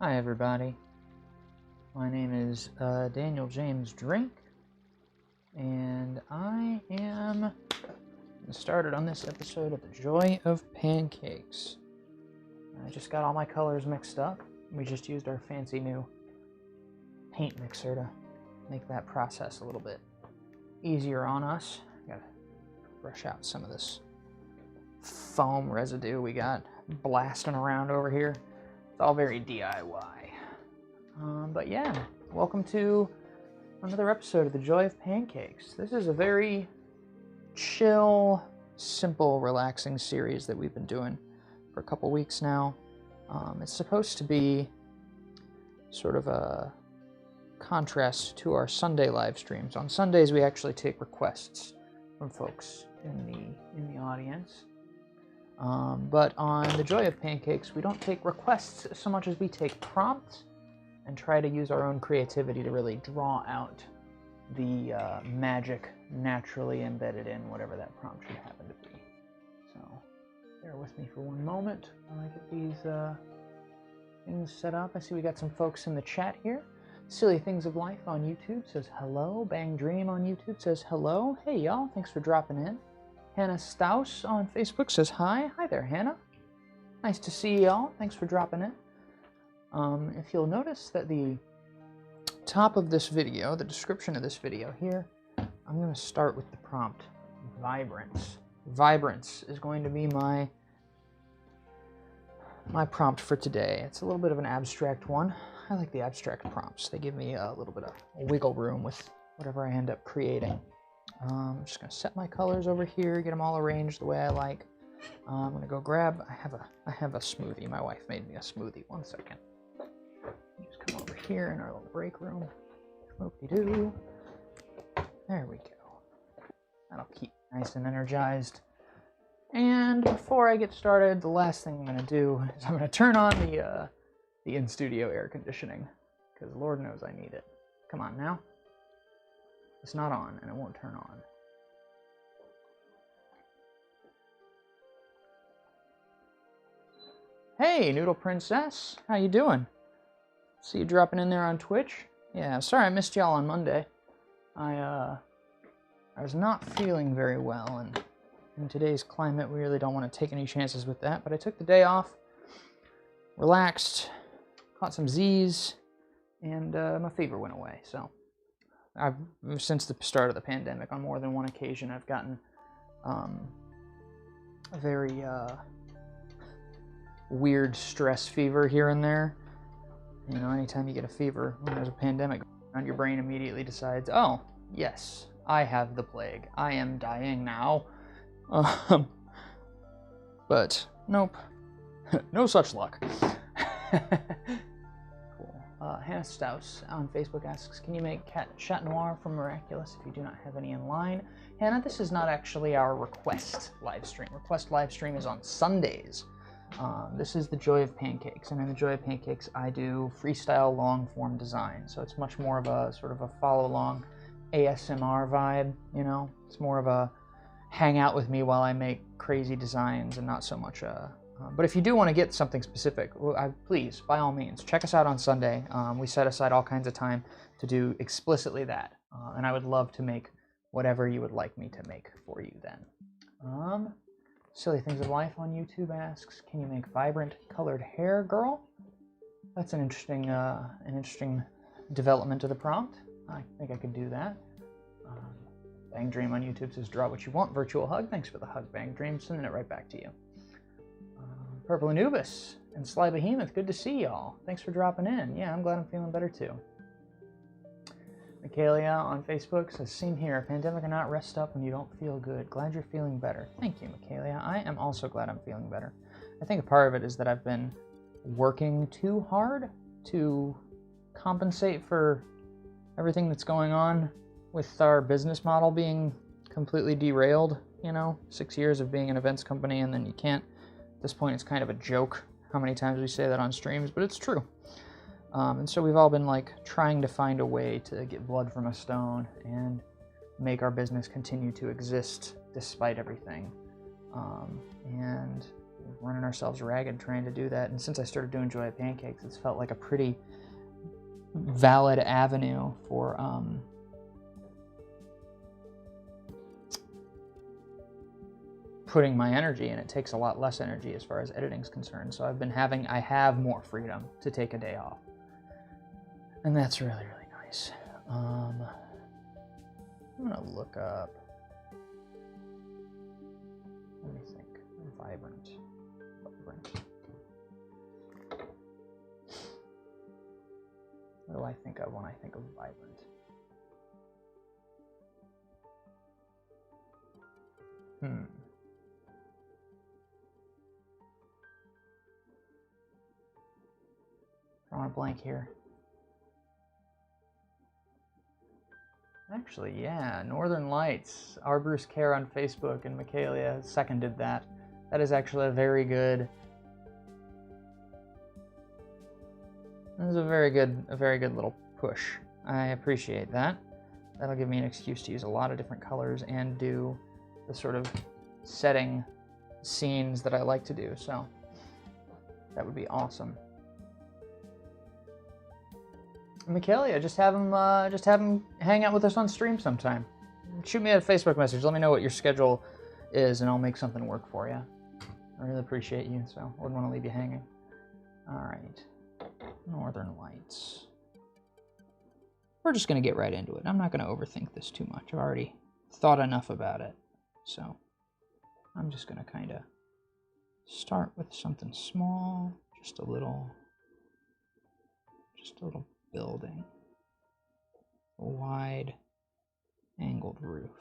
Hi everybody, my name is Daniel James Drink, and I am started on this episode of the Joy of Pancakes. I just got all my colors mixed up. We just used our fancy new paint mixer to make that process a little bit easier on us. Gotta brush out some of this foam residue we got blasting around over here. It's all very DIY. But yeah, welcome to another episode of the Joy of Pancakes. This is a very chill, simple, relaxing series that we've been doing for a couple weeks now. It's supposed to be sort of a contrast to our Sunday live streams. On Sundays, we actually take requests from folks in the audience. But on the Joy of Pancakes, we don't take requests so much as we take prompts and try to use our own creativity to really draw out the magic naturally embedded in whatever that prompt should happen to be. So bear with me for one moment while I get these things set up. I see we got some folks in the chat here. Silly Things of Life on YouTube says hello. Bang Dream on YouTube says hello. Hey y'all, thanks for dropping in. Hannah Staus on Facebook says hi. Hi there, Hannah. Nice to see y'all. Thanks for dropping in. If you'll notice that the top of this video, the description of this video here, I'm going to start with the prompt, Vibrance. Vibrance is going to be my prompt for today. It's a little bit of an abstract one. I like the abstract prompts. They give me a little bit of wiggle room with whatever I end up creating. I'm just going to set my colors over here, get them all arranged the way I like. I'm going to go grab, I have a smoothie. My wife made me a smoothie. One second. Just come over here in our little break room. Whoop-de-doo. There we go. That'll keep me nice and energized. And before I get started, the last thing I'm going to do is I'm going to turn on the in-studio air conditioning, because Lord knows I need it. Come on now. It's not on, and it won't turn on. Hey, Noodle Princess, how you doing? See you dropping in there on Twitch. Yeah, sorry I missed y'all on Monday. I was not feeling very well, and in today's climate, we really don't want to take any chances with that. But I took the day off, relaxed, caught some Z's, and my fever went away. So, since the start of the pandemic, on more than one occasion, I've gotten a very weird stress fever here and there. You know, anytime you get a fever when there's a pandemic around, your brain immediately decides, oh, yes, I have the plague. I am dying now. But nope, no such luck. Cool. Hannah Staus on Facebook asks, can you make Chat Noir from Miraculous if you do not have any in line? Hannah, this is not actually our request live stream. Request live stream is on Sundays. This is the Joy of Pancakes, and in the Joy of Pancakes I do freestyle long-form design, so it's much more of a sort of a follow-along ASMR vibe, you know? It's more of a hang out with me while I make crazy designs and not so much but if you do want to get something specific, please, by all means, check us out on Sunday. We set aside all kinds of time to do explicitly that, and I would love to make whatever you would like me to make for you then. Silly Things of Life on YouTube asks, can you make vibrant colored hair, girl? That's an interesting development of the prompt. I think I could do that. Bang Dream on YouTube says, draw what you want, virtual hug. Thanks for the hug, Bang Dream. Sending it right back to you. Purple Anubis and Sly Behemoth, good to see y'all. Thanks for dropping in. Yeah, I'm glad I'm feeling better too. Michaelia on Facebook says, same here, pandemic or not, rest up when you don't feel good. Glad you're feeling better. Thank you, Michaelia. I am also glad I'm feeling better. I think a part of it is that I've been working too hard to compensate for everything that's going on with our business model being completely derailed. You know, 6 years of being an events company, and then you can't, at this point it's kind of a joke how many times we say that on streams, but it's true. And so we've all been like trying to find a way to get blood from a stone and make our business continue to exist despite everything. And running ourselves ragged trying to do that. And since I started doing Joy of Pancakes, it's felt like a pretty valid avenue for putting my energy, and it takes a lot less energy as far as editing is concerned. So I have more freedom to take a day off, and that's really, really nice. I'm gonna look up, let me think, Vibrant. What do I think of when I think of Vibrant? Drawing a blank here. Actually, yeah, Northern Lights. Our Bruce Care on Facebook, and Michaelia seconded that. That is actually a very good. This is a very good little push. I appreciate that. That'll give me an excuse to use a lot of different colors and do the sort of setting scenes that I like to do. So that would be awesome. Michaelia, just have him hang out with us on stream sometime. Shoot me a Facebook message. Let me know what your schedule is, and I'll make something work for you. I really appreciate you, so I wouldn't want to leave you hanging. All right, Northern Lights. We're just gonna get right into it. I'm not gonna overthink this too much. I've already thought enough about it, so I'm just gonna kind of start with something small, just a little building, a wide angled roof,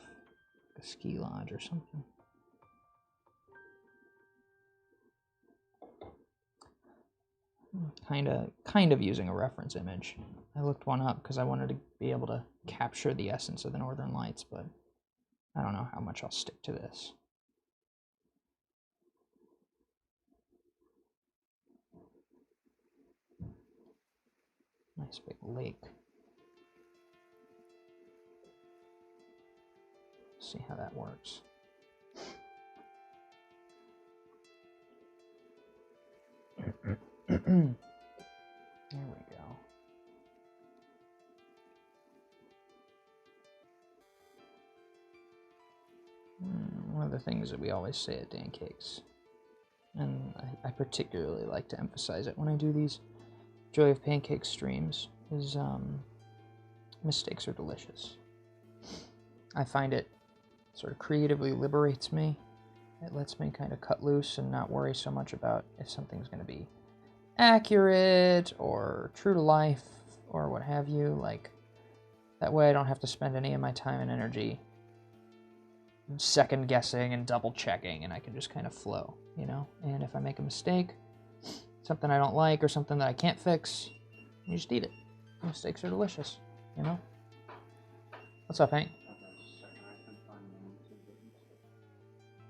like a ski lodge or something. Kind of using a reference image. I looked one up because I wanted to be able to capture the essence of the Northern Lights, but I don't know how much I'll stick to this. Nice big lake. See how that works. There we go. One of the things that we always say at Dancakes, and I particularly like to emphasize it when I do these Joy of Pancakes streams, is mistakes are delicious. I find it sort of creatively liberates me. It lets me kind of cut loose and not worry so much about if something's going to be accurate or true to life or what have you. Like, that way I don't have to spend any of my time and energy second guessing and double checking, and I can just kind of flow, you know? And if I make a mistake, something I don't like or something that I can't fix, you just eat it. Mistakes are delicious, you know? What's up, Hank?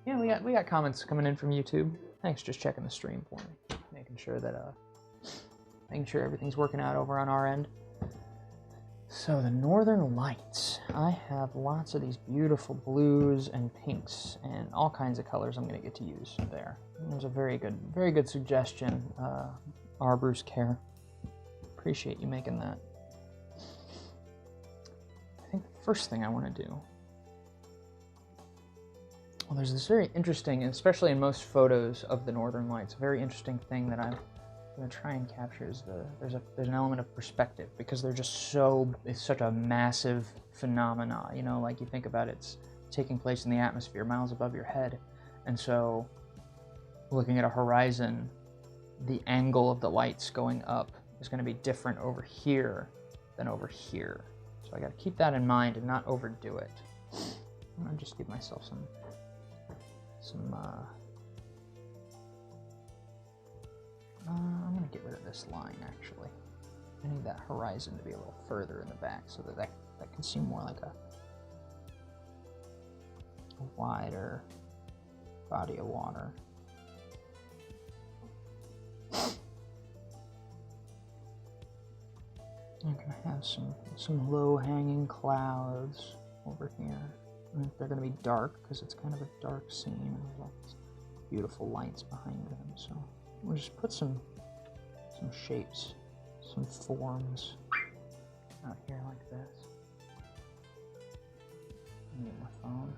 Yeah, we got comments coming in from YouTube. Thanks, just checking the stream for me, making sure everything's working out over on our end. So the Northern Lights, I have lots of these beautiful blues and pinks and all kinds of colors I'm going to get to use there. It was a very good suggestion, our Bruce Care. Appreciate you making that. I think the first thing I want to do, well, there's this very interesting, especially in most photos of the Northern Lights, a very interesting thing that I'm going to try and capture is there's an element of perspective, because they're just it's such a massive phenomena, you know, like you think about it's taking place in the atmosphere miles above your head, and so looking at a horizon, the angle of the lights going up is going to be different over here than over here. So I got to keep that in mind and not overdo it. I'm going to just give myself some I'm going to get rid of this line, actually. I need that horizon to be a little further in the back so that can seem more like a wider body of water. I'm going to have some low-hanging clouds over here. And they're going to be dark because it's kind of a dark scene. beautiful lights behind them. So we'll just put some shapes, some forms out here like this. Let me get my phone.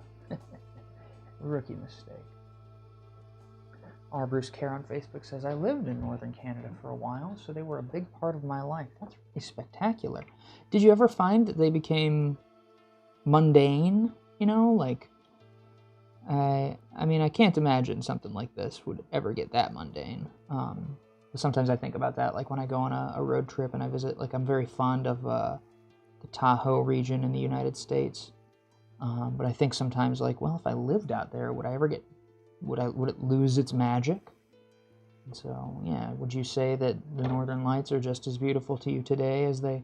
Rookie mistake. Our Bruce Care on Facebook says, I lived in northern Canada for a while, so they were a big part of my life. That's really spectacular. Did you ever find that they became mundane? You know, like, I mean, I can't imagine something like this would ever get that mundane. But sometimes I think about that, like when I go on a road trip and I visit, like I'm very fond of the Tahoe region in the United States. But I think sometimes, like, well, if I lived out there, would I ever get, would it lose its magic? And so, yeah, would you say that the Northern Lights are just as beautiful to you today as they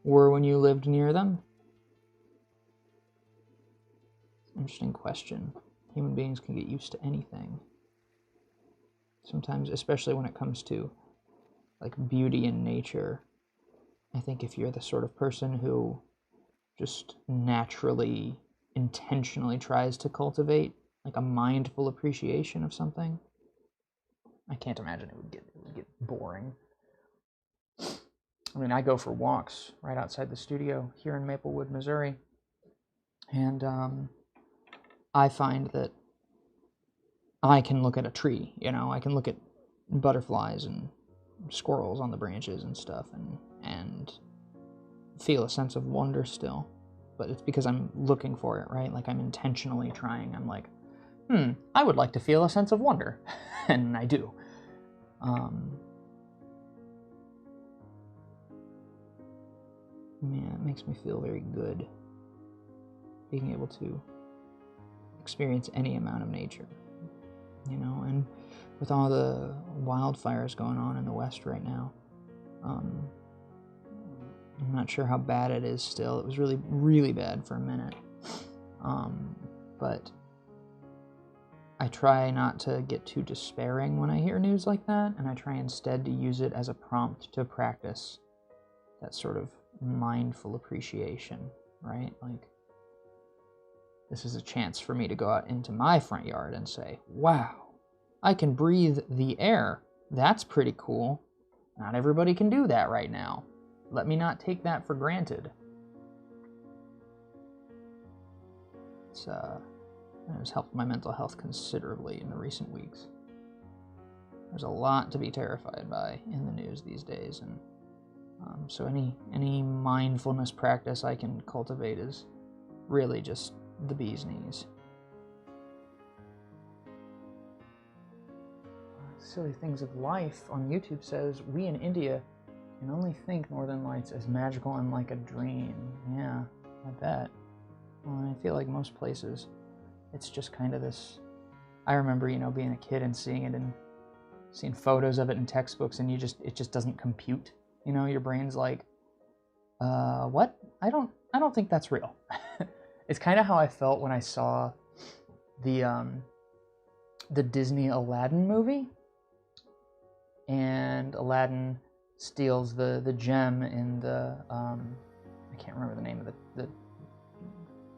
were when you lived near them? Interesting question. Human beings can get used to anything. Sometimes, especially when it comes to, like, beauty in nature, I think if you're the sort of person who just naturally, intentionally tries to cultivate like a mindful appreciation of something, I can't imagine it would get boring. I mean, I go for walks right outside the studio here in Maplewood, Missouri, and I find that I can look at a tree, you know, I can look at butterflies and squirrels on the branches and stuff, and feel a sense of wonder still. But it's because I'm looking for it, right? Like I'm intentionally trying. I'm like, I would like to feel a sense of wonder. And I do. Yeah, it makes me feel very good being able to experience any amount of nature, you know. And with all the wildfires going on in the West right now, I'm not sure how bad it is still. It was really, really bad for a minute. But I try not to get too despairing when I hear news like that, and I try instead to use it as a prompt to practice that sort of mindful appreciation, right? Like, this is a chance for me to go out into my front yard and say, wow, I can breathe the air. That's pretty cool. Not everybody can do that right now. Let me not take that for granted. It has helped my mental health considerably in the recent weeks. There's a lot to be terrified by in the news these days, and so any mindfulness practice I can cultivate is really just the bee's knees. Silly Things of Life on YouTube says, we in India can only think Northern Lights as magical and like a dream. Yeah, I bet. Well, I feel like most places, it's just kind of this... I remember, you know, being a kid and seeing it and seeing photos of it in textbooks, and it just doesn't compute. You know, your brain's like, what? I don't think that's real. It's kind of how I felt when I saw the Disney Aladdin movie, and Aladdin steals the gem in the I can't remember the name of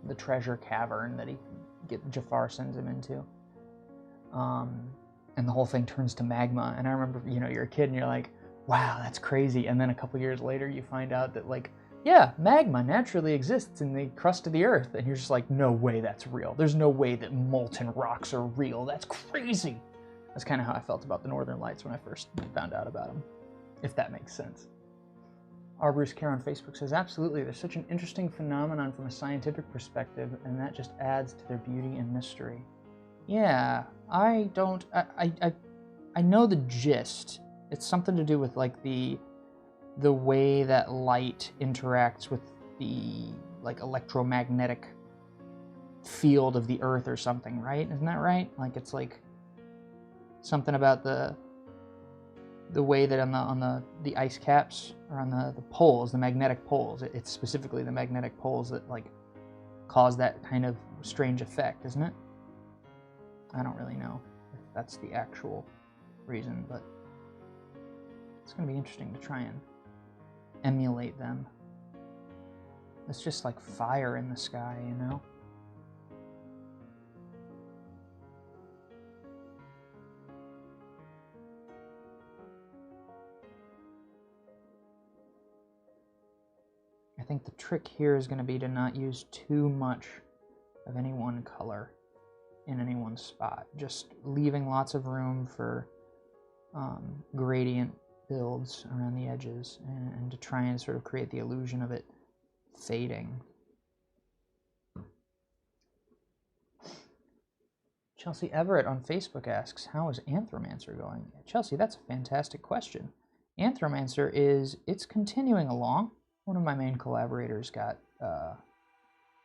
the treasure cavern that Jafar sends him into, and the whole thing turns to magma. And I remember, you know, you're a kid and you're like, wow, that's crazy. And then a couple years later you find out that, like, yeah, magma naturally exists in the crust of the earth, and you're just like, no way that's real. There's no way that molten rocks are real. That's crazy. That's kind of how I felt about the Northern Lights when I first found out about them, if that makes sense. Our Bruce Care on Facebook says, absolutely, there's such an interesting phenomenon from a scientific perspective, and that just adds to their beauty and mystery. Yeah, I know the gist. It's something to do with, like, the way that light interacts with the, like, electromagnetic field of the earth or something, right? Isn't that right? Like, it's like something about the way that on the ice caps, or on the poles, the magnetic poles, it's specifically the magnetic poles that, like, cause that kind of strange effect, isn't it? I don't really know if that's the actual reason, but it's going to be interesting to try and emulate them. It's just like fire in the sky, you know? think the trick here is going to be to not use too much of any one color in any one spot. Just leaving lots of room for gradient builds around the edges, and to try and sort of create the illusion of it fading. Chelsea Everett on Facebook asks, how is Anthromancer going? Chelsea, that's a fantastic question. Anthromancer it's continuing along. One of my main collaborators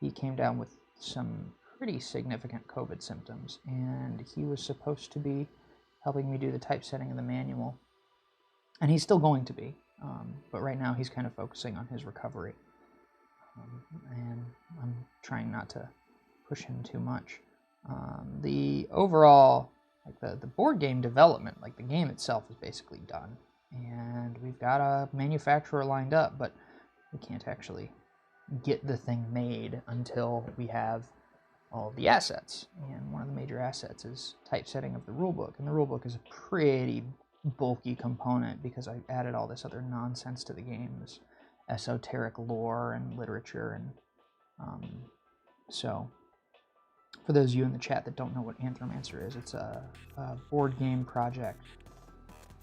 he came down with some pretty significant COVID symptoms, and he was supposed to be helping me do the typesetting of the manual. And he's still going to be, but right now he's kind of focusing on his recovery. And I'm trying not to push him too much. The overall, like the board game development, like the game itself is basically done. And we've got a manufacturer lined up, but we can't actually get the thing made until we have all of the assets. And one of the major assets is typesetting of the rulebook. And the rulebook is a pretty bulky component because I added all this other nonsense to the game, this esoteric lore and literature. And so, for those of you in the chat that don't know what Anthromancer is, it's a board game project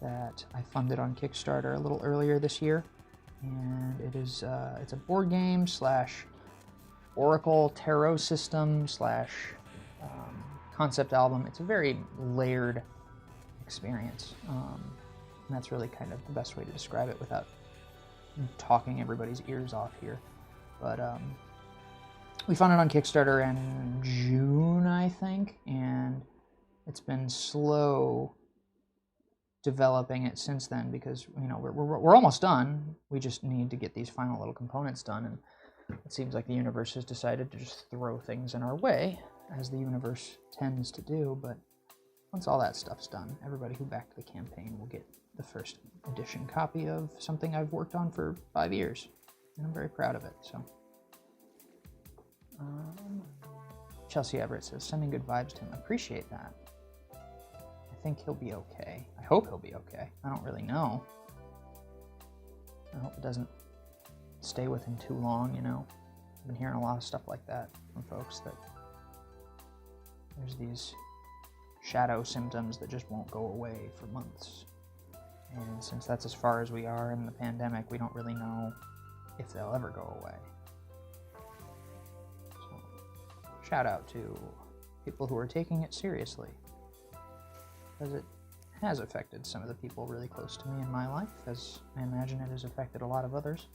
that I funded on Kickstarter a little earlier this year, and it's a board game / Oracle Tarot system / concept album. It's a very layered experience, and that's really kind of the best way to describe it without talking everybody's ears off here. But we found it on Kickstarter in June, I think, and it's been slow developing it since then because, you know, we're almost done. We just need to get these final little components done, and it seems like the universe has decided to just throw things in our way, as the universe tends to do. But once all that stuff's done, everybody who backed the campaign will get the first edition copy of something I've worked on for 5 years, and I'm very proud of it. So. Chelsea Everett says, sending good vibes to him. I appreciate that. I think he'll be okay. I hope he'll be okay. I don't really know. I hope it doesn't stay with him too long, you know. I've been hearing a lot of stuff like that from folks, that there's these shadow symptoms that just won't go away for months. And since that's as far as we are in the pandemic, we don't really know if they'll ever go away. Shout out to people who are taking it seriously, because it has affected some of the people really close to me in my life, as I imagine it has affected a lot of others.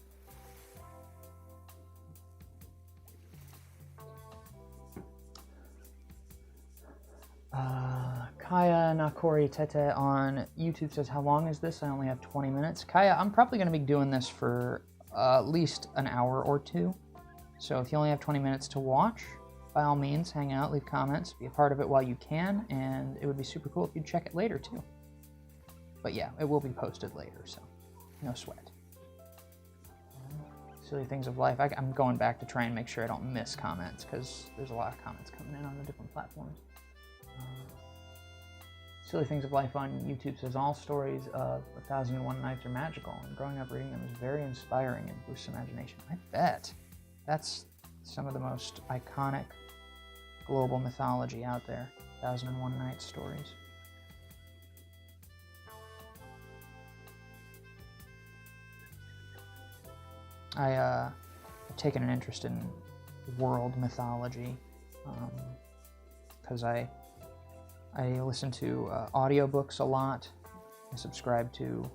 Kaya Nakori Tete on YouTube says, how long is this? I only have 20 minutes. Kaya, I'm probably going to be doing this for at least an hour or two, so if you only have 20 minutes to watch, by all means, hang out, leave comments, be a part of it while you can, and it would be super cool if you'd check it later, too. But yeah, it will be posted later, so no sweat. Silly Things of Life. I'm going back to try and make sure I don't miss comments, because there's a lot of comments coming in on the different platforms. Silly Things of Life on YouTube says, all stories of 1001 Nights are magical, and growing up reading them is very inspiring and boosts imagination. I bet. That's some of the most iconic global mythology out there. 1001 Nights stories. I've taken an interest in world mythology because I listen to audiobooks a lot. I subscribe to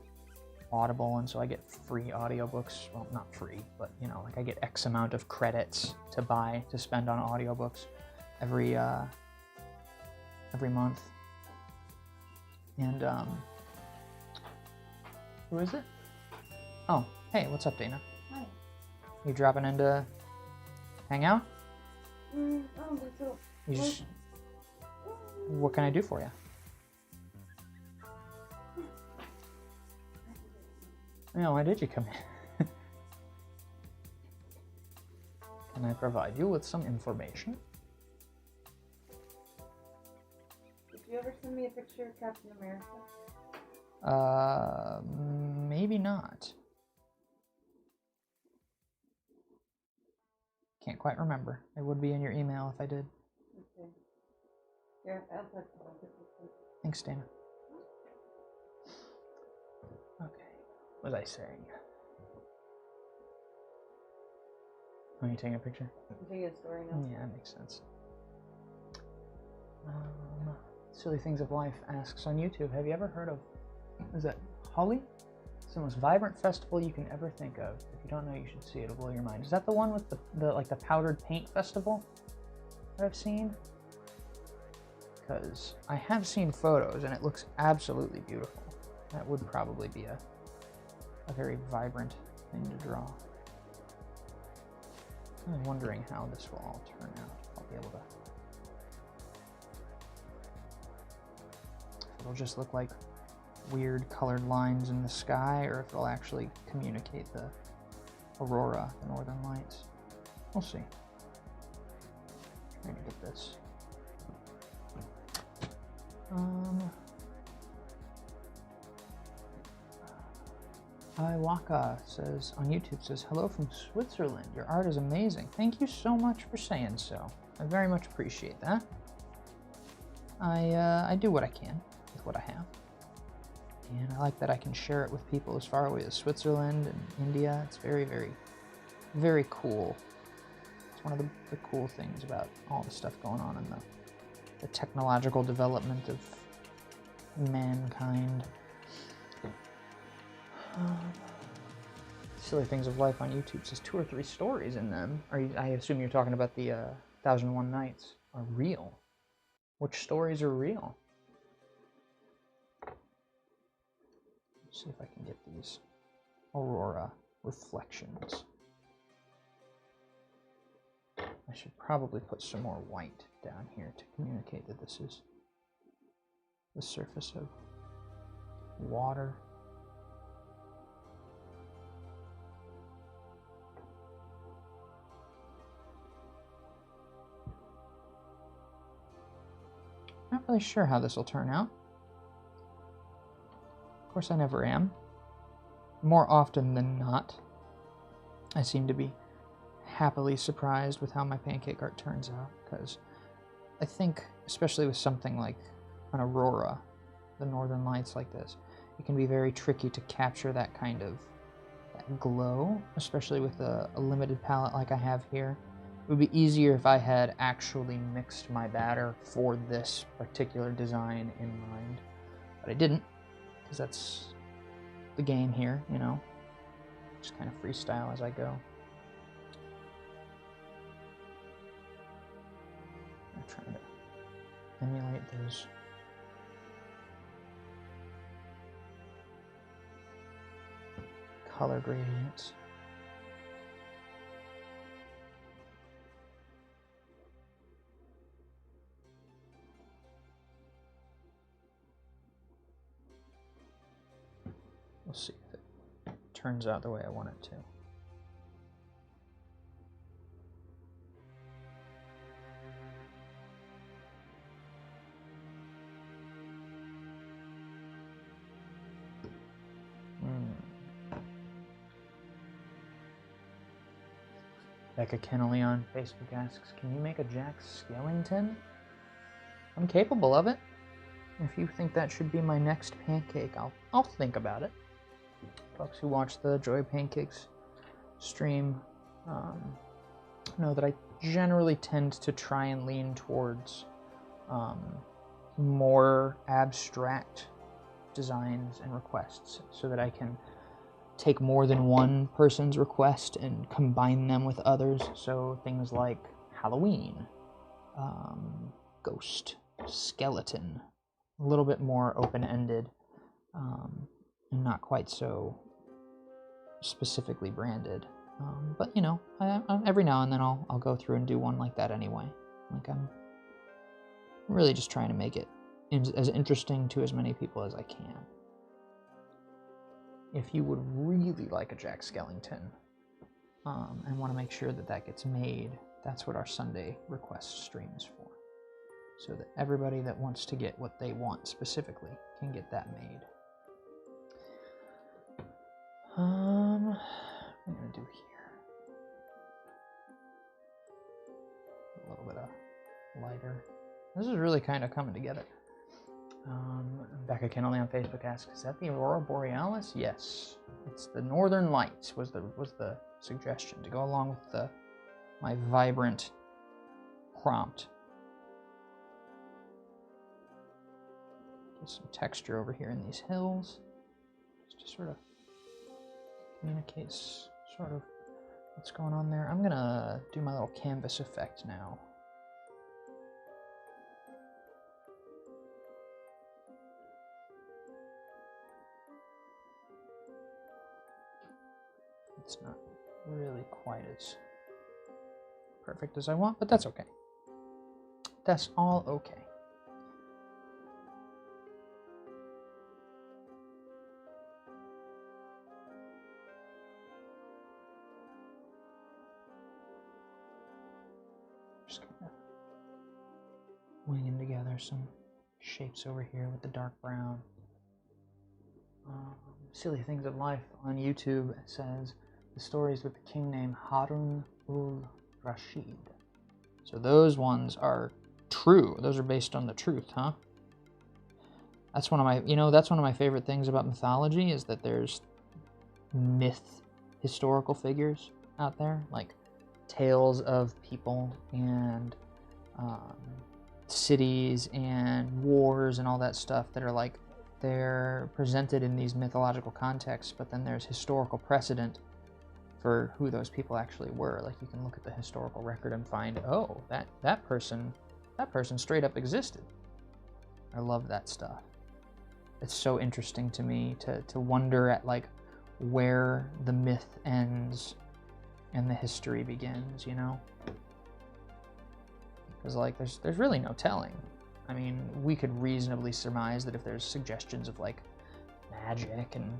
Audible, and so I get free audiobooks. Well, not free, but you know, like I get X amount of credits to spend on audiobooks every month. And who is it? Oh, hey, what's up, Dana? Hi. You dropping in to hang out? What can I do for you? No, why did you come in? Can I provide you with some information? Did you ever send me a picture of Captain America? Maybe not. Can't quite remember. It would be in your email if I did. Okay. Here, I'll put it. Thanks, Dana. Okay. What was I saying? Are you taking a picture? I'm taking a story now. Yeah, that makes sense. Silly Things of Life asks on YouTube, have you ever heard of, is that Holly? It's the most vibrant festival you can ever think of. If you don't know, you should see it. It'll blow your mind. Is that the one with the powdered paint festival that I've seen? Because I have seen photos and it looks absolutely beautiful. That would probably be a very vibrant thing to draw. I'm wondering how this will all turn out. I'll be able to. If it'll just look like weird colored lines in the sky, or if it'll actually communicate the aurora, the northern lights. We'll see. Trying to get this. Iwaka says on YouTube, says, hello from Switzerland. Your art is amazing. Thank you so much for saying so. I very much appreciate that. I do what I can with what I have. And I like that I can share it with people as far away as Switzerland and India. It's very, very, very cool. It's one of the cool things about all the stuff going on in the technological development of mankind. Silly Things of Life on YouTube says 2 or 3 stories in them. I assume you're talking about the 1001 Nights are real. Which stories are real? Let's see if I can get these aurora reflections. I should probably put some more white down here to communicate that this is the surface of water. Not really sure how this will turn out. Of course, I never am. More often than not, I seem to be happily surprised with how my pancake art turns out, because I think, especially with something like an aurora, the northern lights like this, it can be very tricky to capture that kind of glow, especially with a limited palette like I have here. It would be easier if I had actually mixed my batter for this particular design in mind, but I didn't, because that's the game here, you know, just kind of freestyle as I go. I'm trying to emulate those color gradients. We'll see if it turns out the way I want it to. Becca Kennelly on Facebook asks, can you make a Jack Skellington? I'm capable of it. If you think that should be my next pancake, I'll think about it. Folks who watch the Joy of Pancakes stream know that I generally tend to try and lean towards more abstract designs and requests, so that I can take more than one person's request and combine them with others. So things like Halloween, ghost, skeleton, a little bit more open-ended, and not quite so specifically branded. But you know, every now and then I'll go through and do one like that anyway. Like I'm really just trying to make it as interesting to as many people as I can. If you would really like a Jack Skellington and want to make sure that that gets made, that's what our Sunday request stream is for. So that everybody that wants to get what they want specifically can get that made. What am I going to do here? with a lighter. This is really kind of coming together. Becca Kennelly on Facebook asks, is that the Aurora Borealis? Yes. It's the Northern Lights was the suggestion to go along with my vibrant prompt. Get some texture over here in these hills. Just to sort of communicates sort of what's going on there. I'm gonna do my little canvas effect now. It's not really quite as perfect as I want, but that's okay. That's all okay. Just kind of winging together some shapes over here with the dark brown. Silly Things of Life on YouTube says the stories with the king named Harun ul-Rashid. So those ones are true. Those are based on the truth, huh? That's one of my, that's one of my favorite things about mythology is that there's historical figures out there, like tales of people and cities and wars and all that stuff that are like, they're presented in these mythological contexts, but then there's historical precedent for who those people actually were. Like you can look at the historical record and find, oh, that person straight up existed. I love that stuff. It's so interesting to me to wonder at like where the myth ends and the history begins, Because like there's really no telling. I mean, we could reasonably surmise that if there's suggestions of like magic and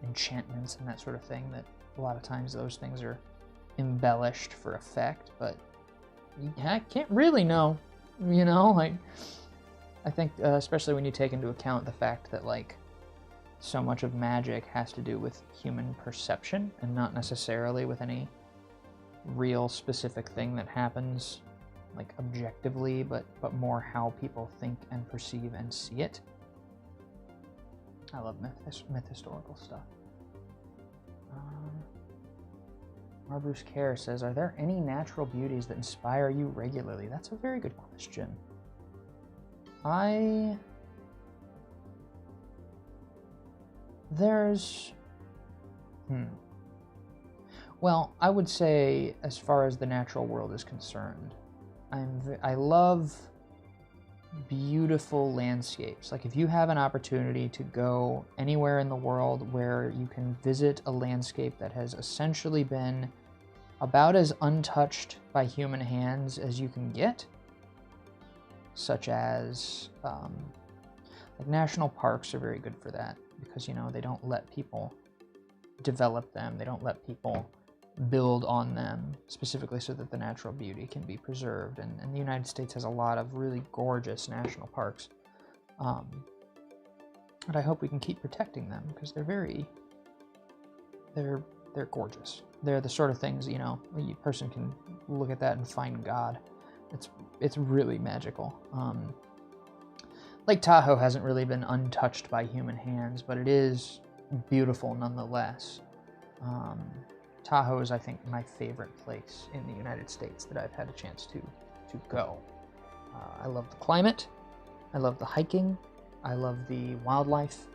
enchantments and that sort of thing, that a lot of times those things are embellished for effect, but I can't really know, like I think especially when you take into account the fact that like so much of magic has to do with human perception and not necessarily with any real specific thing that happens like objectively, but more how people think and perceive and see it. I love myth historical stuff. Bruce Care says, are there any natural beauties that inspire you regularly? That's a very good question. Well, I would say as far as the natural world is concerned, I love beautiful landscapes. Like if you have an opportunity to go anywhere in the world where you can visit a landscape that has essentially been about as untouched by human hands as you can get, such as like national parks are very good for that because they don't let people develop them, they don't let people build on them, specifically so that the natural beauty can be preserved. And the United States has a lot of really gorgeous national parks. And I hope we can keep protecting them because they're gorgeous. They're the sort of things, a person can look at that and find God. It's really magical. Lake Tahoe hasn't really been untouched by human hands, but it is beautiful nonetheless. Tahoe is, I think, my favorite place in the United States that I've had a chance to go. I love the climate, I love the hiking, I love the wildlife.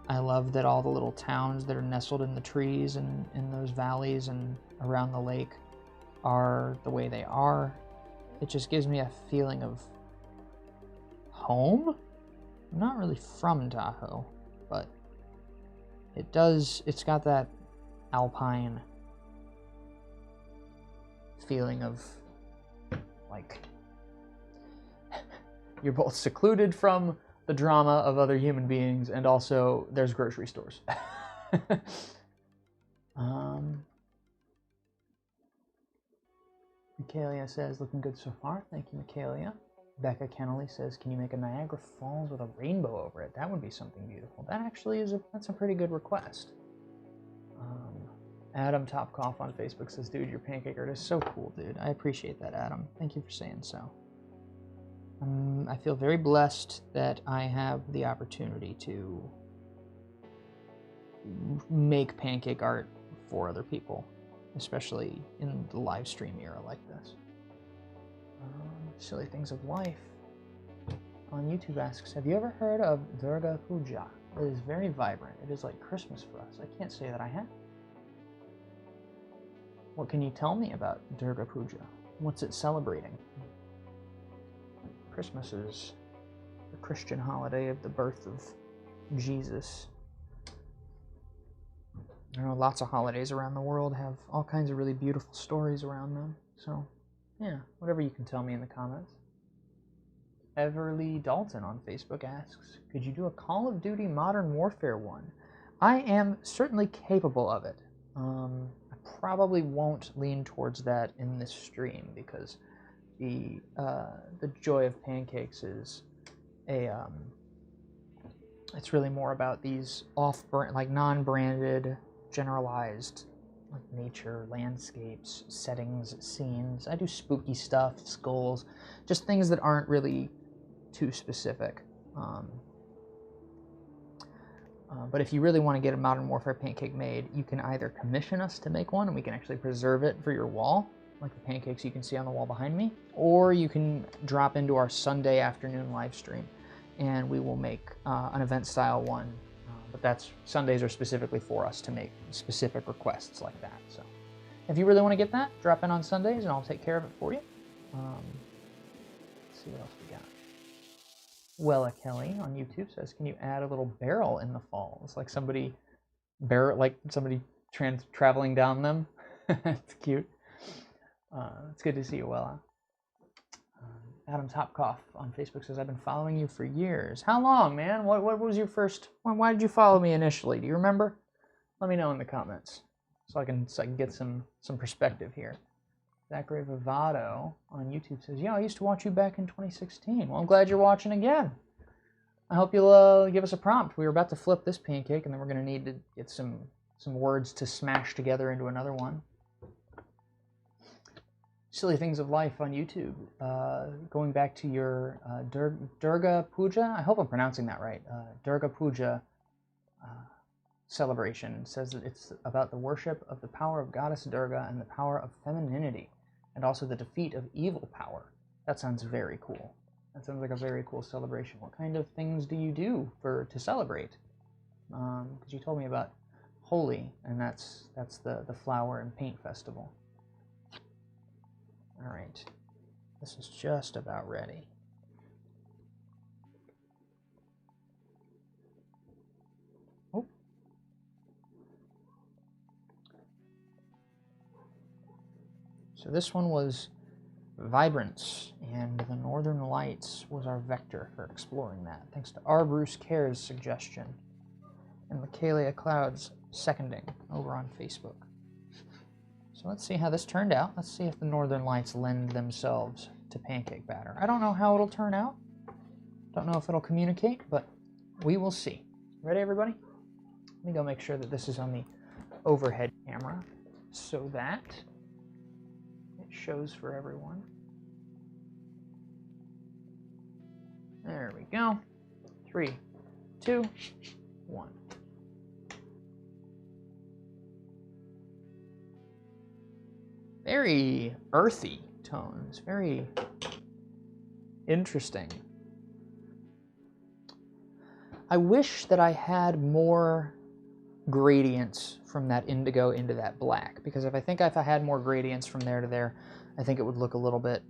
I love that all the little towns that are nestled in the trees and in those valleys and around the lake are the way they are. It just gives me a feeling of home. I'm not really from Tahoe, but it's got that alpine feeling of like you're both secluded from the drama of other human beings and also there's grocery stores. Michaelia says, looking good so far. Thank you, Michaelia. Becca Kennelly says, can you make a Niagara Falls with a rainbow over it? That would be something beautiful. That actually that's a pretty good request. Adam Topkoff on Facebook says, dude, your pancake art is so cool, dude. I appreciate that, Adam. Thank you for saying so. I feel very blessed that I have the opportunity to make pancake art for other people, especially in the live stream era like this. Silly Things of Life on YouTube asks, have you ever heard of Durga Puja? It is very vibrant. It is like Christmas for us. I can't say that I have. What can you tell me about Durga Puja? What's it celebrating? Christmas is the Christian holiday of the birth of Jesus. I know lots of holidays around the world have all kinds of really beautiful stories around them. So, yeah, whatever you can tell me in the comments. Everly Dalton on Facebook asks, could you do a Call of Duty Modern Warfare one? I am certainly capable of it. I probably won't lean towards that in this stream because the Joy of Pancakes is a it's really more about these off-brand, like non-branded, generalized, like nature, landscapes, settings, scenes. I do spooky stuff, skulls, just things that aren't really too specific. But if you really want to get a Modern Warfare pancake made, you can either commission us to make one and we can actually preserve it for your wall, like the pancakes you can see on the wall behind me, or you can drop into our Sunday afternoon live stream and we will make an event style one. But that's, Sundays are specifically for us to make specific requests like that. So if you really want to get that, drop in on Sundays and I'll take care of it for you. Let's see what else we got. Wella Kelly on YouTube says, can you add a little barrel in the falls? Like somebody traveling down them. It's cute. It's good to see you, Wella. Adam Topkoff on Facebook says, I've been following you for years. How long, man? What was your first... Why did you follow me initially? Do you remember? Let me know in the comments so I can get some perspective here. Zachary Vivado on YouTube says, yeah, I used to watch you back in 2016. Well, I'm glad you're watching again. I hope you'll give us a prompt. We were about to flip this pancake, and then we're going to need to get some words to smash together into another one. Silly Things of Life on YouTube. Going back to your Durga Puja, I hope I'm pronouncing that right. Durga Puja celebration says that it's about the worship of the power of Goddess Durga and the power of femininity, and also the defeat of evil power. That sounds very cool. That sounds like a very cool celebration. What kind of things do you do to celebrate? Because you told me about Holi, and that's the flower and paint festival. All right, this is just about ready. Oh. So this one was Vibrance, and the Northern Lights was our vector for exploring that, thanks to R. Bruce Care's suggestion and Michaelia Cloud's seconding over on Facebook. So let's see how this turned out. Let's see if the Northern Lights lend themselves to pancake batter. I don't know how it'll turn out. Don't know if it'll communicate, but we will see. Ready, everybody? Let me go make sure that this is on the overhead camera so that it shows for everyone. There we go. 3, 2, 1. Very earthy tones, very interesting. I wish that I had more gradients from that indigo into that black, because if I had more gradients from there to there, I think it would look a little bit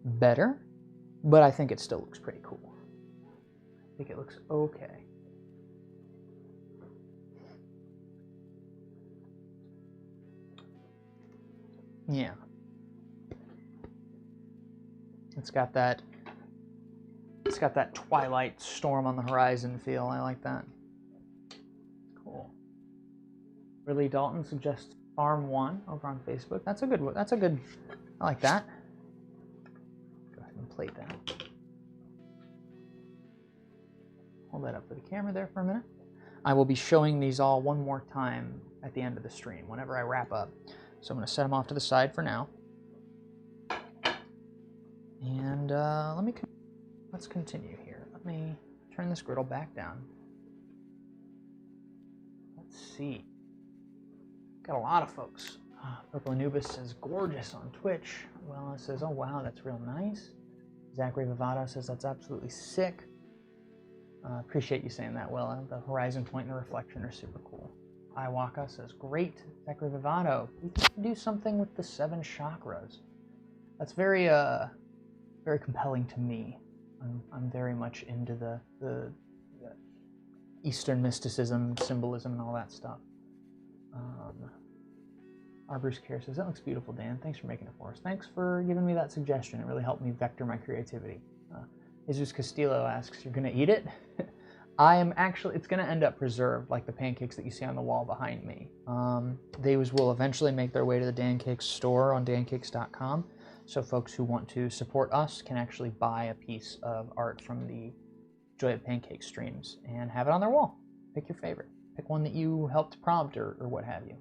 better, but I think it still looks pretty cool. I think it looks okay. Yeah. It's got that twilight storm on the horizon feel. I like that. Cool. Really, Dalton suggests Farm 1 over on Facebook. That's a good one. I like that. Go ahead and plate that. Hold that up for the camera there for a minute. I will be showing these all one more time at the end of the stream, whenever I wrap up. So I'm going to set them off to the side for now. And let's continue here. Let me turn this griddle back down. Let's see. Got a lot of folks. Purple Anubis says, gorgeous on Twitch. Well, it says, oh wow, that's real nice. Zachary Vivado says, that's absolutely sick. Appreciate you saying that, Willa. The horizon point and the reflection are super cool. Iwaka says, great. Zachary Vivado, we can do something with the 7 chakras. That's very very compelling to me. I'm very much into the Eastern mysticism, symbolism, and all that stuff. Our Bruce Care says, that looks beautiful, Dan. Thanks for making it for us. Thanks for giving me that suggestion. It really helped me vector my creativity. Jesus Castillo asks, you're going to eat it? I am actually, it's going to end up preserved, like the pancakes that you see on the wall behind me. These will eventually make their way to the Dancakes store on dancakes.com. So folks who want to support us can actually buy a piece of art from the Joy of Pancakes streams and have it on their wall. Pick your favorite. Pick one that you helped prompt or what have you.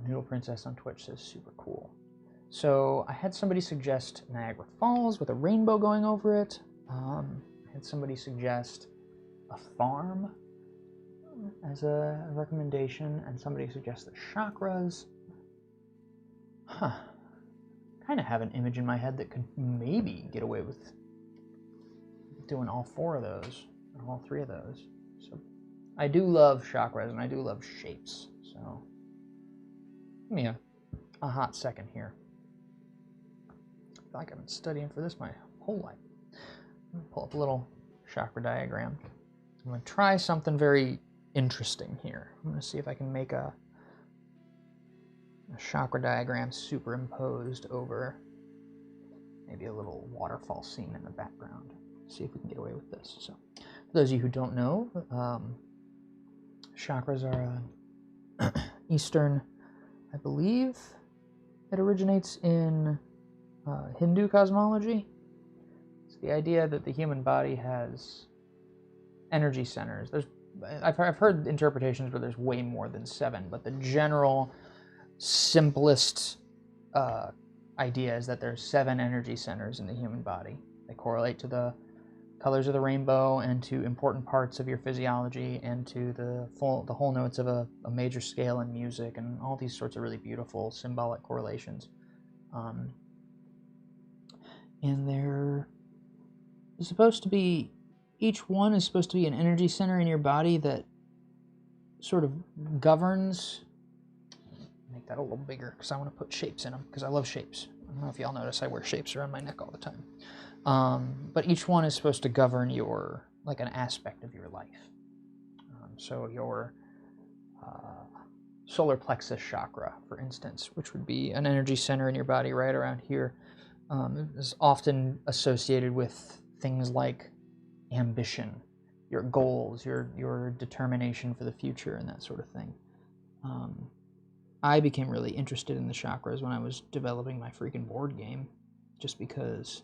Noodle Princess on Twitch says, super cool. So I had somebody suggest Niagara Falls with a rainbow going over it. I had somebody suggest a farm as a recommendation, and somebody suggest the chakras. Kind of have an image in my head that could maybe get away with doing all 4 of those, or all 3 of those. So I do love chakras, and I do love shapes, so give me a hot second here. I feel like I've been studying for this my whole life. I'm going to pull up a little chakra diagram. I'm going to try something very interesting here. I'm going to see if I can make a chakra diagram superimposed over maybe a little waterfall scene in the background. See if we can get away with this. So, for those of you who don't know, chakras are Eastern, I believe it originates in Hindu cosmology. It's the idea that the human body has energy centers. I've heard interpretations where there's way more than 7, but the general simplest idea is that there's 7 energy centers in the human body. They correlate to the colors of the rainbow and to important parts of your physiology and to the whole notes of a major scale in music and all these sorts of really beautiful symbolic correlations. And they're supposed to be, each one is supposed to be an energy center in your body that sort of governs. Make that a little bigger because I want to put shapes in them because I love shapes. I don't know if y'all notice I wear shapes around my neck all the time. But each one is supposed to govern your, like, an aspect of your life. So your solar plexus chakra, for instance, which would be an energy center in your body right around here, is often associated with things like ambition, your goals, your determination for the future, and that sort of thing. I became really interested in the chakras when I was developing my freaking board game, just because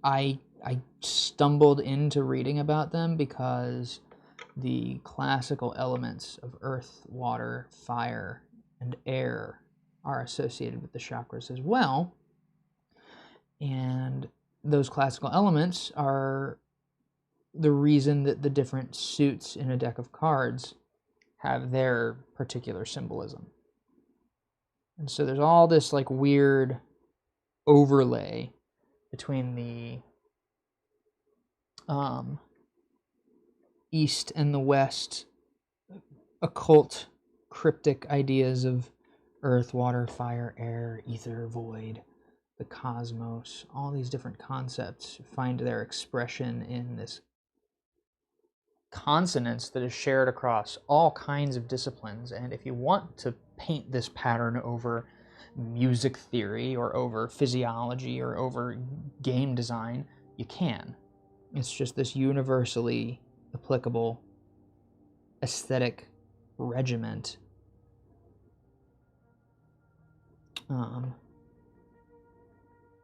I stumbled into reading about them because the classical elements of earth, water, fire, and air are associated with the chakras as well. And those classical elements are the reason that the different suits in a deck of cards have their particular symbolism. And so there's all this like weird overlay between the East and the West occult cryptic ideas of earth, water, fire, air, ether, void, the cosmos. All these different concepts find their expression in this consonance that is shared across all kinds of disciplines. And if you want to paint this pattern over music theory or over physiology or over game design, you can. It's just this universally applicable aesthetic regiment.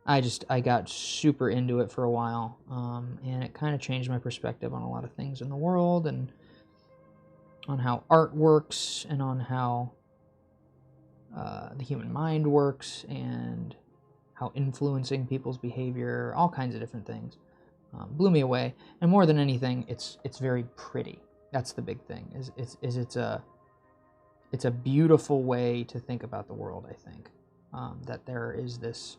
I got super into it for a while, and it kind of changed my perspective on a lot of things in the world, and on how art works, and on how the human mind works, and how influencing people's behavior, all kinds of different things. Blew me away, and more than anything, it's very pretty. That's the big thing. It's a beautiful way to think about the world. I think that there is this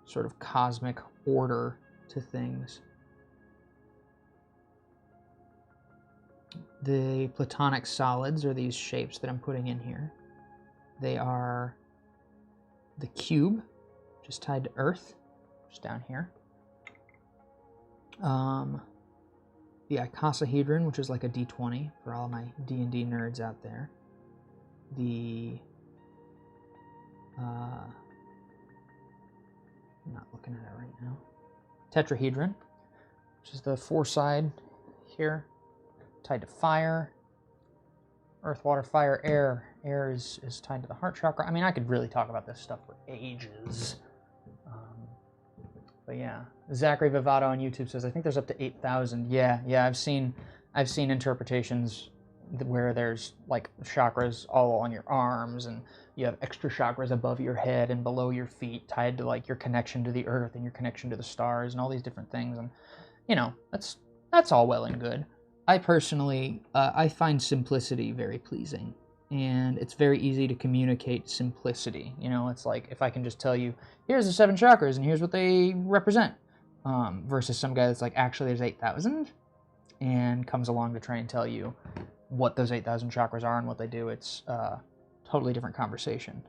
sort of cosmic order to things. The platonic solids are these shapes that I'm putting in here. They are the cube, which is tied to Earth, just down here. The icosahedron, which is like a D20 for all my D&D nerds out there. The I'm not looking at it right now. Tetrahedron, which is the four-side here, tied to fire. Earth, water, fire, air. Air is tied to the heart chakra. I mean, I could really talk about this stuff for ages. But yeah, Zachary Vivato on YouTube says, I think there's up to 8,000. Yeah, I've seen interpretations where there's like chakras all on your arms, and you have extra chakras above your head and below your feet, tied to like your connection to the earth and your connection to the stars and all these different things. And you know, that's all well and good. I personally, I find simplicity very pleasing, and it's very easy to communicate simplicity. You know, it's like if I can just tell you, here's the 7 chakras and here's what they represent, versus some guy that's like, actually there's 8,000, and comes along to try and tell you what those 8,000 chakras are and what they do. It's a totally different conversation.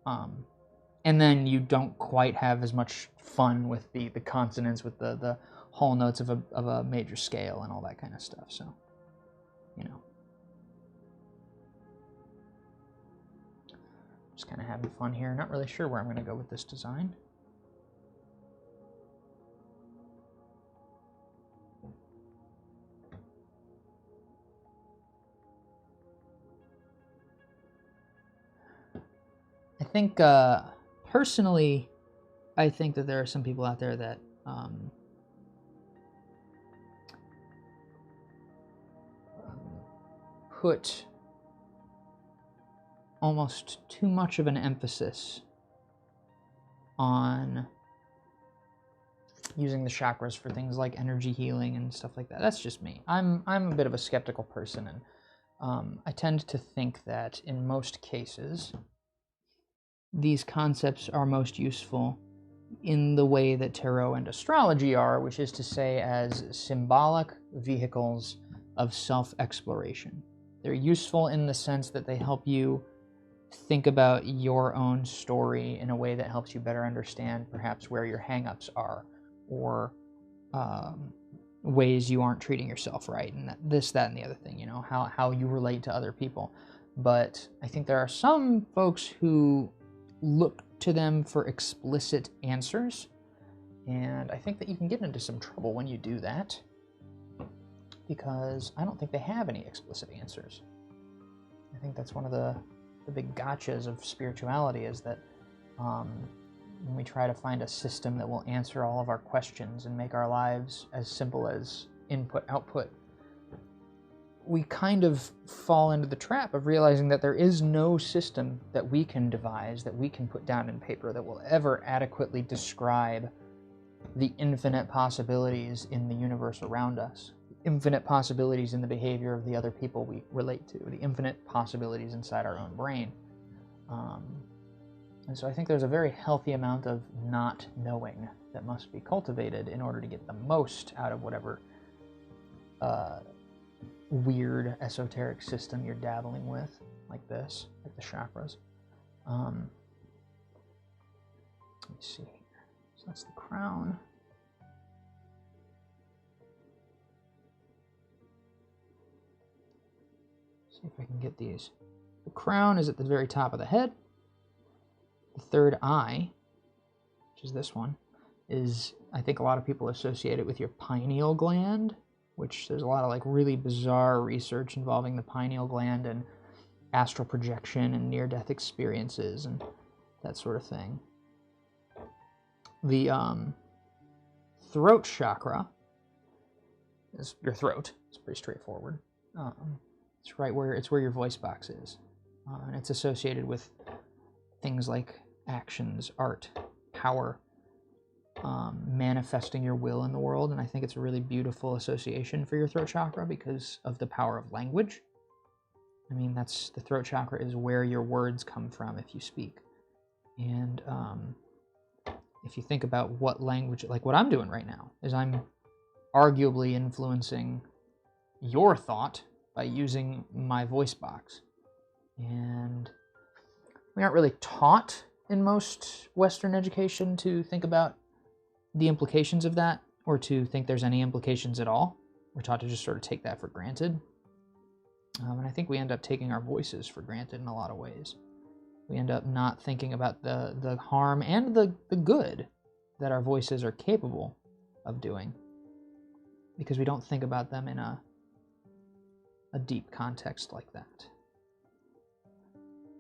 And then you don't quite have as much fun with the consonants, with the whole notes of a major scale and all that kind of stuff. So, you know, just kind of having fun here. Not really sure where I'm going to go with this design. I think, personally, I think that there are some people out there that put almost too much of an emphasis on using the chakras for things like energy healing and stuff like that. That's just me. I'm a bit of a skeptical person, and I tend to think that in most cases, these concepts are most useful in the way that tarot and astrology are, which is to say as symbolic vehicles of self-exploration. They're useful in the sense that they help you think about your own story in a way that helps you better understand perhaps where your hang-ups are, or ways you aren't treating yourself right, and that, and the other thing, you know, how you relate to other people. But I think there are some folks who look to them for explicit answers, and I think that you can get into some trouble when you do that, because I don't think they have any explicit answers. I think that's one of the big gotchas of spirituality, is that when we try to find a system that will answer all of our questions and make our lives as simple as input, output, we kind of fall into the trap of realizing that there is no system that we can devise, that we can put down in paper, that will ever adequately describe the infinite possibilities in the universe around us, infinite possibilities in the behavior of the other people we relate to, the infinite possibilities inside our own brain. And so I think there's a very healthy amount of not knowing that must be cultivated in order to get the most out of whatever weird esoteric system you're dabbling with, like this, like the chakras. Let me see here. So that's the crown. See if I can get these. The crown is at the very top of the head. The third eye, which is this one, is, I think a lot of people associate it with your pineal gland, which there's a lot of like really bizarre research involving the pineal gland and astral projection and near-death experiences and that sort of thing. The throat chakra is your throat. It's pretty straightforward. It's right where your voice box is, and it's associated with things like actions, art, power, manifesting your will in the world. And I think it's a really beautiful association for your throat chakra because of the power of language. I mean, that's the throat chakra is where your words come from if you speak. And if you think about what language, like what I'm doing right now, is I'm arguably influencing your thought by using my voice box. And we aren't really taught in most Western education to think about the implications of that, or to think there's any implications at all. We're taught to just sort of take that for granted. And I think we end up taking our voices for granted in a lot of ways. We end up not thinking about the harm and the good that our voices are capable of doing, because we don't think about them in a deep context like that.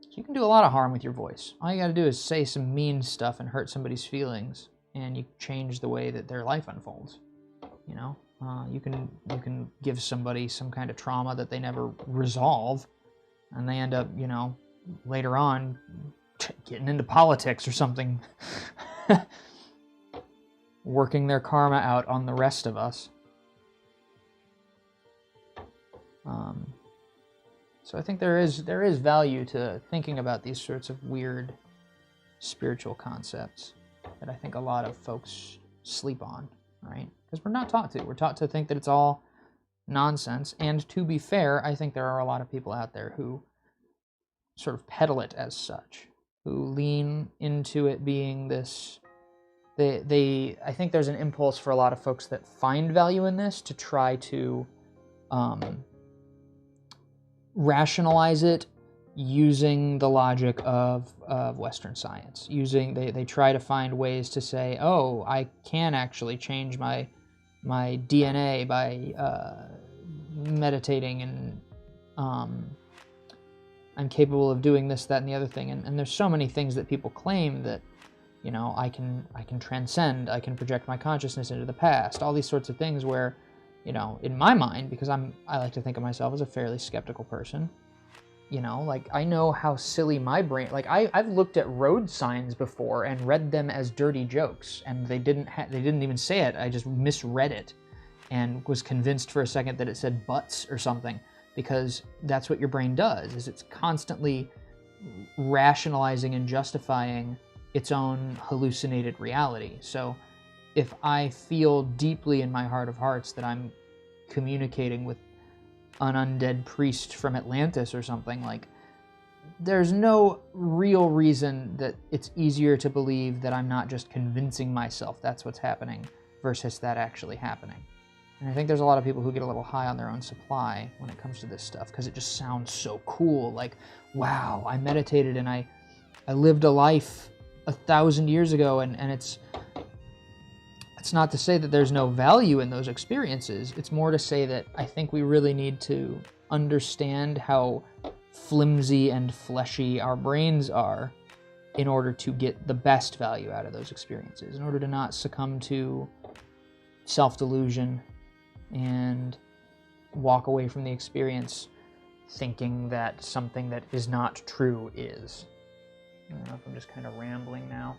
So you can do a lot of harm with your voice. All you gotta do is say some mean stuff and hurt somebody's feelings, and you change the way that their life unfolds. You know, you can give somebody some kind of trauma that they never resolve, and they end up, you know, later on getting into politics or something, working their karma out on the rest of us. So I think there is value to thinking about these sorts of weird spiritual concepts that I think a lot of folks sleep on, right? Because we're not taught to. We're taught to think that it's all nonsense. And to be fair, I think there are a lot of people out there who sort of peddle it as such, who lean into it being this. I think there's an impulse for a lot of folks that find value in this to try to rationalize it using the logic of Western science. They try to find ways to say, oh, I can actually change my DNA by meditating, and I'm capable of doing this, that, and the other thing. And there's so many things that people claim that, you know, I can transcend, I can project my consciousness into the past, all these sorts of things where, you know, in my mind, because I like to think of myself as a fairly skeptical person, you know, like I know how silly my brain, like I've looked at road signs before and read them as dirty jokes, and they didn't even say it. I just misread it and was convinced for a second that it said butts or something, because that's what your brain does, is it's constantly rationalizing and justifying its own hallucinated reality. So if I feel deeply in my heart of hearts that I'm communicating with an undead priest from Atlantis or something, like, there's no real reason that it's easier to believe that I'm not just convincing myself that's what's happening versus that actually happening. And I think there's a lot of people who get a little high on their own supply when it comes to this stuff, because it just sounds so cool. Like, wow, I meditated and I lived a life 1,000 years ago, and it's not to say that there's no value in those experiences. It's more to say that I think we really need to understand how flimsy and fleshy our brains are in order to get the best value out of those experiences, in order to not succumb to self-delusion and walk away from the experience thinking that something that is not true is. I don't know if I'm just kind of rambling now.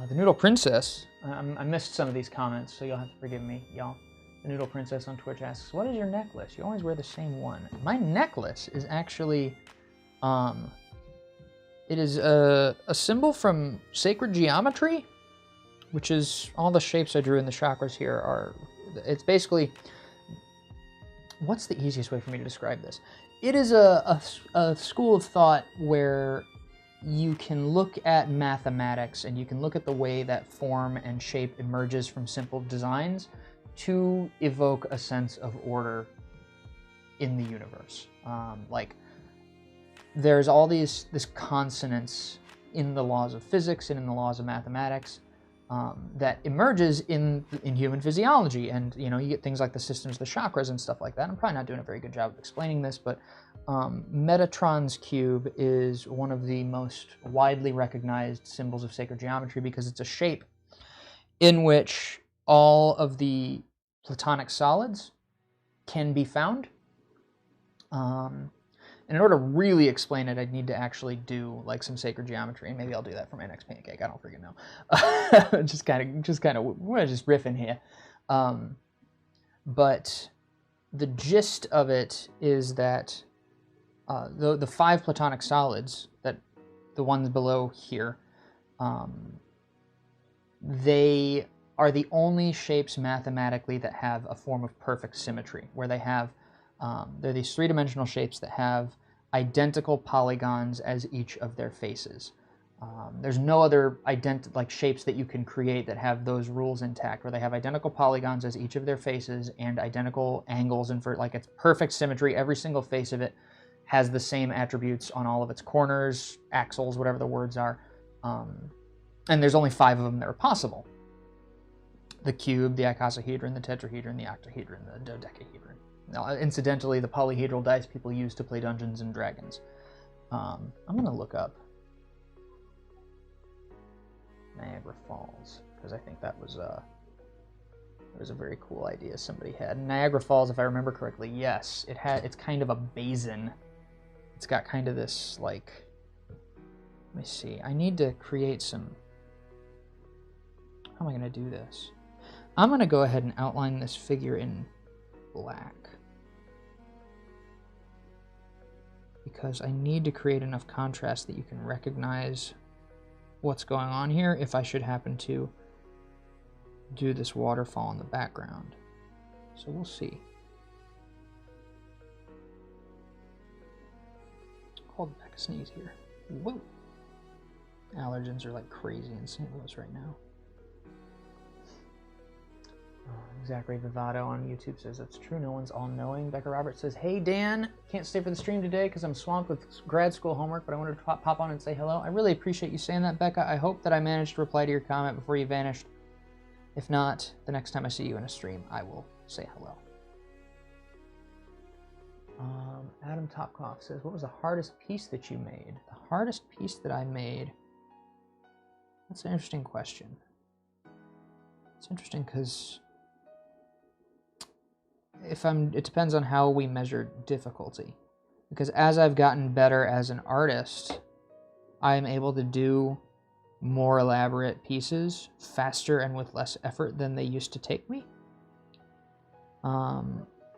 The Noodle Princess, I missed some of these comments, so you'll have to forgive me, y'all. The Noodle Princess on Twitch asks, what is your necklace? You always wear the same one. My necklace is actually, it is a symbol from sacred geometry, which is all the shapes I drew in the chakras here are, it's basically, what's the easiest way for me to describe this? It is a school of thought where you can look at mathematics and you can look at the way that form and shape emerges from simple designs to evoke a sense of order in the universe. Like, there's all this consonance in the laws of physics and in the laws of mathematics that emerges in human physiology. And, you know, you get things like the systems, the chakras and stuff like that. I'm probably not doing a very good job of explaining this, but Metatron's cube is one of the most widely recognized symbols of sacred geometry because it's a shape in which all of the platonic solids can be found. And in order to really explain it, I'd need to actually do like some sacred geometry, and maybe I'll do that for my next pancake. I don't freaking know. just kind of, we're just riffing here. But the gist of it is that the 5 platonic solids, that the ones below here, they are the only shapes mathematically that have a form of perfect symmetry, where they have they're these 3-dimensional shapes that have identical polygons as each of their faces. There's no other like shapes that you can create that have those rules intact, where they have identical polygons as each of their faces and identical angles, and for like it's perfect symmetry. Every single face of it has the same attributes on all of its corners, axles, whatever the words are. And there's only 5 of them that are possible: the cube, the icosahedron, the tetrahedron, the octahedron, the dodecahedron. Now, incidentally, the polyhedral dice people use to play Dungeons and Dragons. I'm going to look up Niagara Falls, because I think that was a very cool idea somebody had. Niagara Falls, if I remember correctly, yes, it's kind of a basin. It's got kind of this, like, let me see. I need to create some... How am I going to do this? I'm going to go ahead and outline this figure in black, because I need to create enough contrast that you can recognize what's going on here if I should happen to do this waterfall in the background. So we'll see. Hold back a sneeze here. Whoa! Allergens are like crazy in St. Louis right now. Zachary Vivato on YouTube says, that's true, no one's all-knowing. Becca Roberts says, hey Dan, can't stay for the stream today because I'm swamped with grad school homework, but I wanted to pop on and say hello. I really appreciate you saying that, Becca. I hope that I managed to reply to your comment before you vanished. If not, the next time I see you in a stream, I will say hello. Adam Topkoff says, what was the hardest piece that you made? The hardest piece that I made? That's an interesting question. It's interesting because it depends on how we measure difficulty. Because as I've gotten better as an artist, I'm able to do more elaborate pieces faster and with less effort than they used to take me.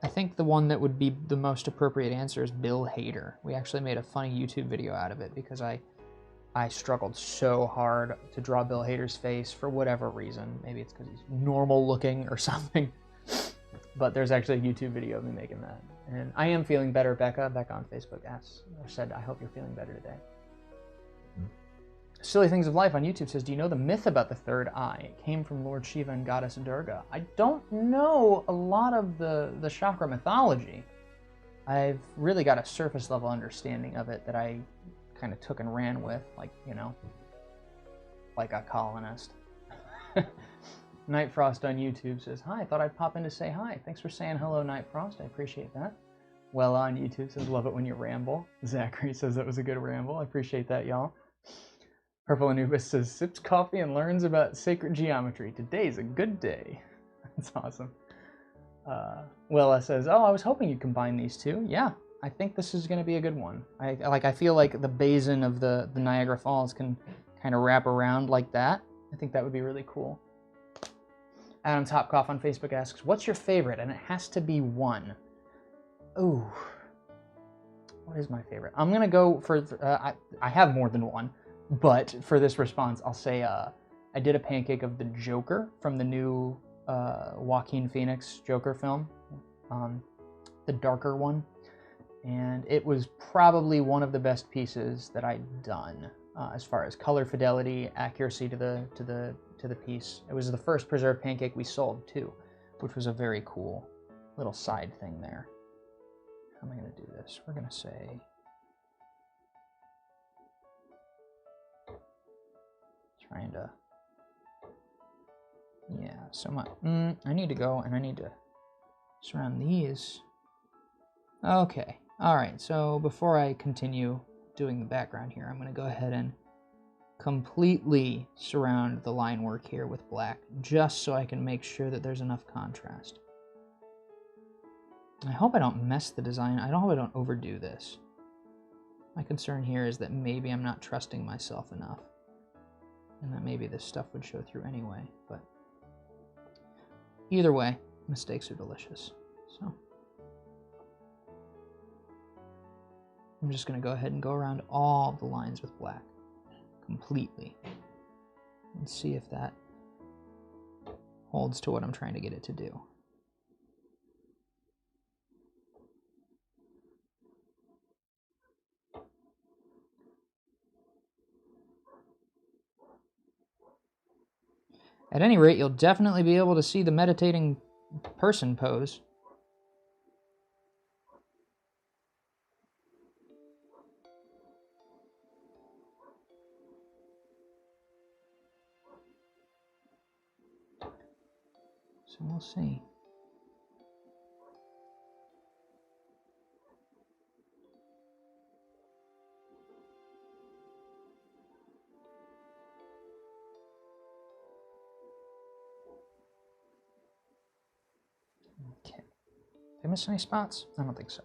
I think the one that would be the most appropriate answer is Bill Hader. We actually made a funny YouTube video out of it because I struggled so hard to draw Bill Hader's face for whatever reason. Maybe it's because he's normal looking or something. But there's actually a YouTube video of me making that. And I am feeling better. Becca on Facebook said, I hope you're feeling better today. Silly Things of Life on YouTube says, do you know the myth about the third eye? It came from Lord Shiva and Goddess Durga. I don't know a lot of the chakra mythology. I've really got a surface level understanding of it that I kind of took and ran with, like, you know, like a colonist. Night Frost on YouTube says, hi, I thought I'd pop in to say hi. Thanks for saying hello, Night Frost. I appreciate that. Well on YouTube says, love it when you ramble. Zachary says that was a good ramble. I appreciate that, y'all. Purple Anubis says, sips coffee and learns about sacred geometry. Today's a good day. That's awesome. Willa says, oh, I was hoping you'd combine these two. Yeah, I think this is going to be a good one. I feel like the basin of the Niagara Falls can kind of wrap around like that. I think that would be really cool. Adam Topkoff on Facebook asks, what's your favorite? And it has to be one. Ooh. What is my favorite? I'm going to go for... I have more than one. But for this response, I'll say I did a pancake of the Joker from the new Joaquin Phoenix Joker film. The darker one. And it was probably one of the best pieces that I'd done as far as color fidelity, accuracy to the piece. It was the first preserved pancake we sold too, which was a very cool little side thing there. How am I going to do this? We're going to say, trying to Yeah, so much. I need to go and I need to surround these. Okay, alright, so before I continue doing the background here, I'm going to go ahead and completely surround the line work here with black, just so I can make sure that there's enough contrast. I hope I don't mess the design. I hope I don't overdo this. My concern here is that maybe I'm not trusting myself enough, and that maybe this stuff would show through anyway, but either way, mistakes are delicious. So I'm just going to go ahead and go around all the lines with black completely and see if that holds to what I'm trying to get it to do. At any rate, you'll definitely be able to see the meditating person pose. So we'll see. Okay. Did I miss any spots? I don't think so.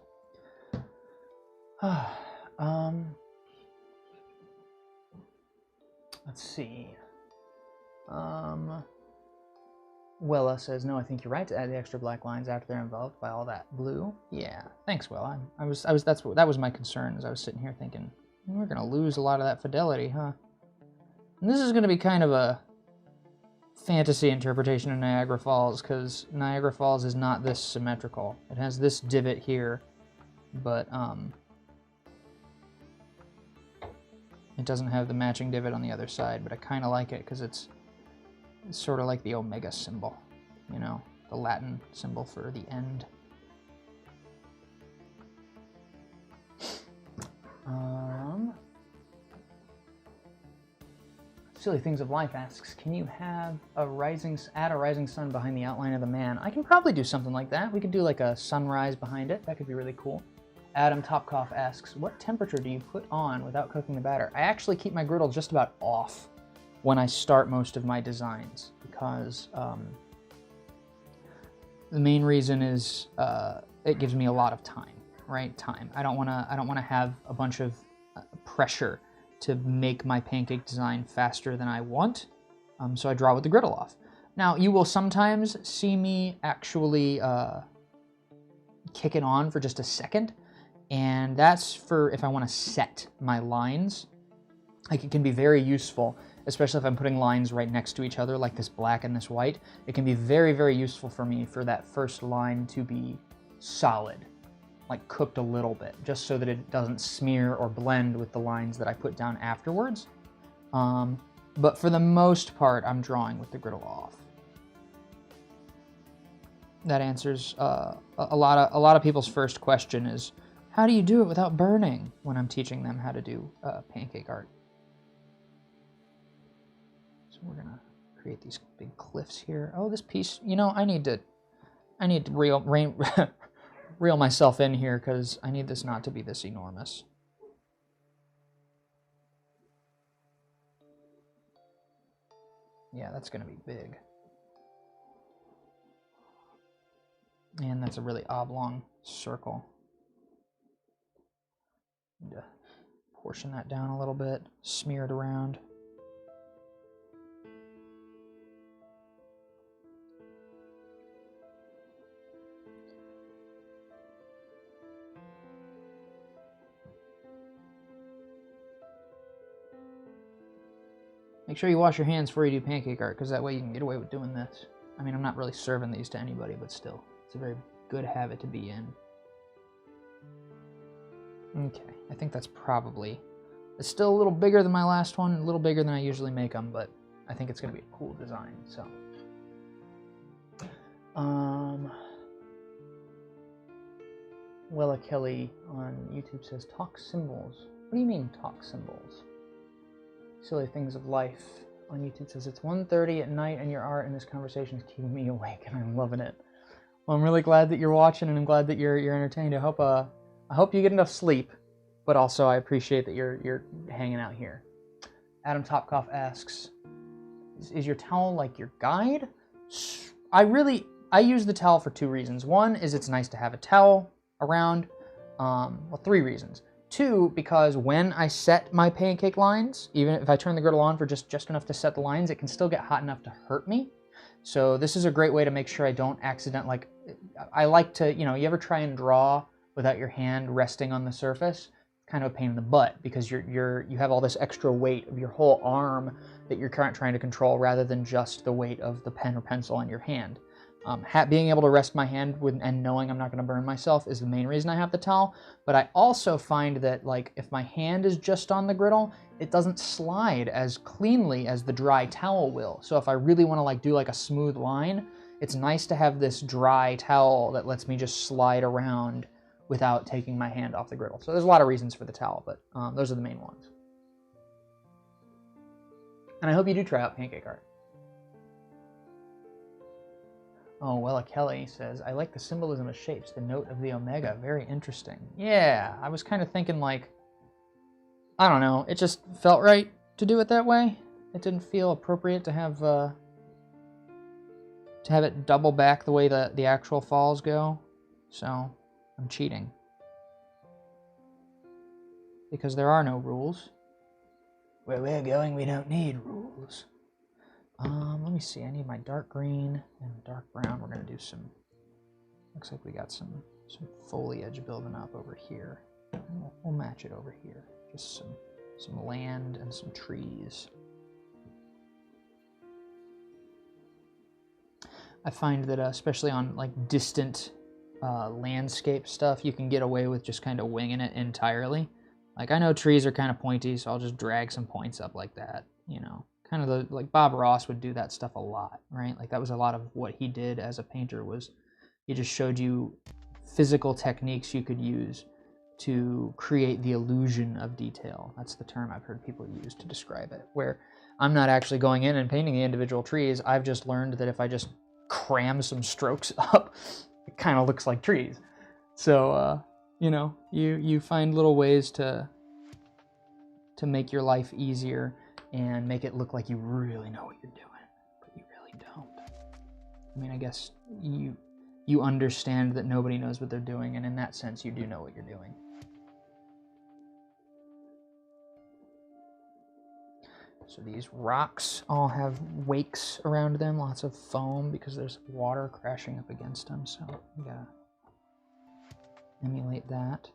Let's see. Willa says, no, I think you're right to add the extra black lines after they're enveloped by all that blue. Yeah, thanks, Willa. That was my concern as I was sitting here thinking, we're gonna lose a lot of that fidelity, huh? And this is gonna be kind of a fantasy interpretation of Niagara Falls, because Niagara Falls is not this symmetrical. It has this divot here, but it doesn't have the matching divot on the other side, but I kind of like it because it's sort of like the omega symbol, you know, the Latin symbol for the end. Silly Things of Life asks, can you have add a rising sun behind the outline of the man? I can probably do something like that. We could do like a sunrise behind it. That could be really cool. Adam Topkoff asks, what temperature do you put on without cooking the batter? I actually keep my griddle just about off when I start most of my designs, because the main reason is it gives me a lot of time, right? Time. I don't want to have a bunch of pressure to make my pancake design faster than I want, so I draw with the griddle off. Now, you will sometimes see me actually kick it on for just a second, and that's for if I want to set my lines. Like, it can be very useful, especially if I'm putting lines right next to each other, like this black and this white. It can be very, very useful for me for that first line to be solid, like cooked a little bit, just so that it doesn't smear or blend with the lines that I put down afterwards. But for the most part, I'm drawing with the griddle off. That answers a lot of people's first question is, how do you do it without burning, when I'm teaching them how to do pancake art? So we're gonna create these big cliffs here. Oh, this piece, you know, I need to reel myself in here, because I need this not to be this enormous. Yeah, that's gonna be big. And that's a really oblong circle. Need to portion that down a little bit, smear it around. Make sure you wash your hands before you do pancake art, because that way you can get away with doing this. I mean, I'm not really serving these to anybody, but still, it's a very good habit to be in. Okay, I think that's probably... It's still a little bigger than my last one, a little bigger than I usually make them, but I think it's going to be a cool design, so... Wella Kelly on YouTube says, talk symbols. What do you mean, talk symbols? Silly Things of Life on YouTube says, it's 1:30 at night and your art and this conversation is keeping me awake and I'm loving it. Well, I'm really glad that you're watching and I'm glad that you're entertained. I hope you get enough sleep, but also I appreciate that you're hanging out here. Adam Topkoff asks, is your towel like your guide? I use the towel for 2 reasons. One is it's nice to have a towel around. Well, 3 reasons. 2, because when I set my pancake lines, even if I turn the griddle on for just enough to set the lines, it can still get hot enough to hurt me. So this is a great way to make sure I don't I like to, you ever try and draw without your hand resting on the surface? Kind of a pain in the butt because you have all this extra weight of your whole arm that you're trying to control rather than just the weight of the pen or pencil on your hand. Being able to rest my hand and knowing I'm not going to burn myself is the main reason I have the towel. But I also find that if my hand is just on the griddle, it doesn't slide as cleanly as the dry towel will. So if I really want to do a smooth line, it's nice to have this dry towel that lets me just slide around without taking my hand off the griddle. So there's a lot of reasons for the towel, but those are the main ones. And I hope you do try out pancake art. Oh, Wella Kelly says, I like the symbolism of shapes, the note of the omega, very interesting. Yeah, I was kind of thinking I don't know, it just felt right to do it that way. It didn't feel appropriate to have it double back the way the actual falls go. So I'm cheating. Because there are no rules. Where we're going, we don't need rules. Let me see. I need my dark green and dark brown. We're going to do some... Looks like we got some foliage building up over here. We'll match it over here. Just some land and some trees. I find that especially on distant landscape stuff, you can get away with just kind of winging it entirely. I know trees are kind of pointy, so I'll just drag some points up like that, kind of Bob Ross would do that stuff a lot, right? That was a lot of what he did as a painter, was he just showed you physical techniques you could use to create the illusion of detail. That's the term I've heard people use to describe it, where I'm not actually going in and painting the individual trees. I've just learned that if I just cram some strokes up, it kind of looks like trees. So, you find little ways to make your life easier and make it look like you really know what you're doing, but you really don't. I mean, I guess you understand that nobody knows what they're doing, and in that sense, you do know what you're doing. So these rocks all have wakes around them, lots of foam because there's water crashing up against them, so we gotta emulate that.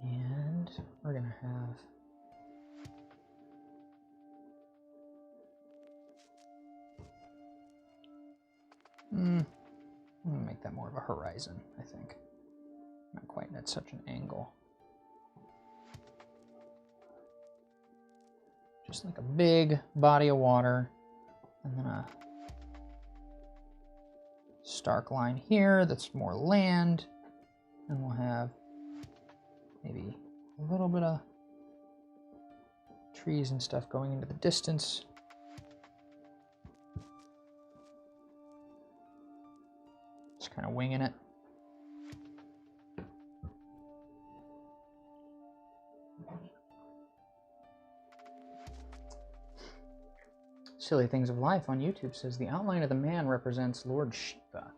And we're gonna have I'm gonna make that more of a horizon, I think. Not quite at such an angle. Just a big body of water, and then a stark line here that's more land, and we'll have maybe a little bit of trees and stuff going into the distance. Just kind of winging it. Silly Things of Life on YouTube says, the outline of the man represents Lord Shiva,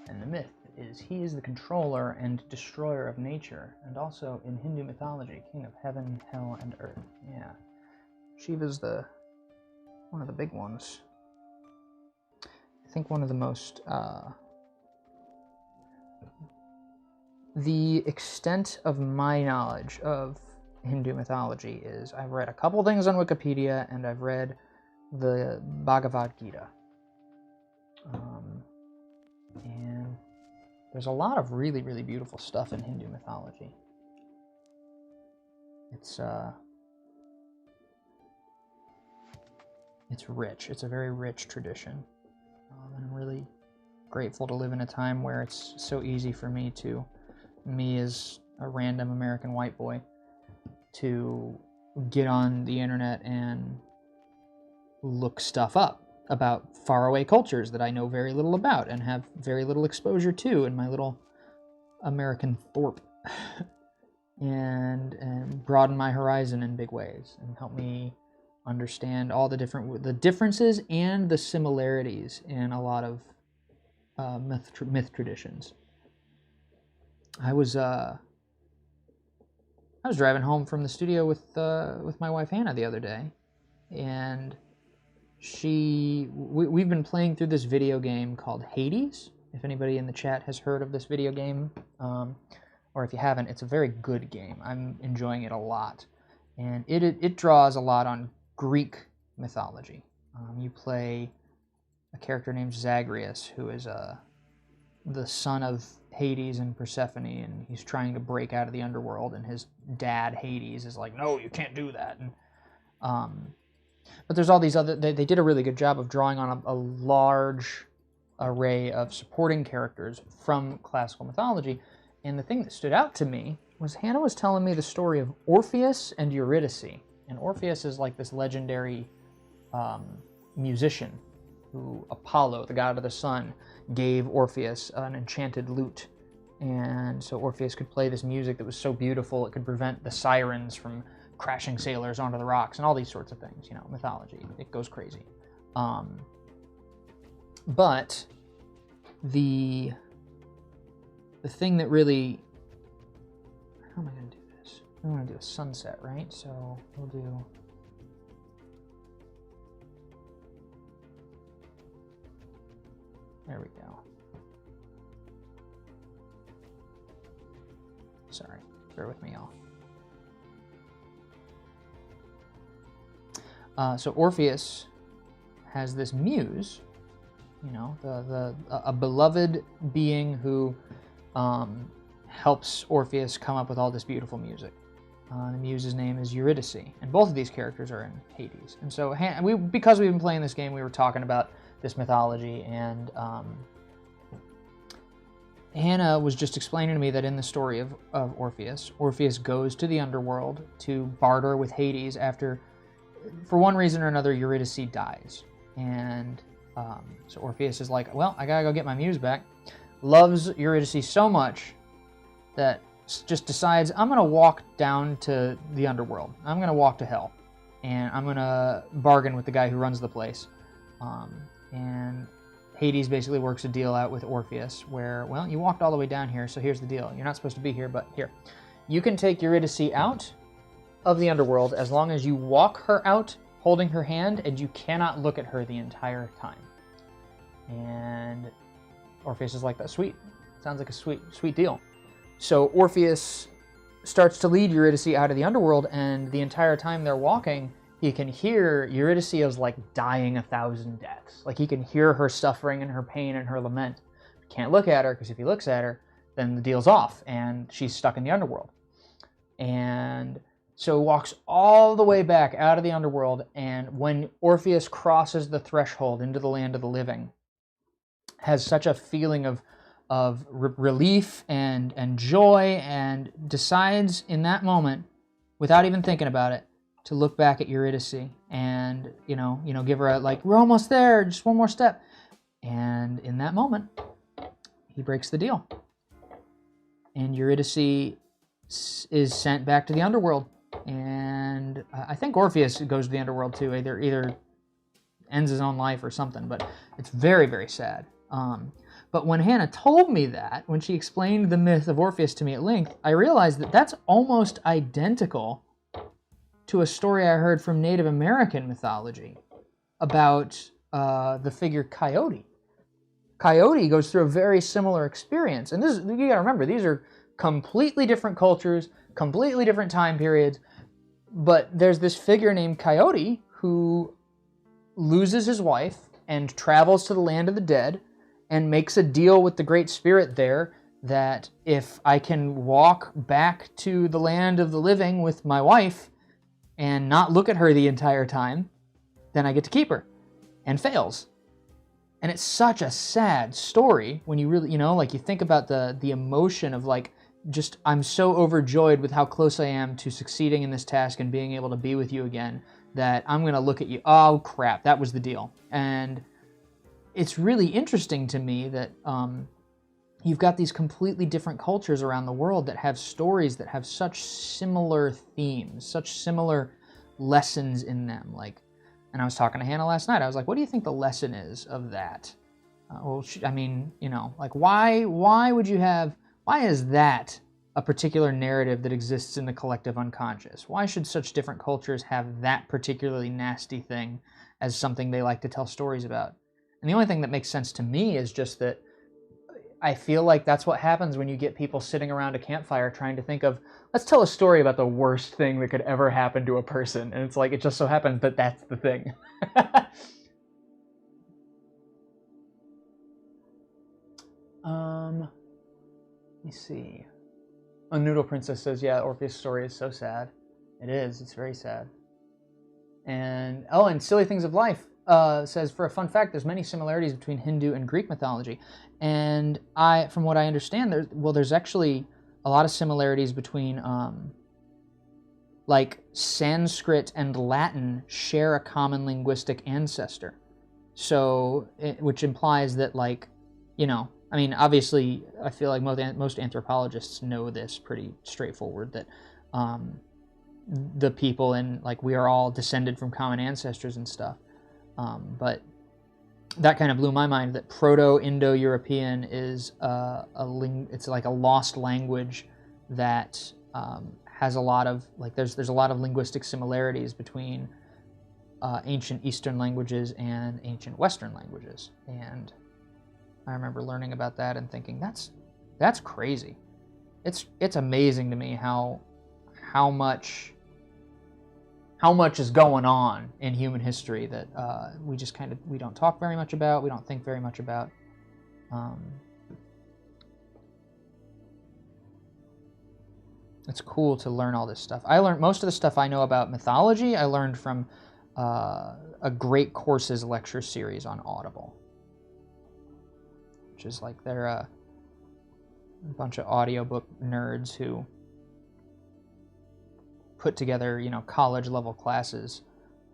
and the myth is he is the controller and destroyer of nature, and also in Hindu mythology, king of heaven, hell, and earth. Yeah. Shiva's one of the big ones. I think one of the most... the extent of my knowledge of Hindu mythology is I've read a couple things on Wikipedia, and I've read the Bhagavad Gita. And there's a lot of really, really beautiful stuff in Hindu mythology. It's rich. It's a very rich tradition. And I'm really grateful to live in a time where it's so easy for me to me as a random American white boy to get on the internet and look stuff up about faraway cultures that I know very little about and have very little exposure to in my little American thorp. and broaden my horizon in big ways and help me understand all the differences and the similarities in a lot of myth traditions. I was driving home from the studio with my wife Hannah the other day, and we've been playing through this video game called Hades. If anybody in the chat has heard of this video game, or if you haven't, it's a very good game. I'm enjoying it a lot, and it draws a lot on Greek mythology. You play a character named Zagreus, who is the son of Hades and Persephone, and he's trying to break out of the underworld, and his dad Hades is like, no, you can't do that. And but there's all these other, they did a really good job of drawing on a large array of supporting characters from classical mythology. And the thing that stood out to me was Hannah was telling me the story of Orpheus and Eurydice. And Orpheus is like this legendary musician who Apollo, the god of the sun, gave Orpheus an enchanted lute. And so Orpheus could play this music that was so beautiful it could prevent the sirens from crashing sailors onto the rocks and all these sorts of things. You know, mythology, it goes crazy. But the thing that really, how am I going to do this? I want to do a sunset, right? So we'll do, there we go. Sorry, bear with me, y'all. So Orpheus has this muse, you know, a beloved being who helps Orpheus come up with all this beautiful music. The muse's name is Eurydice, and both of these characters are in Hades. And so, because we've been playing this game, we were talking about this mythology, and Hannah was just explaining to me that in the story of Orpheus, Orpheus goes to the underworld to barter with Hades after, for one reason or another, Eurydice dies. And so Orpheus is like, well, I gotta go get my muse back. Loves Eurydice so much that just decides, I'm gonna walk down to the underworld. I'm gonna walk to hell. And I'm gonna bargain with the guy who runs the place. And Hades basically works a deal out with Orpheus where, well, you walked all the way down here, so here's the deal. You're not supposed to be here, but here. You can take Eurydice out of the underworld as long as you walk her out holding her hand, and you cannot look at her the entire time. And Orpheus is like, that's sweet. Sounds like a sweet deal. So Orpheus starts to lead Eurydice out of the underworld, and the entire time they're walking, he can hear Eurydice is like dying 1,000 deaths. Like he can hear her suffering and her pain and her lament. Can't look at her, because if he looks at her, then the deal's off, and she's stuck in the underworld. And so walks all the way back out of the underworld, and when Orpheus crosses the threshold into the land of the living, has such a feeling of relief and joy, and decides in that moment, without even thinking about it, to look back at Eurydice and you know give her a, like, we're almost there, just one more step. And in that moment, he breaks the deal, and Eurydice is sent back to the underworld. And I think Orpheus goes to the underworld too. Either ends his own life or something. But it's very, very sad. But when Hannah told me that, when she explained the myth of Orpheus to me at length, I realized that that's almost identical to a story I heard from Native American mythology about the figure Coyote. Coyote goes through a very similar experience. And this, you gotta remember, these are completely different cultures, completely different time periods. But there's this figure named Coyote who loses his wife and travels to the land of the dead and makes a deal with the Great Spirit there that if I can walk back to the land of the living with my wife and not look at her the entire time, then I get to keep her, and fails. And it's such a sad story when you really, like you think about the emotion of like I'm so overjoyed with how close I am to succeeding in this task and being able to be with you again that I'm going to look at you. Oh, crap, that was the deal. And it's really interesting to me that you've got these completely different cultures around the world that have stories that have such similar themes, such similar lessons in them. Like, and I was talking to Hannah last night. I was like, what do you think the lesson is of that? I mean, you know, like why is that a particular narrative that exists in the collective unconscious? Why should such different cultures have that particularly nasty thing as something they like to tell stories about? And the only thing that makes sense to me is just that I feel like that's what happens when you get people sitting around a campfire trying to think of, let's tell a story about the worst thing that could ever happen to a person. And it's like, it just so happens that that's the thing. Let me see. A Noodle Princess says, yeah, Orpheus' story is so sad. It is. It's very sad. And Silly Things of Life says, for a fun fact, there's many similarities between Hindu and Greek mythology. And from what I understand, there's actually a lot of similarities between, like Sanskrit and Latin share a common linguistic ancestor. So, which implies that, like, you know, I mean, obviously, I feel like most anthropologists know this pretty straightforward, that the people in, like, we are all descended from common ancestors and stuff. But that kind of blew my mind, that Proto-Indo-European is it's like a lost language that has a lot of, like, there's a lot of linguistic similarities between ancient Eastern languages and ancient Western languages. And I remember learning about that and thinking, that's crazy. It's amazing to me how much is going on in human history that we don't talk very much about, we don't think very much about. It's cool to learn all this stuff. I learned most of the stuff I know about mythology, I learned from a Great Courses lecture series on Audible, which is like they're a bunch of audiobook nerds who put together, you know, college level classes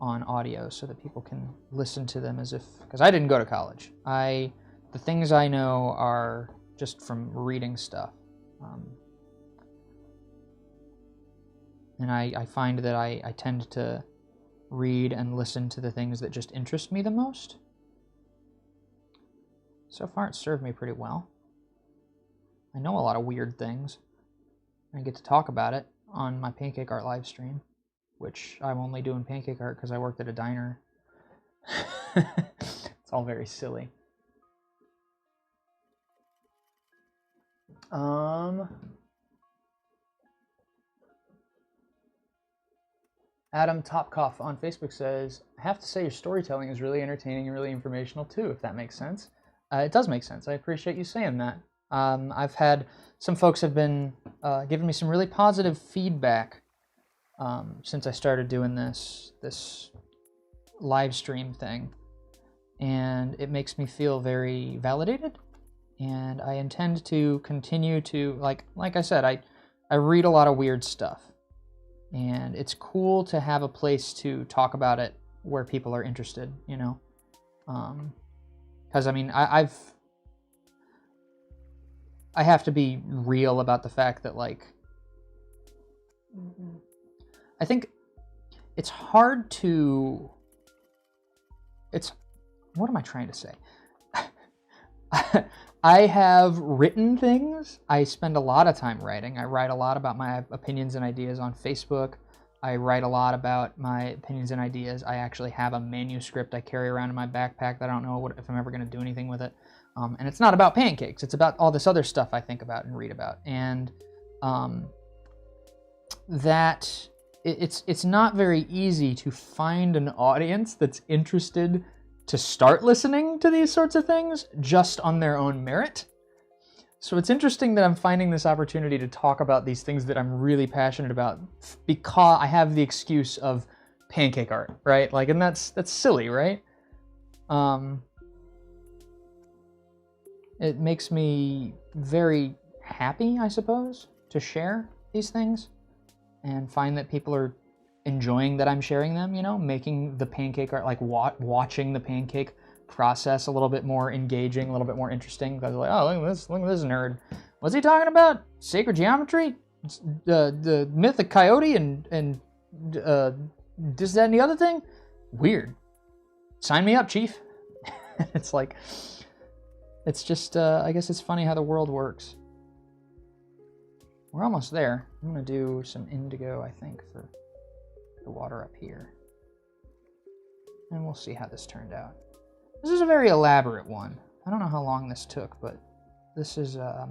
on audio so that people can listen to them as if, because I didn't go to college. The things I know are just from reading stuff. And I find that I tend to read and listen to the things that just interest me the most. So far, it's served me pretty well. I know a lot of weird things. I get to talk about it on my pancake art live stream, which I'm only doing pancake art because I worked at a diner. It's all very silly. Adam Topkoff on Facebook says, I have to say your storytelling is really entertaining and really informational too, if that makes sense. It does make sense. I appreciate you saying that. I've had some folks have been giving me some really positive feedback since I started doing this live stream thing, and it makes me feel very validated. And I intend to continue to, like I said, I read a lot of weird stuff, and it's cool to have a place to talk about it where people are interested, you know. Because I mean, I have to be real about the fact that, like, I think it's hard to, what am I trying to say? I have written things. I spend a lot of time writing. I write a lot about my opinions and ideas on Facebook. I write a lot about my opinions and ideas. I actually have a manuscript I carry around in my backpack that I don't know if I'm ever going to do anything with it. And it's not about pancakes. It's about all this other stuff I think about and read about. And that it's not very easy to find an audience that's interested to start listening to these sorts of things just on their own merit. So it's interesting that I'm finding this opportunity to talk about these things that I'm really passionate about because I have the excuse of pancake art, right? Like, and that's silly, right? It makes me very happy, I suppose, to share these things and find that people are enjoying that I'm sharing them, you know, making the pancake art, like watching the pancake process a little bit more engaging, a little bit more interesting. Because like, oh, look at this nerd. What's he talking about? Sacred geometry? The myth of coyote and this, that, and the other thing? Weird. Sign me up, chief. It's like, it's just, I guess it's funny how the world works. We're almost there. I'm going to do some indigo, I think, for the water up here. And we'll see how this turned out. This is a very elaborate one. I don't know how long this took, but this is, there's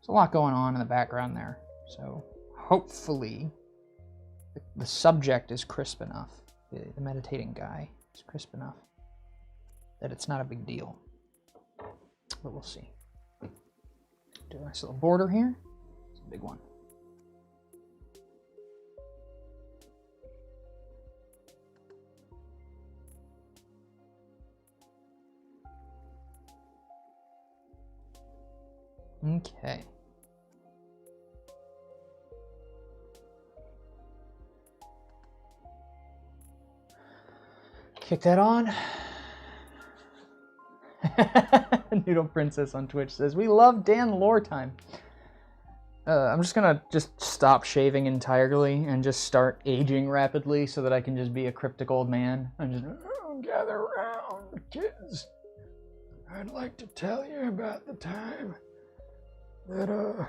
a lot going on in the background there. So hopefully the subject is crisp enough. The meditating guy is crisp enough that it's not a big deal. But we'll see. Do a nice little border here. It's a big one. Okay. Kick that on. Noodle Princess on Twitch says, we love Dan lore time. I'm just gonna stop shaving entirely and just start aging rapidly so that I can just be a cryptic old man. I'm just, gather around, kids. I'd like to tell you about the time that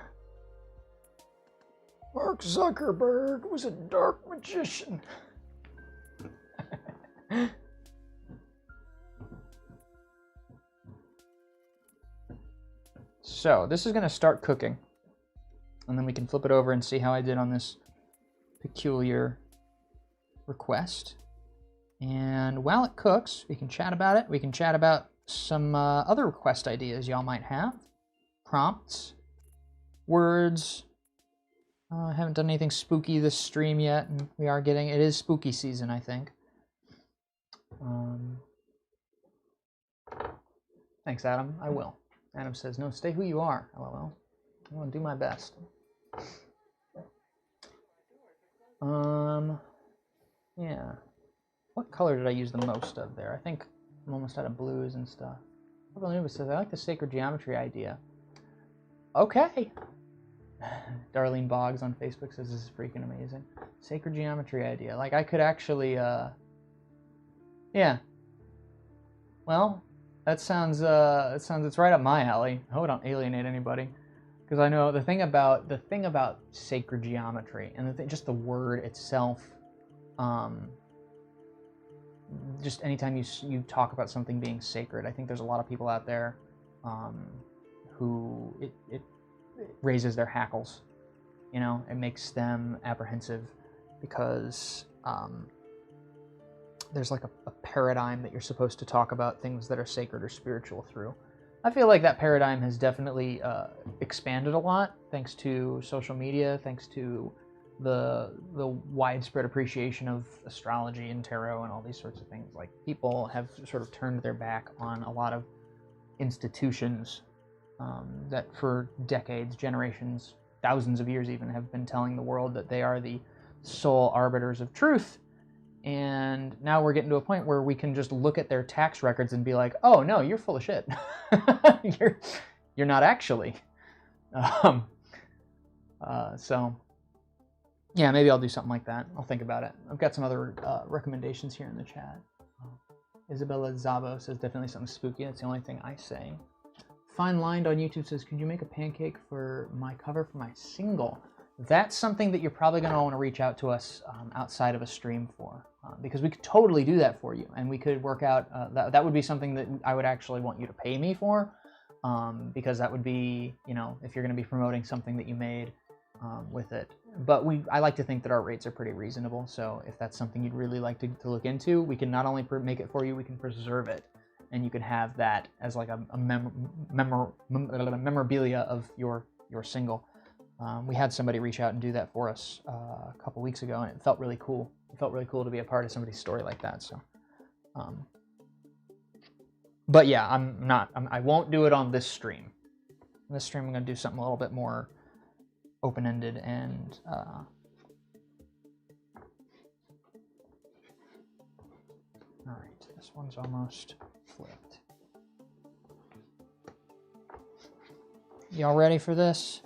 Mark Zuckerberg was a dark magician. So this is going to start cooking, and then we can flip it over and see how I did on this peculiar request. And while it cooks, we can chat about it. We can chat about some other request ideas y'all might have. Prompts, words. I haven't done anything spooky this stream yet, and we are getting, it is spooky season, I think. Thanks, Adam. I will. Adam says, no, stay who you are. LOL. I'm going to do my best. Yeah. What color did I use the most of there? I think I'm almost out of blues and stuff. Purple Nubis says, I like the sacred geometry idea. Okay. Darlene Boggs on Facebook says, this is freaking amazing. Sacred geometry idea. Like, I could actually, yeah. Well, that sounds it's right up my alley. I hope I don't alienate anybody, because I know the thing about sacred geometry and just the word itself. Just anytime you talk about something being sacred, I think there's a lot of people out there who it raises their hackles. You know, it makes them apprehensive because there's like a paradigm that you're supposed to talk about things that are sacred or spiritual through. I feel like that paradigm has definitely expanded a lot thanks to social media, thanks to the widespread appreciation of astrology and tarot and all these sorts of things. Like, people have sort of turned their back on a lot of institutions that for decades, generations, thousands of years even, have been telling the world that they are the sole arbiters of truth. And now we're getting to a point where we can just look at their tax records and be like, oh no, you're full of shit. you're not actually. So yeah, maybe I'll do something like that. I'll think about it. I've got some other recommendations here in the chat. Isabella Zabo says, definitely something spooky. That's the only thing I say. Fine Lined on YouTube says, could you make a pancake for my cover for my single? That's something that you're probably going to want to reach out to us outside of a stream for, because we could totally do that for you, and we could work out, that would be something that I would actually want you to pay me for, because that would be, you know, if you're going to be promoting something that you made with it. But I like to think that our rates are pretty reasonable, so if that's something you'd really like to look into, we can not only make it for you, we can preserve it, and you can have that as like a memorabilia of your single. We had somebody reach out and do that for us a couple weeks ago, and it felt really cool. It felt really cool to be a part of somebody's story like that. So, but yeah, I won't do it on this stream. In this stream, I'm going to do something a little bit more open-ended and all right, this one's almost flipped. Y'all ready for this?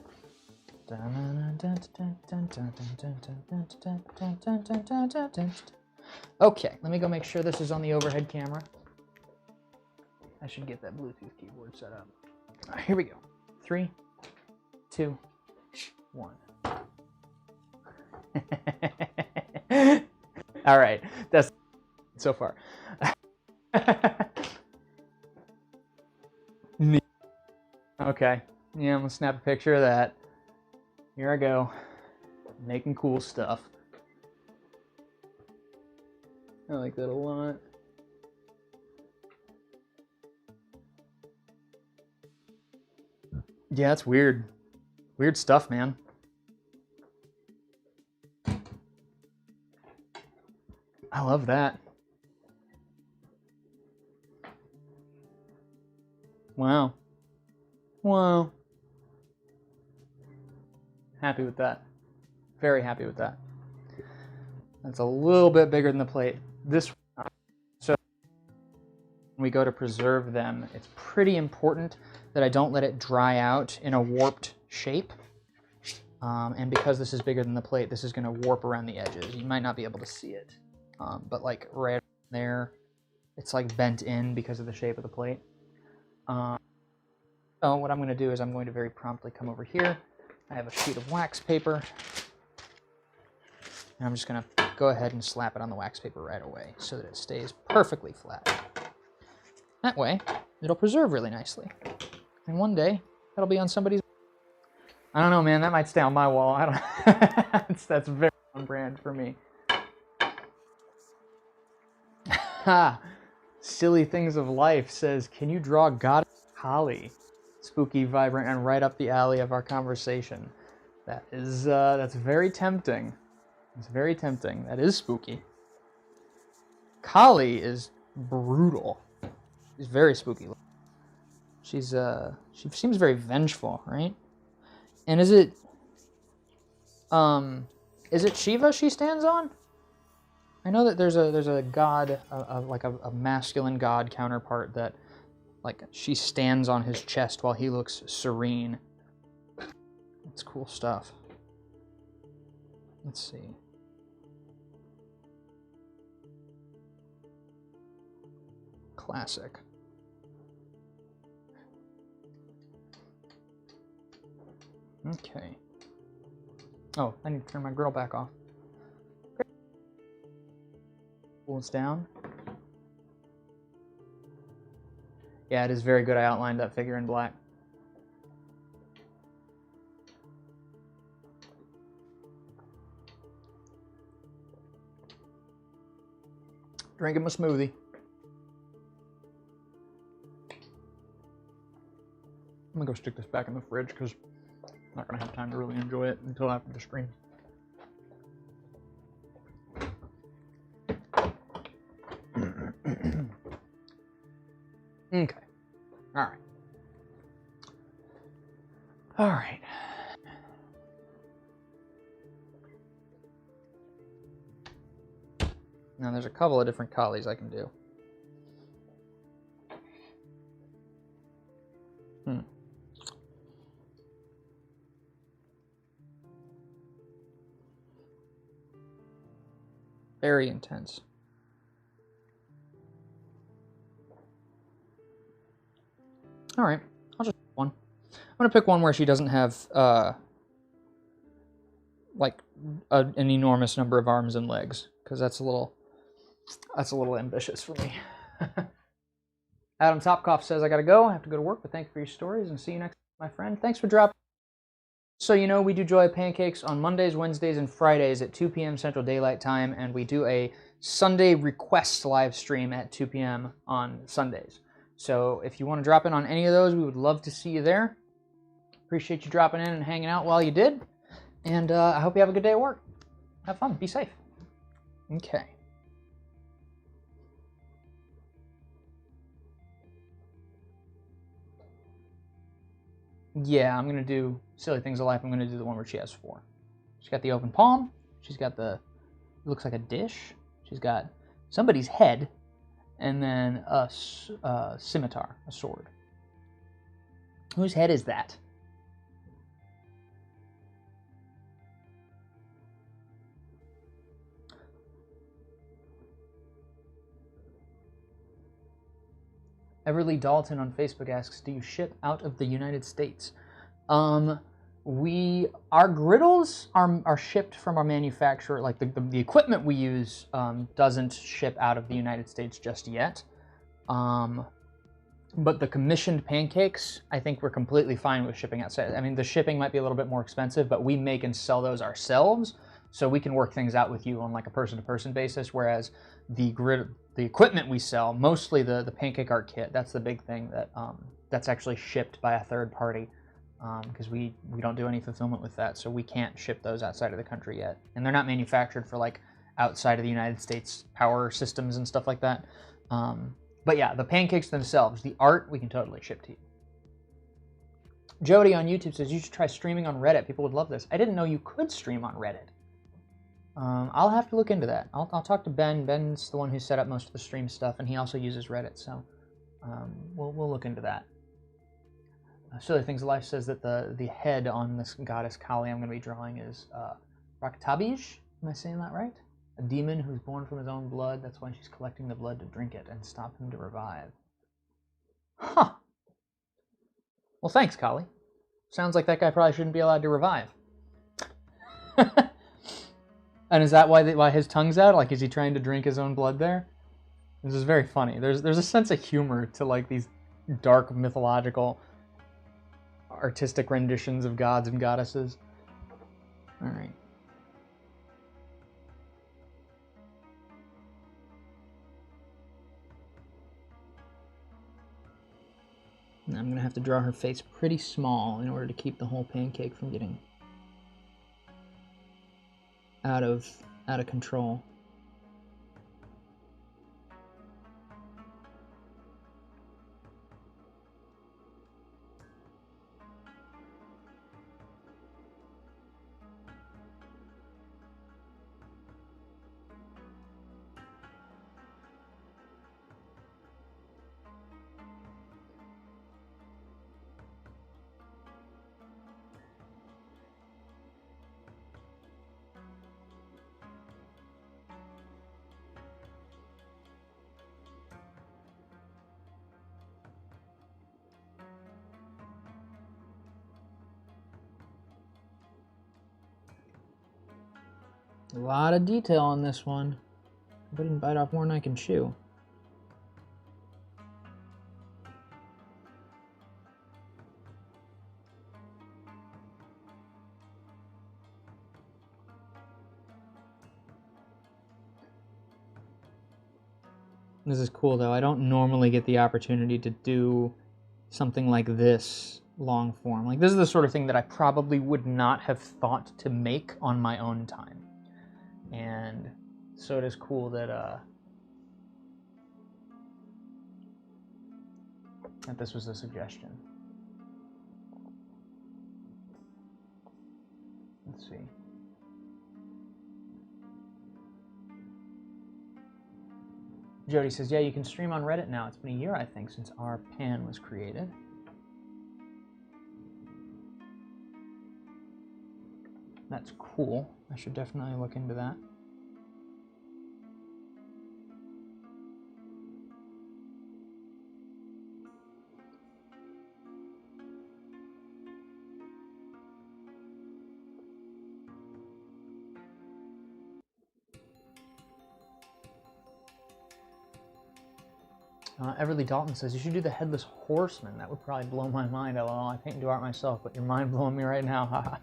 Okay, let me go make sure this is on the overhead camera. I should get that Bluetooth keyboard set up. All right, here we go. 3, 2, 1. All right, that's so far. Okay, yeah, I'm gonna snap a picture of that. Here I go, making cool stuff. I like that a lot. Yeah, it's weird. Weird stuff, man. I love that. Wow. Wow. Happy with that. Very happy with that. That's a little bit bigger than the plate. This, so when we go to preserve them, it's pretty important that I don't let it dry out in a warped shape. And because this is bigger than the plate, this is going to warp around the edges. You might not be able to see it, but like right there, it's like bent in because of the shape of the plate. So what I'm going to do is I'm going to very promptly come over here. I have a sheet of wax paper, and I'm just going to go ahead and slap it on the wax paper right away so that it stays perfectly flat. That way, it'll preserve really nicely. And one day, that'll be on somebody's... I don't know, man, that might stay on my wall. I don't... That's very on brand for me. Ha! Silly Things of Life says, can you draw Goddess Holly? Spooky, vibrant, and right up the alley of our conversation. That is, that's very tempting. It's very tempting. That is spooky. Kali is brutal. She's very spooky. She's, she seems very vengeful, right? And is it Shiva she stands on? I know that there's a god, like a masculine god counterpart that, like, she stands on his chest while he looks serene. It's cool stuff. Let's see. Classic. Okay. Oh, I need to turn my grill back off. Pull this down. Yeah, it is very good. I outlined that figure in black. Drinking my smoothie. I'm gonna go stick this back in the fridge because I'm not gonna have time to really enjoy it until after the stream. Okay. All right. All right. Now there's a couple of different collies I can do. Very intense. All right, I'll just pick one. I'm gonna pick one where she doesn't have like an enormous number of arms and legs, because that's a little ambitious for me. Adam Topkoff says I gotta go. I have to go to work, but thank you for your stories and see you next time, my friend. Thanks for dropping. So you know we do Joy of Pancakes on Mondays, Wednesdays, and Fridays at 2 p.m. Central Daylight Time, and we do a Sunday request live stream at 2 p.m. on Sundays. So if you want to drop in on any of those, we would love to see you there. Appreciate you dropping in and hanging out while you did. And I hope you have a good day at work. Have fun. Be safe. Okay. Yeah, I'm gonna do Silly Things of Life. I'm gonna do the one where she has 4. She's got the open palm. She's got the, it looks like a dish. She's got somebody's head, and then a scimitar, a sword. Whose head is that? Everly Dalton on Facebook asks, do you ship out of the United States? Our griddles are shipped from our manufacturer. Like the equipment we use doesn't ship out of the United States just yet. But the commissioned pancakes, I think we're completely fine with shipping outside. I mean, the shipping might be a little bit more expensive, but we make and sell those ourselves, so we can work things out with you on like a person-to-person basis. Whereas the equipment we sell, mostly the pancake art kit, that's the big thing that that's actually shipped by a third party, because we don't do any fulfillment with that, so we can't ship those outside of the country yet, and they're not manufactured for like outside of the United States power systems and stuff like that. But yeah, the pancakes themselves, the art, we can totally ship to you. Jody on YouTube says, you should try streaming on Reddit. People would love this. I didn't know you could stream on Reddit. I'll have to look into that. I'll talk to Ben. Ben's the one who set up most of the stream stuff, and he also uses Reddit, so we'll look into that. Silly Things of Life says that the head on this goddess Kali I'm going to be drawing is Raktabij. Am I saying that right? A demon who's born from his own blood. That's why she's collecting the blood to drink it and stop him to revive. Huh. Well, thanks, Kali. Sounds like that guy probably shouldn't be allowed to revive. And is that why his tongue's out? Like, is he trying to drink his own blood there? This is very funny. There's a sense of humor to like these dark mythological artistic renditions of gods and goddesses. All right. I'm going to have to draw her face pretty small in order to keep the whole pancake from getting out of control. A lot of detail on this one. I didn't bite off more than I can chew. This is cool though. I don't normally get the opportunity to do something like this long form. Like, this is the sort of thing that I probably would not have thought to make on my own time. And so it is cool that that this was a suggestion. Let's see. Jody says, yeah, you can stream on Reddit now. It's been a year, I think, since our pan was created. That's cool. I should definitely look into that. Everly Dalton says, you should do the Headless Horseman. That would probably blow my mind. LOL, I paint and do art myself, but you're mind blowing me right now.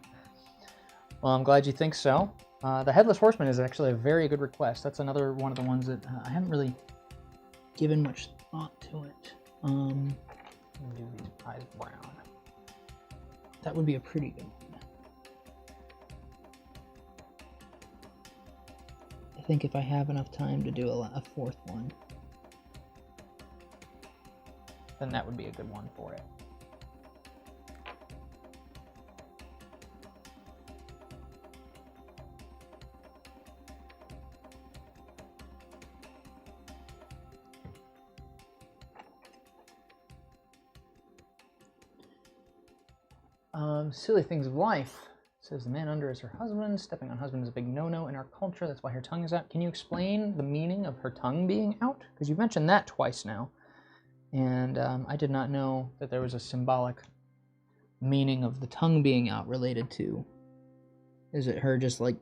Well, I'm glad you think so. The Headless Horseman is actually a very good request. That's another one of the ones that I haven't really given much thought to it. Do these eyes brown. That would be a pretty good one. I think if I have enough time to do a fourth one, then that would be a good one for it. Silly Things of Life says the man under is her husband. Stepping on husband is a big no-no in our culture. That's why her tongue is out. Can you explain the meaning of her tongue being out? Because you've mentioned that twice now. And I did not know that there was a symbolic meaning of the tongue being out related to. Is it her just like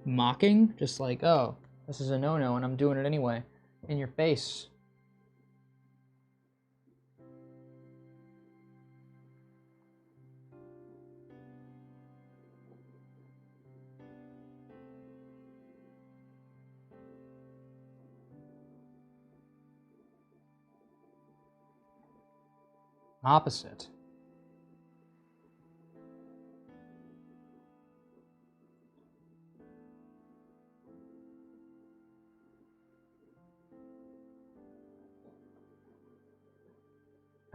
mocking? Just like, oh, this is a no-no and I'm doing it anyway. In your face. Opposite.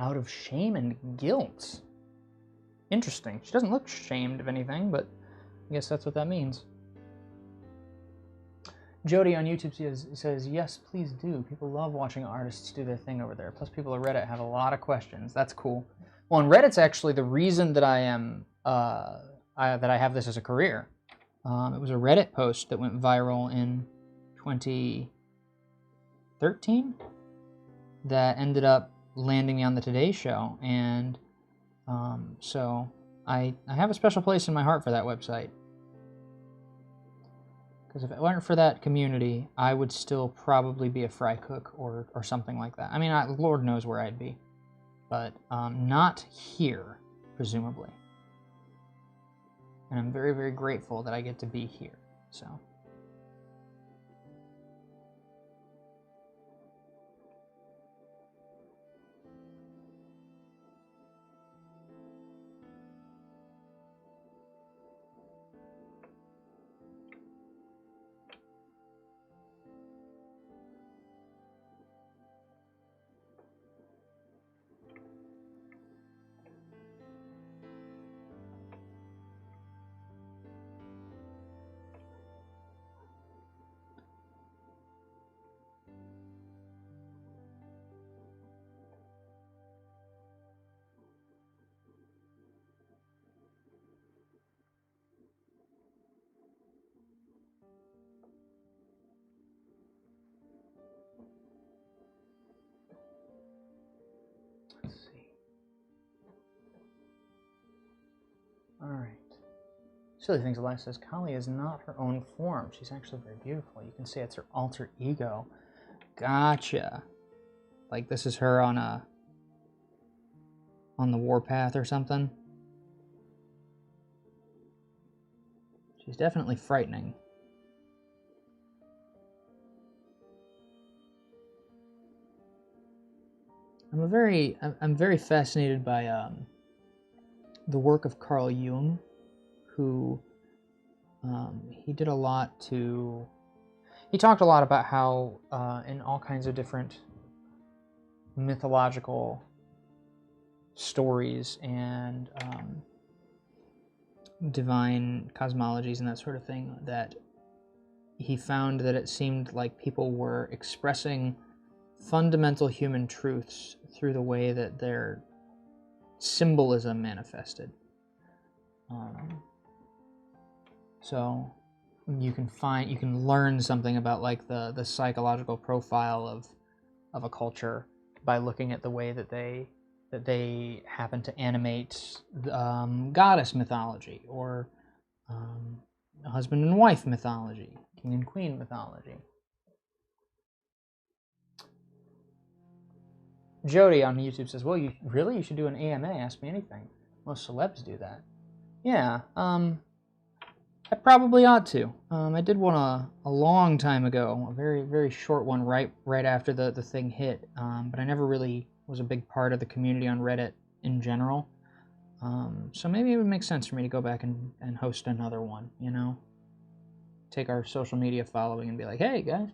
Out of shame and guilt. Interesting. She doesn't look shamed of anything, but I guess that's what that means. Jody on YouTube says, yes, please do. People love watching artists do their thing over there. Plus, people at Reddit have a lot of questions. That's cool. Well, and Reddit's actually the reason that I am that I have this as a career. It was a Reddit post that went viral in 2013 that ended up landing me on the Today Show, and so I have a special place in my heart for that website. Because if it weren't for that community, I would still probably be a fry cook or something like that. I mean, Lord knows where I'd be. But not here, presumably. And I'm very, very grateful that I get to be here. So. Let's see. Alright. Silly Things Alive says, Kali is not her own form. She's actually very beautiful. You can say it's her alter ego. Gotcha. Like this is her on the warpath or something. She's definitely frightening. I'm very fascinated by the work of Carl Jung, who he did a lot to. He talked a lot about how in all kinds of different mythological stories and divine cosmologies and that sort of thing, that he found that it seemed like people were expressing fundamental human truths through the way that their symbolism manifested. So you can learn something about like the psychological profile of a culture by looking at the way that they happen to animate goddess mythology or husband and wife mythology, king and queen mythology. Jody on YouTube says, well, you should do an AMA, ask me anything. Most celebs do that. Yeah, I probably ought to. I did one a long time ago, a very, very short one right after the thing hit, but I never really was a big part of the community on Reddit in general. So maybe it would make sense for me to go back and host another one, you know? Take our social media following and be like, hey, guys,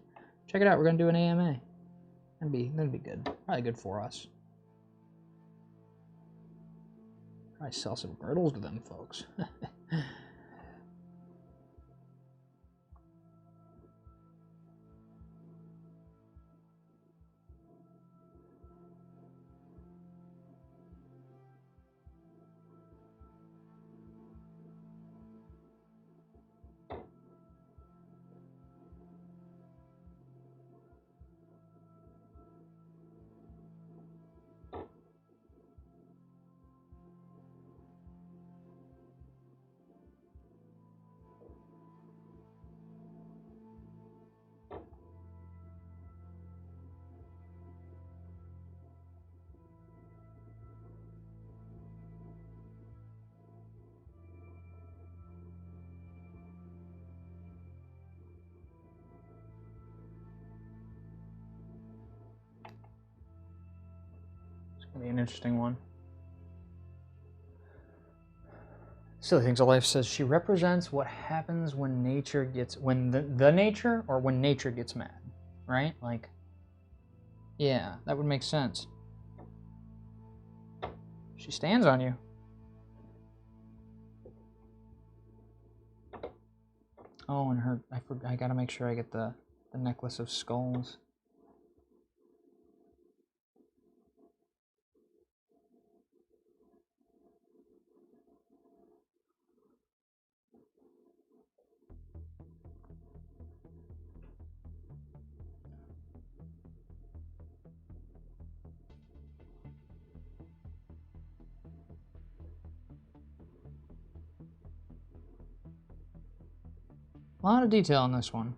check it out, we're going to do an AMA. That'd be good. Probably good for us. Probably sell some girdles to them folks. It'll be an interesting one. Silly Things of Life says she represents what happens when nature gets, when the nature, or when nature gets mad, right? Like, yeah, that would make sense. She stands on you. Oh, and her, I gotta make sure I get the necklace of skulls. A lot of detail in this one.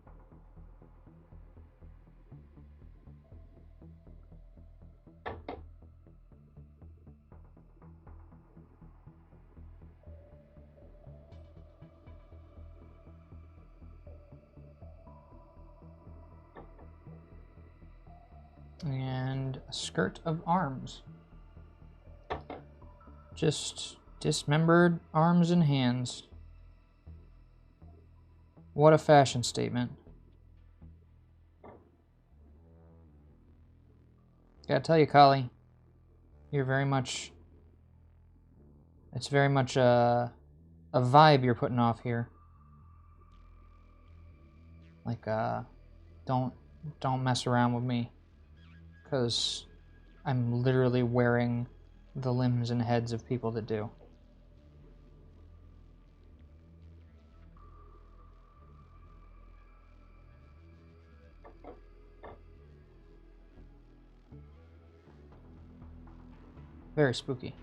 And a skirt of arms. Just dismembered arms and hands. What a fashion statement. Gotta tell you, Kali, you're very much, it's very much a vibe you're putting off here. Like, don't mess around with me, because I'm literally wearing the limbs and heads of people that do. Very spooky.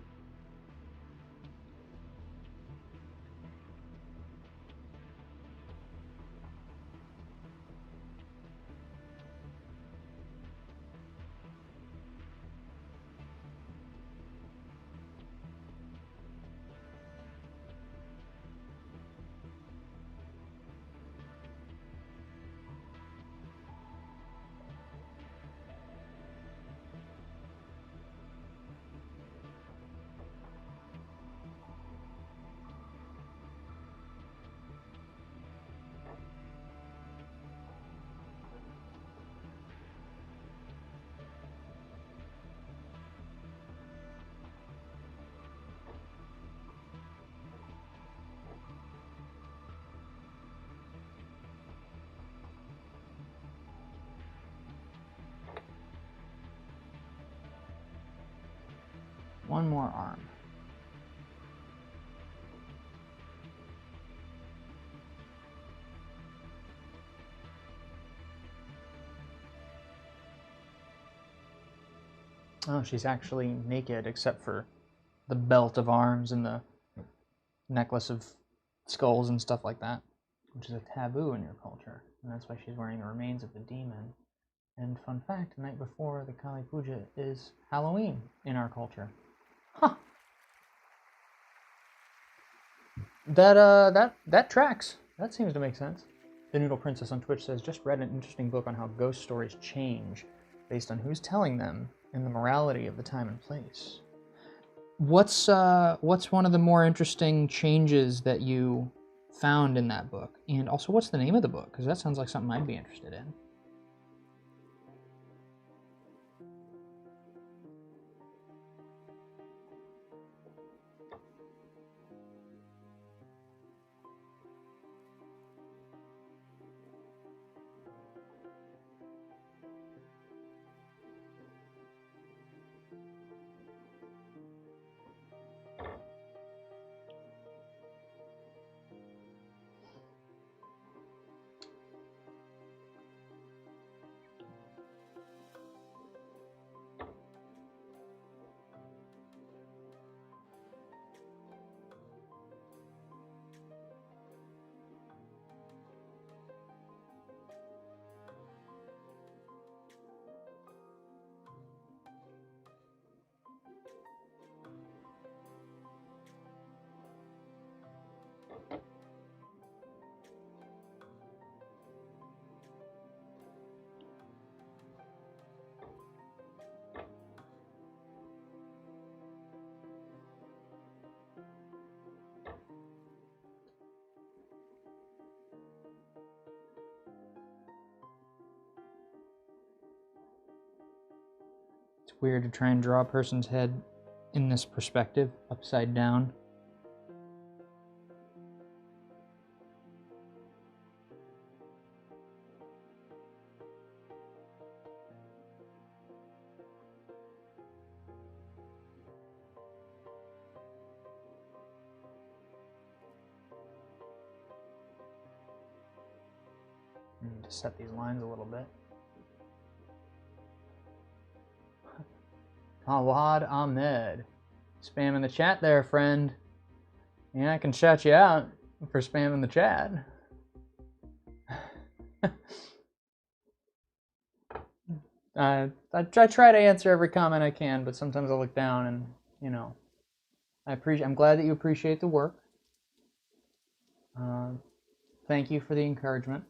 One more arm. Oh, she's actually naked except for the belt of arms and the necklace of skulls and stuff like that, which is a taboo in your culture. And that's why she's wearing the remains of the demon. And fun fact, the night before the Kali Puja is Halloween in our culture. Huh. That tracks. That seems to make sense. The Noodle Princess on Twitch says, just read an interesting book on how ghost stories change based on who's telling them and the morality of the time and place. What's one of the more interesting changes that you found in that book? And also, what's the name of the book? Because that sounds like something I'd be interested in. weird to try and draw a person's head in this perspective, upside down. I need to set these lines a little bit. Awad Ahmed. Spamming the chat there, friend. Yeah, I can shout you out for spamming the chat. I try to answer every comment I can, but sometimes I look down and, you know, I'm glad that you appreciate the work. Thank you for the encouragement.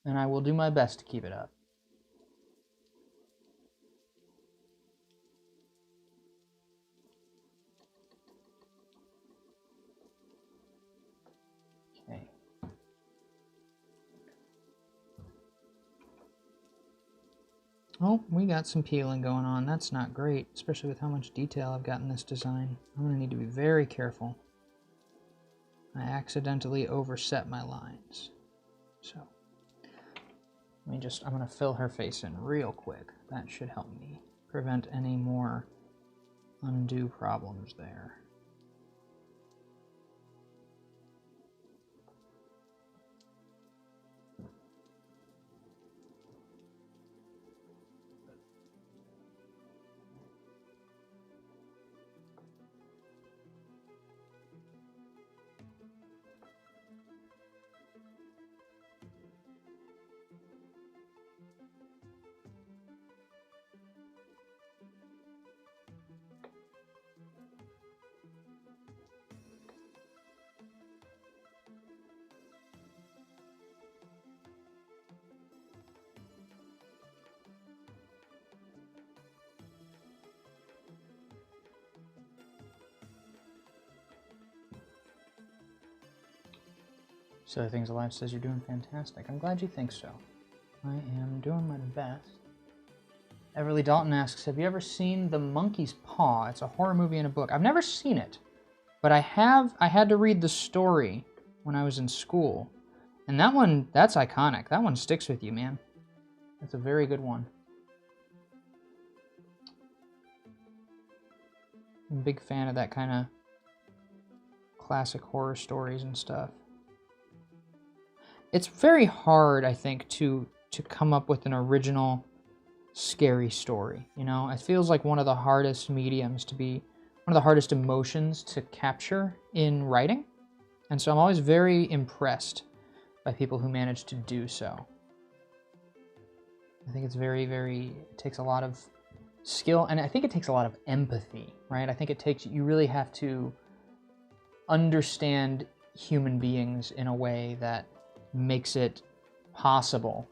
And I will do my best to keep it up. Okay. Oh, we got some peeling going on. That's not great, especially with how much detail I've got in this design. I'm going to need to be very careful. I accidentally overset my lines. So, I'm going to fill her face in real quick. That should help me prevent any more undue problems there. So Things Alive says you're doing fantastic. I'm glad you think so. I am doing my best. Everly Dalton asks, have you ever seen The Monkey's Paw? It's a horror movie and a book. I've never seen it, but I had to read the story when I was in school. And that one, that's iconic. That one sticks with you, man. That's a very good one. I'm a big fan of that kind of classic horror stories and stuff. It's very hard, I think, to come up with an original scary story, you know? It feels like one of the hardest mediums to be, one of the hardest emotions to capture in writing. And so I'm always very impressed by people who manage to do so. I think it's it takes a lot of skill, and I think it takes a lot of empathy, right? I think you really have to understand human beings in a way that makes it possible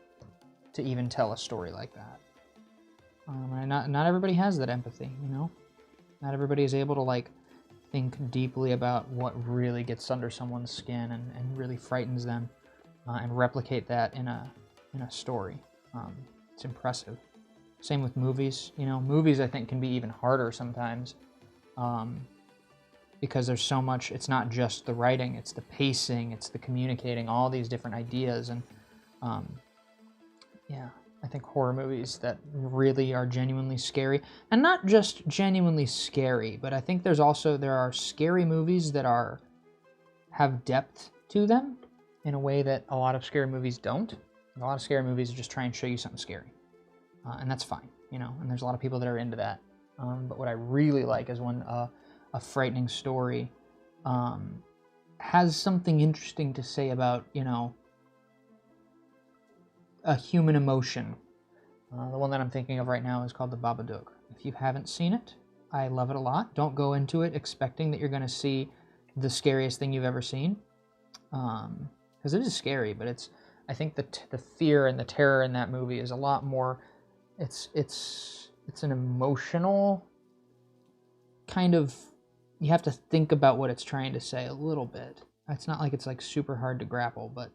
to even tell a story like that. And not everybody has that empathy, you know? Not everybody is able to, like, think deeply about what really gets under someone's skin and really frightens them, and replicate that in a story. It's impressive. Same with movies, you know? Movies, I think, can be even harder sometimes, because there's so much. It's not just the writing, it's the pacing, it's the communicating, all these different ideas. And yeah, I think horror movies that really are genuinely scary, and not just genuinely scary, but I think there are scary movies that have depth to them in a way that a lot of scary movies don't. A lot of scary movies just try and show you something scary, and that's fine, you know, and there's a lot of people that are into that. But what I really like is when a frightening story has something interesting to say about, you know, a human emotion. The one that I'm thinking of right now is called The Babadook. If you haven't seen it, I love it a lot. Don't go into it expecting that you're going to see the scariest thing you've ever seen, because it is scary, but I think the fear and the terror in that movie is a lot more. It's an emotional kind of. You have to think about what it's trying to say a little bit. It's not like it's like super hard to grapple, but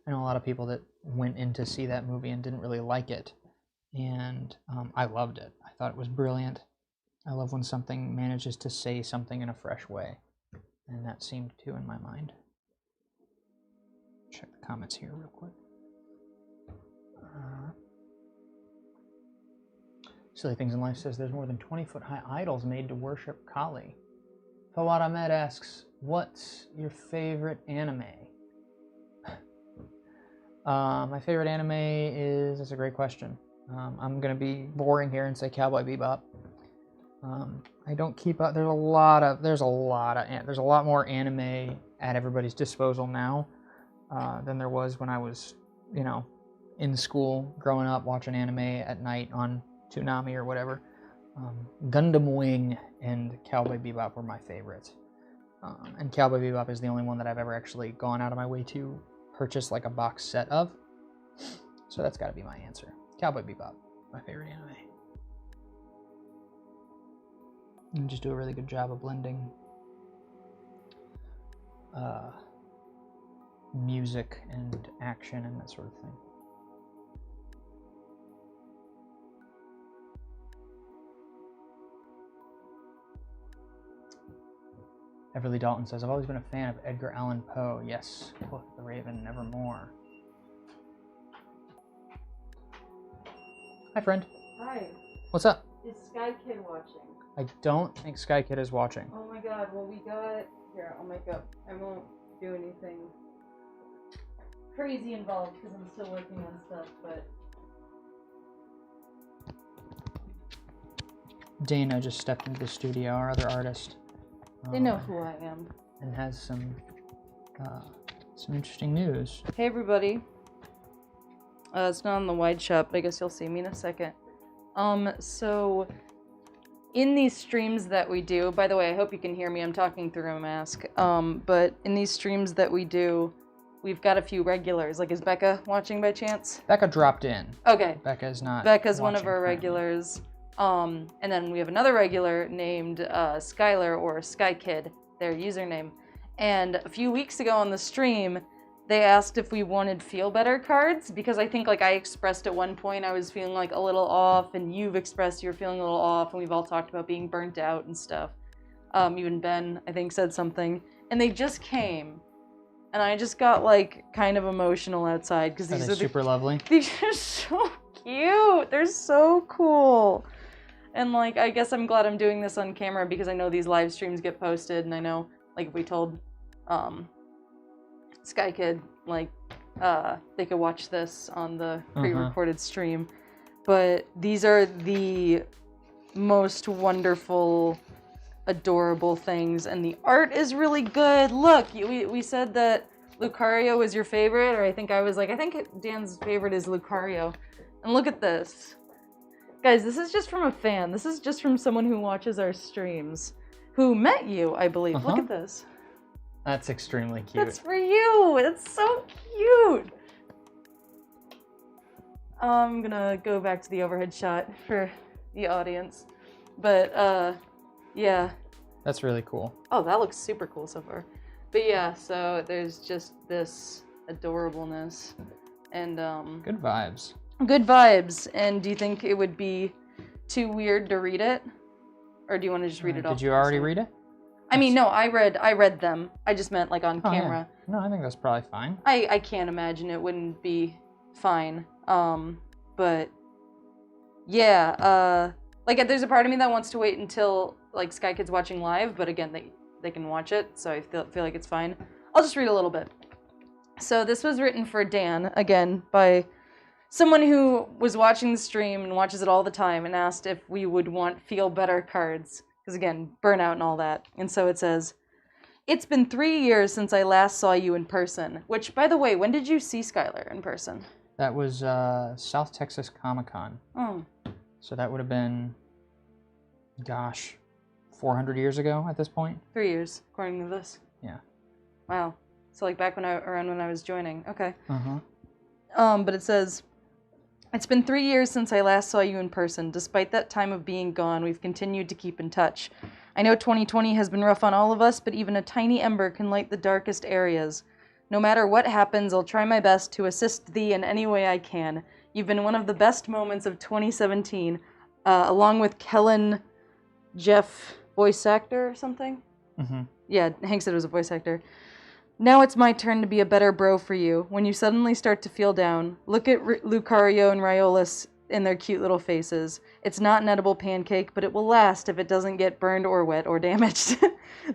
I know a lot of people that went in to see that movie and didn't really like it, and I loved it. I thought it was brilliant. I love when something manages to say something in a fresh way, and that seemed to in my mind. Check the comments here real quick. Silly Things in Life says there's more than 20-foot-high idols made to worship Kali. Fawad Ahmed asks, what's your favorite anime? My favorite anime is, that's a great question. I'm going to be boring here and say Cowboy Bebop. I don't keep up, there's a lot more anime at everybody's disposal now than there was when I was, in school, growing up, watching anime at night on Toonami or whatever. Gundam Wing and Cowboy Bebop were my favorites. And Cowboy Bebop is the only one that I've ever actually gone out of my way to purchase like a box set of. So that's got to be my answer. Cowboy Bebop, my favorite anime. And just do a really good job of blending music and action and that sort of thing. Everly Dalton says, I've always been a fan of Edgar Allan Poe. Yes, Quoth the Raven, nevermore. Hi, friend. Hi. What's up? Is Sky Kid watching? I don't think Sky Kid is watching. Oh my god, well we got... Here, I'll make up. I won't do anything crazy involved because I'm still working on stuff, but... Dana just stepped into the studio, our other artist. They know who I am. And has some interesting news. Hey everybody. It's not on the wide shot, but I guess you'll see me in a second. So in these streams that we do, by the way, I hope you can hear me, I'm talking through a mask. But in these streams that we do, we've got a few regulars. Like, is Becca watching by chance? Becca dropped in. Okay. Becca's not. Becca's one of our currently. regulars. And then we have another regular named Skylar, or Sky Kid, their username. And a few weeks ago on the stream, they asked if we wanted Feel Better cards, because I think I expressed at one point I was feeling a little off, and you've expressed you're feeling a little off, and we've all talked about being burnt out and stuff. Even Ben, I think, said something. And they just came. And I just got kind of emotional outside, because these are super lovely. These are so cute. They're so cool. And I guess I'm glad I'm doing this on camera because I know these live streams get posted, and I know if we told Sky Kid they could watch this on the pre-recorded stream. But these are the most wonderful, adorable things, and the art is really good. Look, we said that Lucario was your favorite, or I think I was I think Dan's favorite is Lucario. And look at this. Guys, this is just from a fan. This is just from someone who watches our streams, who met you, I believe. Look at this. That's extremely cute. That's for you. It's so cute. I'm gonna go back to the overhead shot for the audience. But, yeah. That's really cool. Oh, that looks super cool so far. But yeah, so there's just this adorableness. And, good vibes. Good vibes. And do you think it would be too weird to read it? Or do you want to just read it off? Did you already read it? I mean, no, I read them. I just meant on camera. Yeah. No, I think that's probably fine. I can't imagine it wouldn't be fine. But yeah, there's a part of me that wants to wait until Sky Kid's watching live, but again, they can watch it, so I feel like it's fine. I'll just read a little bit. So this was written for Dan, again, by someone who was watching the stream and watches it all the time and asked if we would want Feel Better cards. Because again, burnout and all that. And so it says, it's been 3 years since I last saw you in person. Which, by the way, when did you see Skylar in person? That was South Texas Comic-Con. Oh. So that would have been, gosh, 400 years ago at this point? 3 years, according to this. Yeah. Wow. So back around when I was joining. Okay. Uh-huh. But it says, it's been 3 years since I last saw you in person. Despite that time of being gone, we've continued to keep in touch. I know 2020 has been rough on all of us, but even a tiny ember can light the darkest areas. No matter what happens, I'll try my best to assist thee in any way I can. You've been one of the best moments of 2017, along with Kellen Jeff, voice actor or something? Mm-hmm. Yeah, Hank said it was a voice actor. Now it's my turn to be a better bro for you. When you suddenly start to feel down, look at Lucario and Riolis in their cute little faces. It's not an edible pancake, but it will last if it doesn't get burned or wet or damaged.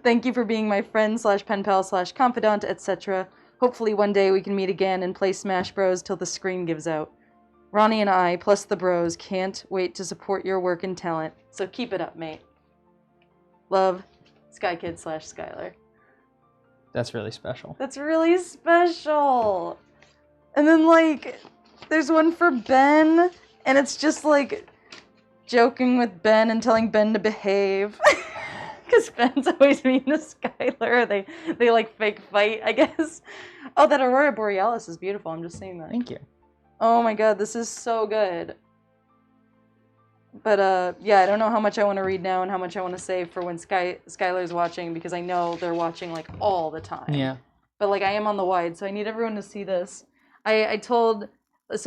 Thank you for being my friend / pen pal / confidant, etc. Hopefully one day we can meet again and play Smash Bros. Till the screen gives out. Ronnie and I, plus the bros, can't wait to support your work and talent. So keep it up, mate. Love, SkyKid / Skylar. That's really special. That's really special. And then, like, there's one for Ben, and it's just, like, joking with Ben and telling Ben to behave. Because Ben's always mean to Skylar. They like, fake fight, I guess. Oh, that Aurora Borealis is beautiful. I'm just saying that. Thank you. Oh my god, this is so good. But, yeah, I don't know how much I want to read now and how much I want to save for when Skylar's watching, because I know they're watching, like, all the time. Yeah. But, like, I am on the wide, so I need everyone to see this. So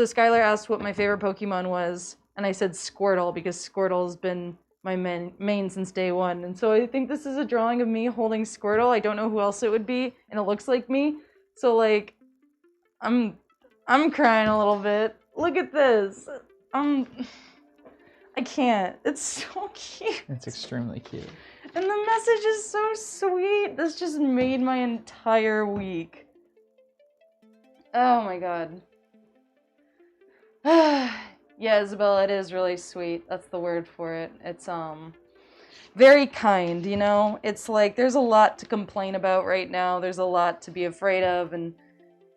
Skylar asked what my favorite Pokemon was, and I said Squirtle, because Squirtle's been my main since day one. And so I think this is a drawing of me holding Squirtle. I don't know who else it would be, and it looks like me. So, like, I'm crying a little bit. Look at this. I can't. It's so cute. It's extremely cute. And the message is so sweet. This just made my entire week. Oh my god. Yeah, Isabella, it is really sweet. That's the word for it. It's, very kind, you know? It's like, there's a lot to complain about right now. There's a lot to be afraid of, and,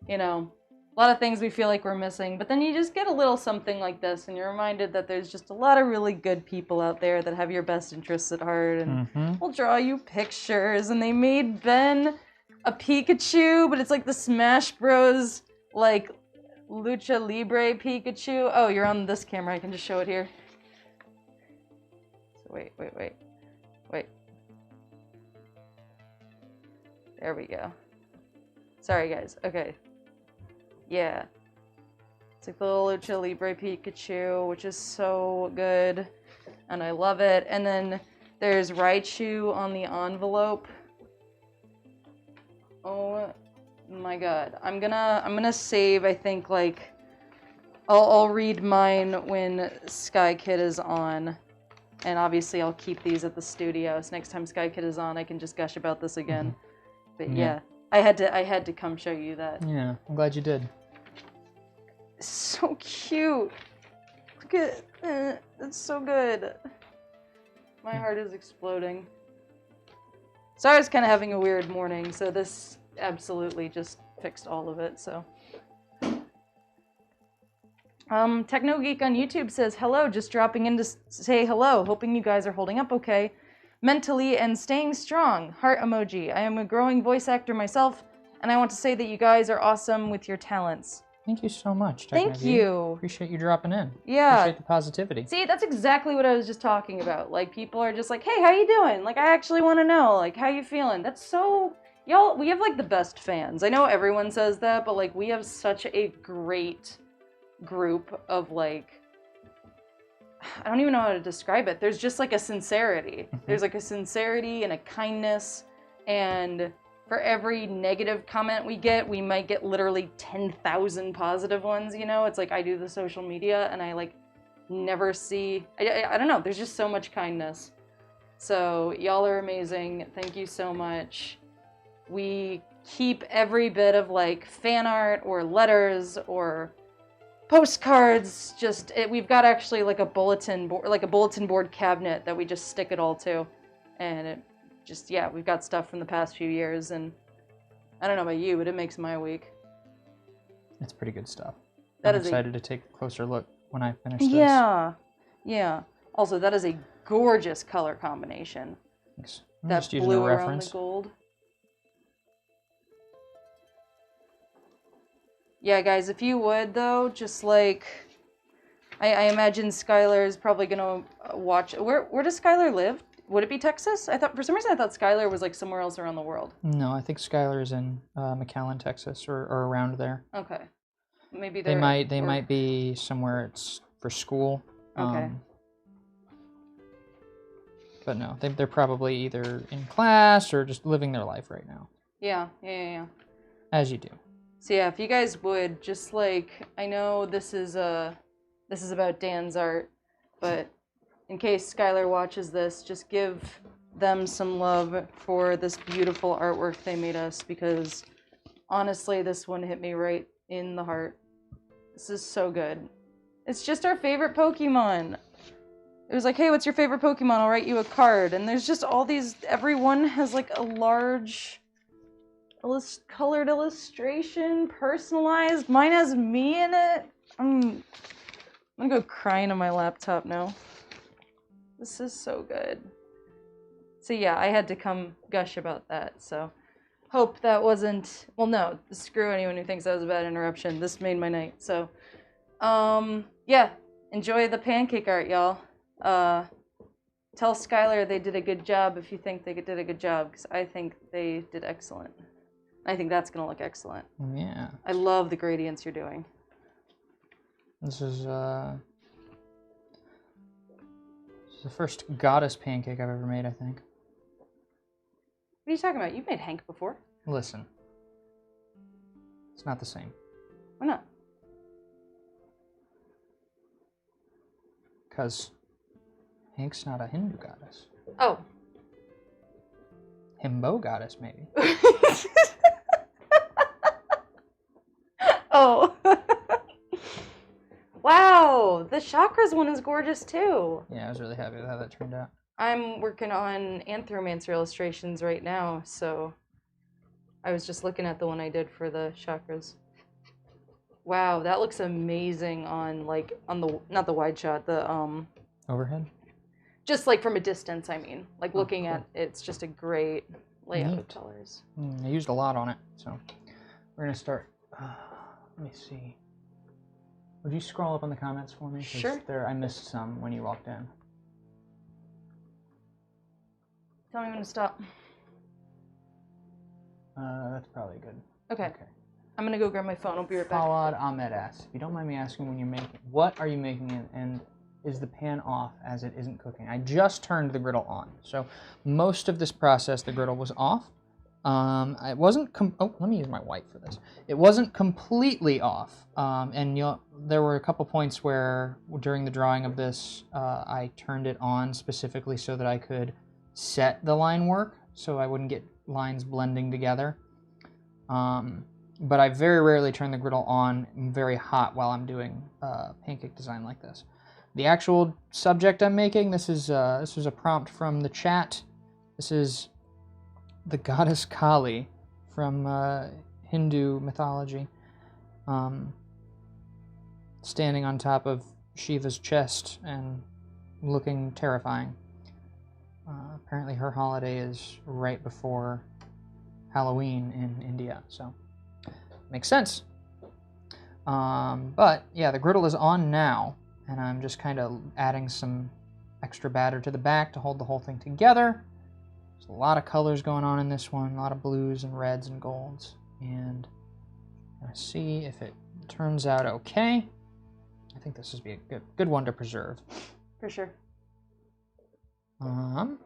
you know, a lot of things we feel like we're missing. But then you just get a little something like this, and you're reminded that there's just a lot of really good people out there that have your best interests at heart, and will draw you pictures. And they made Ben a Pikachu, but it's like the Smash Bros. Like, Lucha Libre Pikachu. Oh, you're on this camera. I can just show it here. So wait. There we go. Sorry, guys. Okay. Yeah. It's like the little Lucha Libre Pikachu, which is so good. And I love it. And then there's Raichu on the envelope. Oh my god. I'm gonna save, I think, like, I'll read mine when Sky Kid is on. And obviously I'll keep these at the studio, so next time Sky Kid is on I can just gush about this again. But yeah. I had to come show you that. Yeah, I'm glad you did. It's so cute. Look at it. It's so good. My heart is exploding. So I was kind of having a weird morning, so this absolutely just fixed all of it, so. Techno Geek on YouTube says, hello, just dropping in to say hello. Hoping you guys are holding up okay. Mentally and staying strong. Heart emoji. I am a growing voice actor myself, and I want to say that you guys are awesome with your talents. Thank you so much, Thank you. Appreciate you dropping in. Yeah. Appreciate the positivity. See, that's exactly what I was just talking about. Like, people are just like, hey, how you doing? Like, I actually want to know, like, how you feeling? That's so... Y'all, we have, like, the best fans. I know everyone says that, but, like, we have such a great group of, like... I don't even know how to describe it. There's just, like, a sincerity. There's, like, a sincerity and a kindness, and... For every negative comment we get, we might get literally 10,000 positive ones, you know? It's like I do the social media and I like never see, I don't know, there's just so much kindness. So y'all are amazing. Thank you so much. We keep every bit of like fan art or letters or postcards, we've got actually like a bulletin board cabinet that we just stick it all to. And it just, yeah, we've got stuff from the past few years, and I don't know about you, but it makes my week. It's pretty good stuff. I'm excited to take a closer look when I finish this. Yeah. Also, that is a gorgeous color combination. Thanks. That blue around the gold. Yeah, guys, if you would, though, just like... I imagine Skylar is probably going to watch... Where does Skylar live? Would it be Texas? I thought for some reason I thought Skylar was like somewhere else around the world. No, I think Skylar is in McAllen, Texas, or around there. Okay. Maybe they might be somewhere it's for school. Okay. But no, they're probably either in class or just living their life right now. Yeah. As you do. So yeah, if you guys would just like, I know this is about Dan's art, but in case Skylar watches this, just give them some love for this beautiful artwork they made us, because honestly, this one hit me right in the heart. This is so good. It's just our favorite Pokemon. It was like, hey, what's your favorite Pokemon? I'll write you a card. And there's just all these, everyone has like a large colored illustration, personalized. Mine has me in it. I'm gonna go crying on my laptop now. This is so good. So yeah, I had to come gush about that. So hope that wasn't, well, no, screw anyone who thinks that was a bad interruption. This made my night. So, yeah, enjoy the pancake art, y'all. Tell Skylar they did a good job if you think they did a good job, because I think they did excellent. I think that's gonna look excellent. Yeah. I love the gradients you're doing. This is the first goddess pancake I've ever made, I think. What are you talking about? You've made Hank before. Listen. It's not the same. Why not? Because Hank's not a Hindu goddess. Oh. Himbo goddess, maybe. Oh. Wow, the chakras one is gorgeous too. Yeah, I was really happy with how that turned out. I'm working on Anthromancer illustrations right now, so I was just looking at the one I did for the chakras. Wow, that looks amazing on the, not the wide shot, the Overhead? just like from a distance, I mean. Like looking cool. at it's just a great layout of Neat. colors. I used a lot on it, so we're gonna start. Let me see. Would you scroll up on the comments for me? 'Cause Sure. I missed some when you walked in. Tell me when to stop. That's probably good. Okay. I'm gonna go grab my phone. I'll be right back. Fawad Ahmed asks, if you don't mind me asking when you're making, what are you making and is the pan off as it isn't cooking? I just turned the griddle on. So most of this process, the griddle was off. It wasn't, let me use my white for this. It wasn't completely off. And there were a couple points where during the drawing of this, I turned it on specifically so that I could set the line work so I wouldn't get lines blending together. But I very rarely turn the griddle on very hot while I'm doing pancake design like this. The actual subject I'm making, this was a prompt from the chat. This is the goddess Kali from Hindu mythology, standing on top of Shiva's chest and looking terrifying. Apparently her holiday is right before Halloween in India, so makes sense. But yeah, the griddle is on now, and I'm just kind of adding some extra batter to the back to hold the whole thing together. There's a lot of colors going on in this one, a lot of blues and reds and golds, and I'm gonna see if it turns out okay. I think this would be a good one to preserve. For sure. And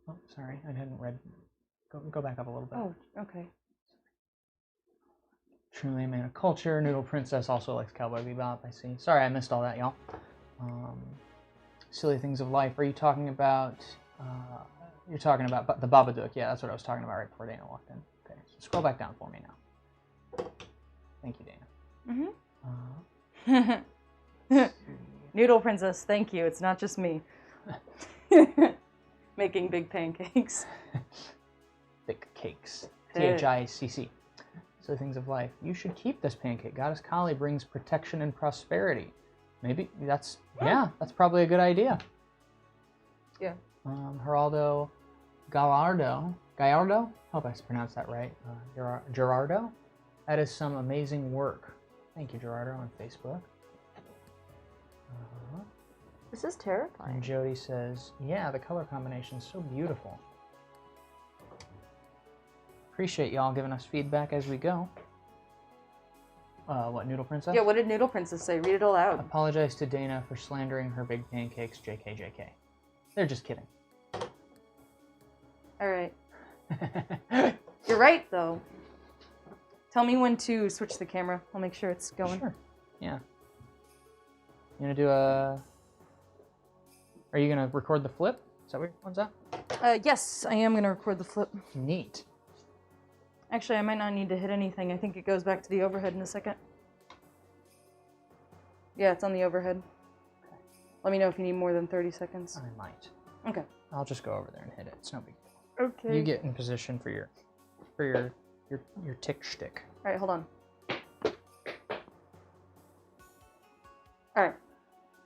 oh, sorry, I hadn't read. Go back up a little bit. Oh, okay. Truly a man of culture. Noodle Princess also likes Cowboy Bebop, I see. Sorry, I missed all that, y'all. Silly Things of Life. Are you talking about... you're talking about the Babadook. Yeah, that's what I was talking about right before Dana walked in. Okay, so scroll back down for me now. Thank you, Dana. Noodle Princess, thank you. It's not just me. Making big pancakes. Thick cakes. THICC. Silly Things of Life. You should keep this pancake. Goddess Kali brings protection and prosperity. Maybe that's that's probably a good idea. Yeah. Geraldo Gallardo. Hope I pronounced that right. Gerardo. That is some amazing work. Thank you, Gerardo, on Facebook. This is terrifying. And Jody says, yeah, the color combination is so beautiful. Appreciate y'all giving us feedback as we go. What, Noodle Princess? Yeah, what did Noodle Princess say? Read it aloud. Apologize to Dana for slandering her big pancakes, JK, JK. They're just kidding. Alright. You're right, though. Tell me when to switch the camera. I'll make sure it's going. Sure. Yeah. You gonna do a... Are you gonna record the flip? Is that what your one's at? Yes, I am gonna record the flip. Neat. Actually, I might not need to hit anything. I think it goes back to the overhead in a second. Yeah, it's on the overhead. Okay. Let me know if you need more than 30 seconds. I might. Okay. I'll just go over there and hit it. It's no big deal. Okay. You get in position for your tick shtick. All right, hold on. All right.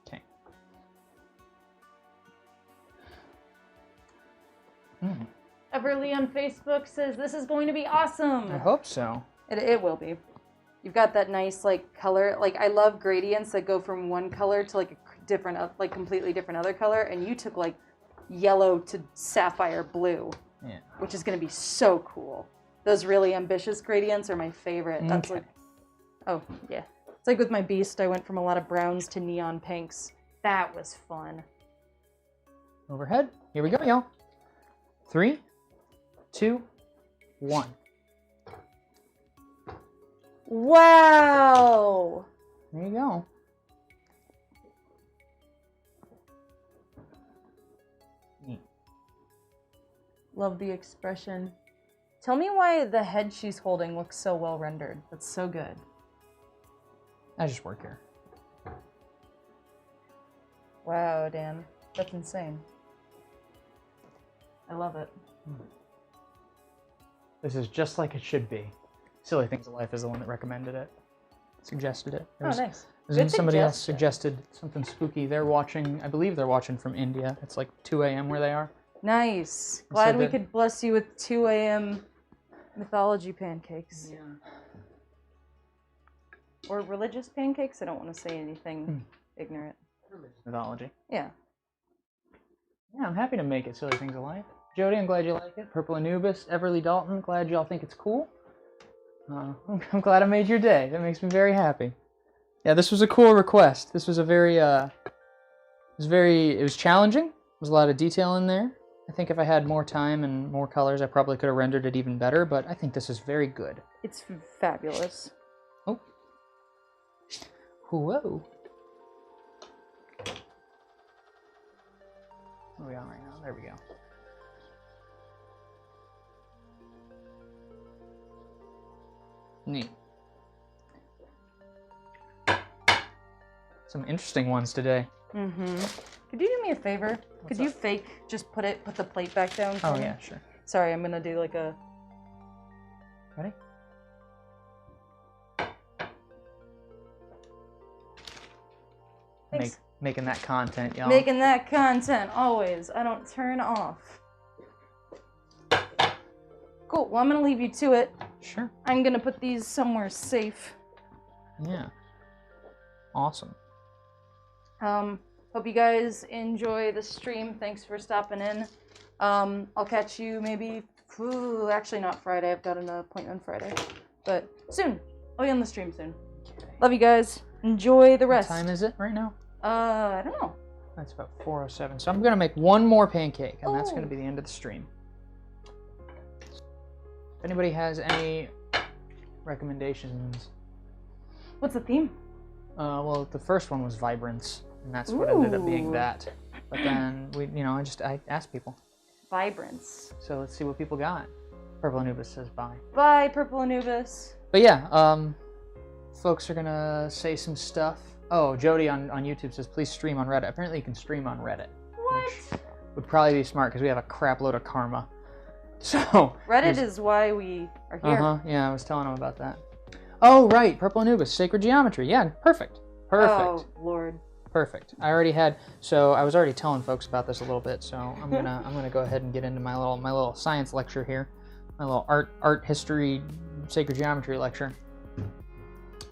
Okay. Everly on Facebook says this is going to be awesome. I hope so. It will be. You've got that nice like color. Like I love gradients that go from one color to like a different, like completely different other color. And you took like yellow to sapphire blue. Yeah. Which is going to be so cool. Those really ambitious gradients are my favorite. That's Okay. like, oh yeah. It's like with my beast, I went from a lot of browns to neon pinks. That was fun. Overhead. Here we go, y'all. 3, 2, 1. Wow! There you go. Neat. Love the expression. Tell me why the head she's holding looks so well rendered. That's so good. I just work here. Wow, Dan. That's insane. I love it. This is just like it should be. Silly Things of Life is the one that recommended it. Suggested it. Oh, nice. Somebody else suggested something spooky. They're watching, I believe they're watching from India. It's like 2 a.m. where they are. Nice. So Glad we could bless you with 2 a.m. mythology pancakes. Yeah. Or religious pancakes? I don't want to say anything ignorant. Mythology. Yeah. Yeah, I'm happy to make it Silly Things of Life. Jody, I'm glad you like it. Purple Anubis, Everly Dalton, glad y'all think it's cool. I'm glad I made your day. That makes me very happy. Yeah, this was a cool request. This was a very, it was challenging. There was a lot of detail in there. I think if I had more time and more colors, I probably could have rendered it even better, but I think this is very good. It's fabulous. Oh. Whoa. Where are we on right now? There we go. Neat. Some interesting ones today. Mm-hmm. Could you do me a favor? Could you just put the plate back down for Oh, me? yeah, sure. Sorry, I'm gonna do like a... Ready? Thanks. Making that content, y'all. Making that content, always. I don't turn off. Cool, well I'm gonna leave you to it. Sure. I'm gonna put these somewhere safe. Yeah. Awesome. Hope you guys enjoy the stream. Thanks for stopping in. I'll catch you maybe, actually not Friday. I've got an appointment Friday. But soon. I'll be on the stream soon. Okay. Love you guys. Enjoy the rest. What time is it right now? I don't know. That's about 4:07. So I'm going to make one more pancake, and that's going to be the end of the stream. If anybody has any recommendations. What's the theme? Well, the first one was Vibrance, and that's what ended up being that. But then I asked people. Vibrance. So let's see what people got. Purple Anubis says bye. Bye, Purple Anubis. But yeah, folks are gonna say some stuff. Oh, Jody on YouTube says please stream on Reddit. Apparently you can stream on Reddit. What? Which would probably be smart because we have a crap load of karma. So Reddit is why we are here. Yeah, I was telling him about that. Oh right, Purple Anubis, Sacred Geometry. Yeah, perfect. Oh Lord. Perfect. I was already telling folks about this a little bit, so I'm gonna go ahead and get into my little science lecture here, my little art history, sacred geometry lecture.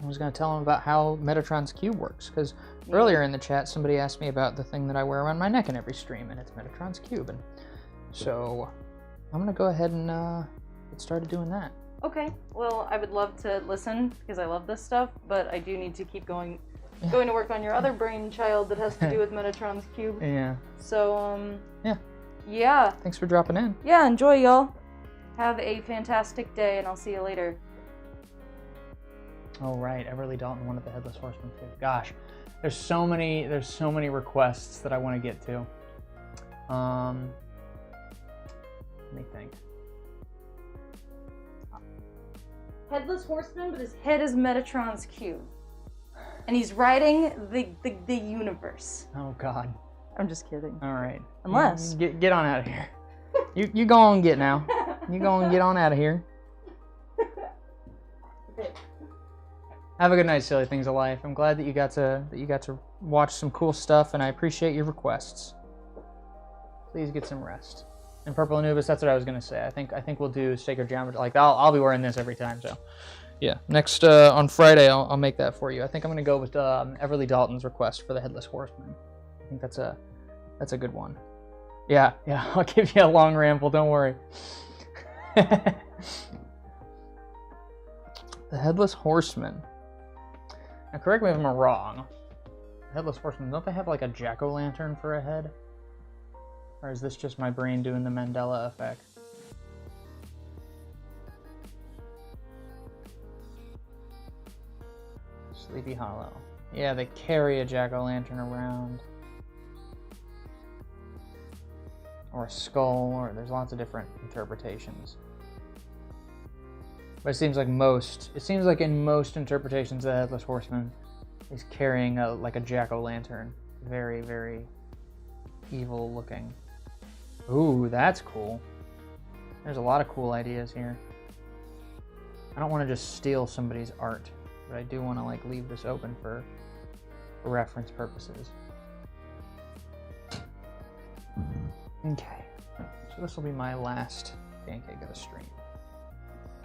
I was going to tell him about how Metatron's cube works, because earlier in the chat somebody asked me about the thing that I wear around my neck in every stream, and it's Metatron's cube. And so I'm going to go ahead and get started doing that. Okay, well, I would love to listen because I love this stuff, but I do need to keep going to work on your other brainchild that has to do with Metatron's cube. Yeah. So, yeah. Thanks for dropping in. Yeah, enjoy, y'all. Have a fantastic day, and I'll see you later. Oh, right. Everly Dalton wanted the Headless Horseman too. Gosh, there's so many requests that I want to get to. Let me think. Headless Horseman, but his head is Metatron's cube. And he's riding the universe. Oh, God. I'm just kidding. All right. Unless. Get on out of here. You go on get now. You go and get on out of here. Okay. Have a good night, silly things of life. I'm glad that you got to watch some cool stuff, and I appreciate your requests. Please get some rest. And Purple Anubis, that's what I was gonna say. I think we'll do Sacred Geometry. Like I'll be wearing this every time. So yeah, next on Friday I'll make that for you. I think I'm gonna go with Everly Dalton's request for the Headless Horseman. I think that's a good one. Yeah, I'll give you a long ramble. Don't worry. The Headless Horseman. Now, correct me if I'm wrong. The Headless Horseman, don't they have like a jack-o'-lantern for a head? Or is this just my brain doing the Mandela effect? Sleepy Hollow. Yeah, they carry a jack-o'-lantern around. Or a skull, or there's lots of different interpretations. But it seems like in most interpretations, the Headless Horseman is carrying like a jack-o'-lantern. Very, very evil looking. Ooh, that's cool. There's a lot of cool ideas here. I don't want to just steal somebody's art, but I do want to like leave this open for reference purposes. Okay, so this will be my last pancake of the stream.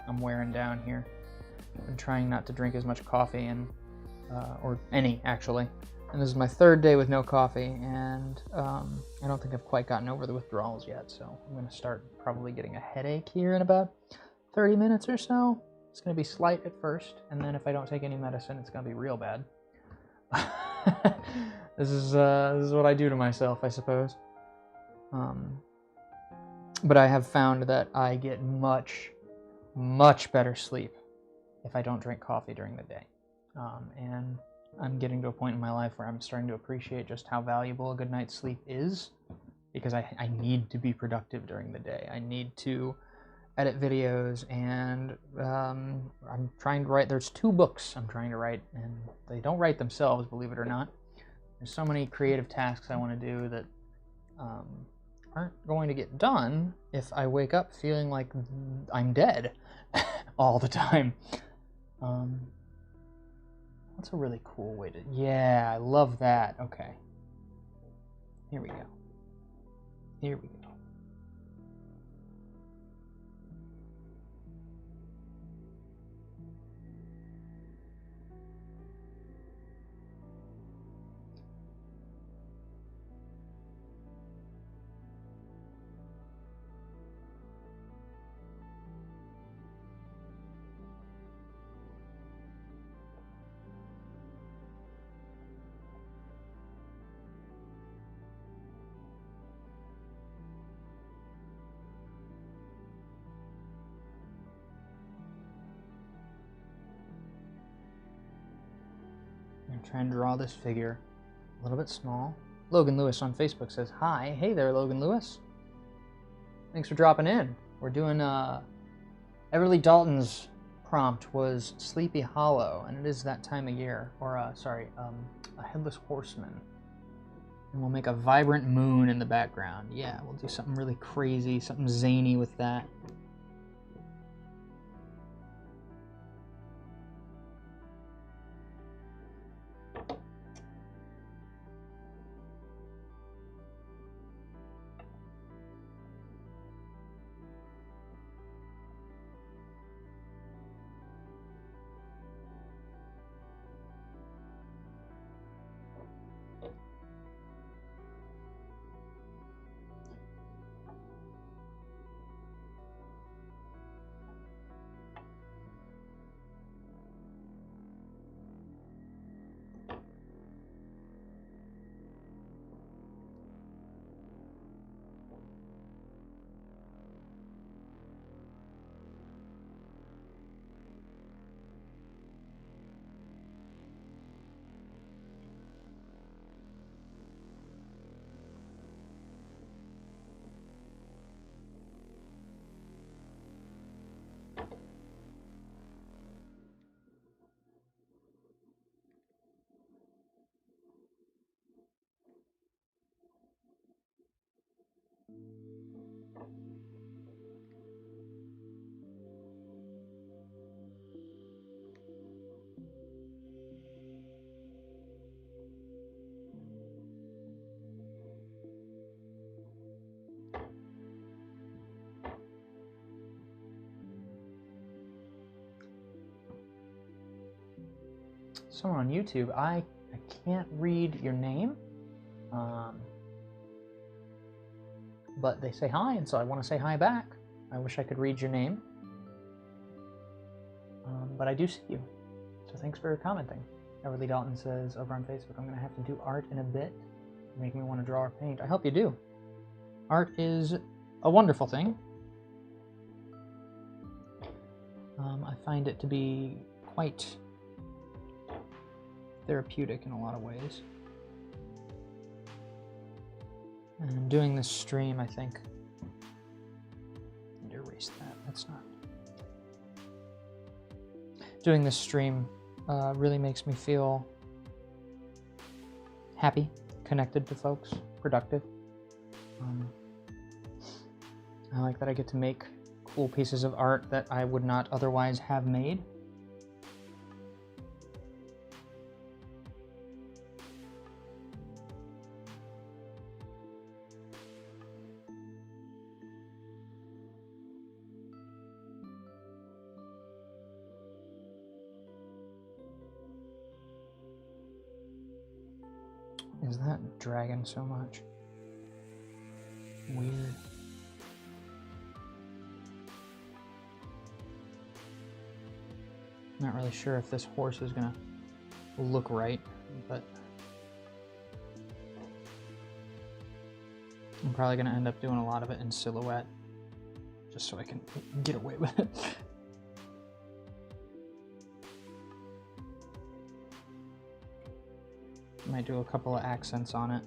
I'm wearing down here. I've been trying not to drink as much coffee and or any actually. And this is my third day with no coffee, and I don't think I've quite gotten over the withdrawals yet, so I'm going to start probably getting a headache here in about 30 minutes or so. It's going to be slight at first, and then if I don't take any medicine, it's going to be real bad. This is what I do to myself, I suppose. But I have found that I get much better sleep if I don't drink coffee during the day. And I'm getting to a point in my life where I'm starting to appreciate just how valuable a good night's sleep is, because I need to be productive during the day. I need to edit videos, and I'm trying to write. There's 2 books I'm trying to write, and they don't write themselves, believe it or not. There's so many creative tasks I want to do that aren't going to get done if I wake up feeling like I'm dead all the time. That's a really cool way to... Yeah, I love that. Okay. Here we go. Here we go. I'm trying to draw this figure a little bit small. Logan Lewis on Facebook says, hi. Hey there, Logan Lewis. Thanks for dropping in. We're doing, Everly Dalton's prompt was Sleepy Hollow, and it is that time of year. Or, a Headless Horseman. And we'll make a vibrant moon in the background. Yeah, we'll do something really crazy, something zany with that. Someone on YouTube, I can't read your name, but they say hi, and so I want to say hi back. I wish I could read your name, but I do see you, so thanks for commenting. Everly Dalton says over on Facebook, I'm going to have to do art in a bit, make me want to draw or paint. I hope you do. Art is a wonderful thing. I find it to be quite therapeutic in a lot of ways. And doing this stream, I think, I need to erase that. That's not. Doing this stream really makes me feel happy, connected to folks, productive. I like that I get to make cool pieces of art that I would not otherwise have made. Is that dragging so much? Weird. Not really sure if this horse is gonna look right, but I'm probably gonna end up doing a lot of it in silhouette, just so I can get away with it. Might do a couple of accents on it.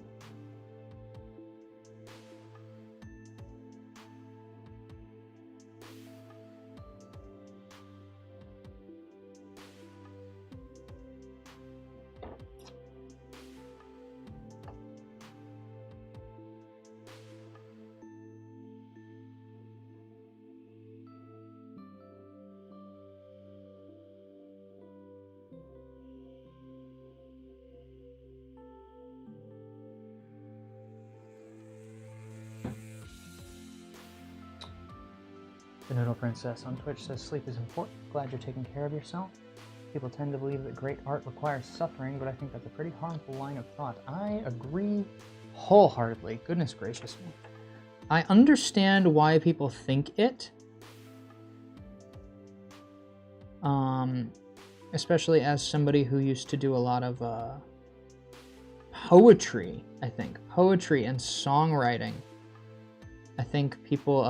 The Noodle Princess on Twitch says sleep is important. Glad you're taking care of yourself. People tend to believe that great art requires suffering, but I think that's a pretty harmful line of thought. I agree wholeheartedly. Goodness gracious me. I understand why people think it. Especially as somebody who used to do a lot of poetry, I think. Poetry and songwriting. I think people,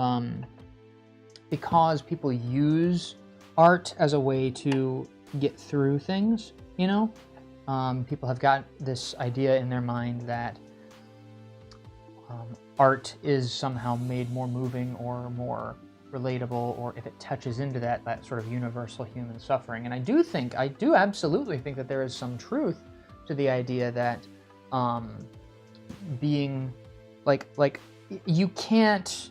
because people use art as a way to get through things, you know? People have got this idea in their mind that art is somehow made more moving or more relatable, or if it touches into that sort of universal human suffering. And I do absolutely think that there is some truth to the idea that being like you can't,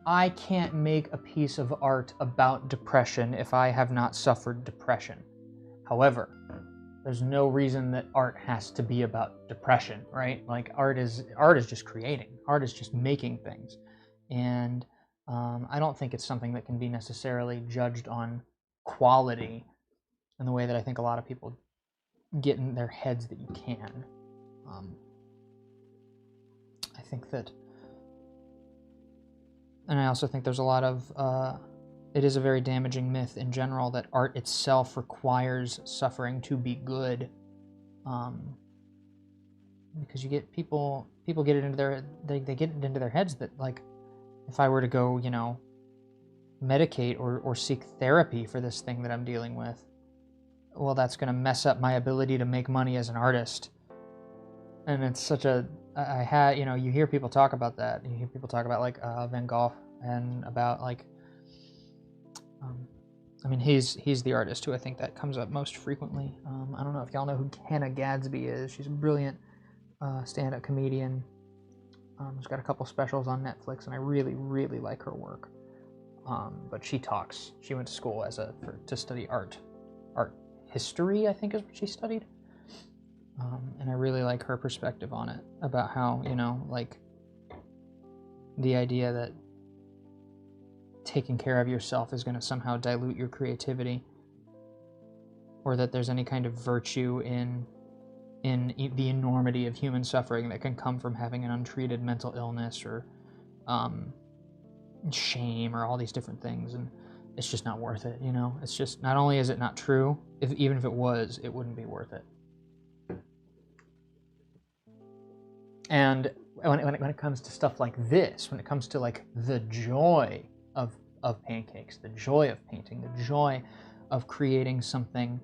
I can't make a piece of art about depression if I have not suffered depression. However, there's no reason that art has to be about depression, right? Like art is just creating. Art is just making things. And I don't think it's something that can be necessarily judged on quality in the way that I think a lot of people get in their heads that you can. I think that, and I also think there's a lot of, it is a very damaging myth in general that art itself requires suffering to be good. Because you get people get it into their, they get it into their heads that, like, if I were to go, you know, medicate or seek therapy for this thing that I'm dealing with, well, that's going to mess up my ability to make money as an artist. And it's such a, you know, you hear people talk about that. You hear people talk about, like, Van Gogh and about, like, I mean, he's the artist who I think that comes up most frequently. I don't know if y'all know who Hannah Gadsby is. She's a brilliant stand-up comedian. She's got a couple specials on Netflix, and I really, really like her work. But she talks. She went to school to study art history, I think is what she studied. And I really like her perspective on it, about how, like, the idea that taking care of yourself is going to somehow dilute your creativity, or that there's any kind of virtue in the enormity of human suffering that can come from having an untreated mental illness, or shame, or all these different things. And it's just not worth it. It's just, not only is it not true, even if it was, it wouldn't be worth it. And when it comes to stuff like this, when it comes to like the joy of pancakes, the joy of painting, the joy of creating something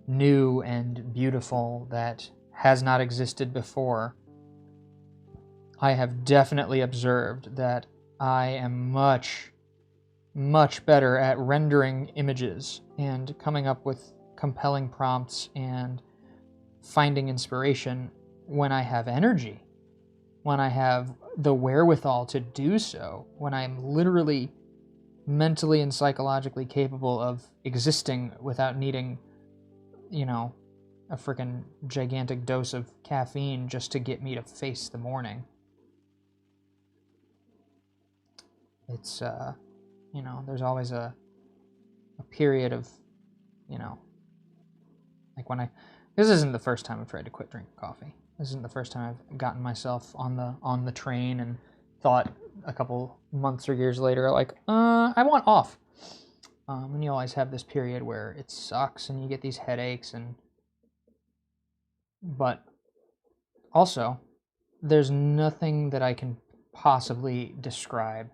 new and beautiful that has not existed before, I have definitely observed that I am much, much better at rendering images and coming up with compelling prompts and finding inspiration when I have energy, when I have the wherewithal to do so, when I'm literally mentally and psychologically capable of existing without needing, a freaking gigantic dose of caffeine just to get me to face the morning. It's, there's always a period of, like this isn't the first time I've tried to quit drinking coffee. This isn't the first time I've gotten myself on the train and thought a couple months or years later, like, I want off. And you always have this period where it sucks and you get these headaches, but also there's nothing that I can possibly describe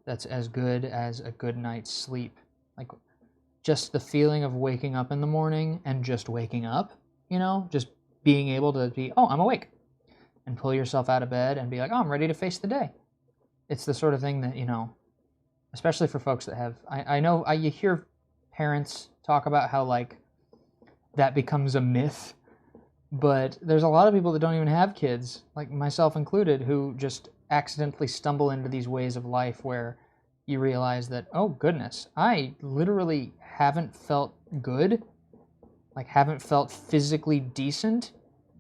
that's as good as a good night's sleep. Like, just the feeling of waking up in the morning and just waking up, just being able to be, oh, I'm awake, and pull yourself out of bed and be like, oh, I'm ready to face the day. It's the sort of thing that, especially for folks that have, I know you hear parents talk about how, like, that becomes a myth, but there's a lot of people that don't even have kids, like myself included, who just accidentally stumble into these ways of life where you realize that, oh goodness, I literally haven't felt good, like haven't felt physically decent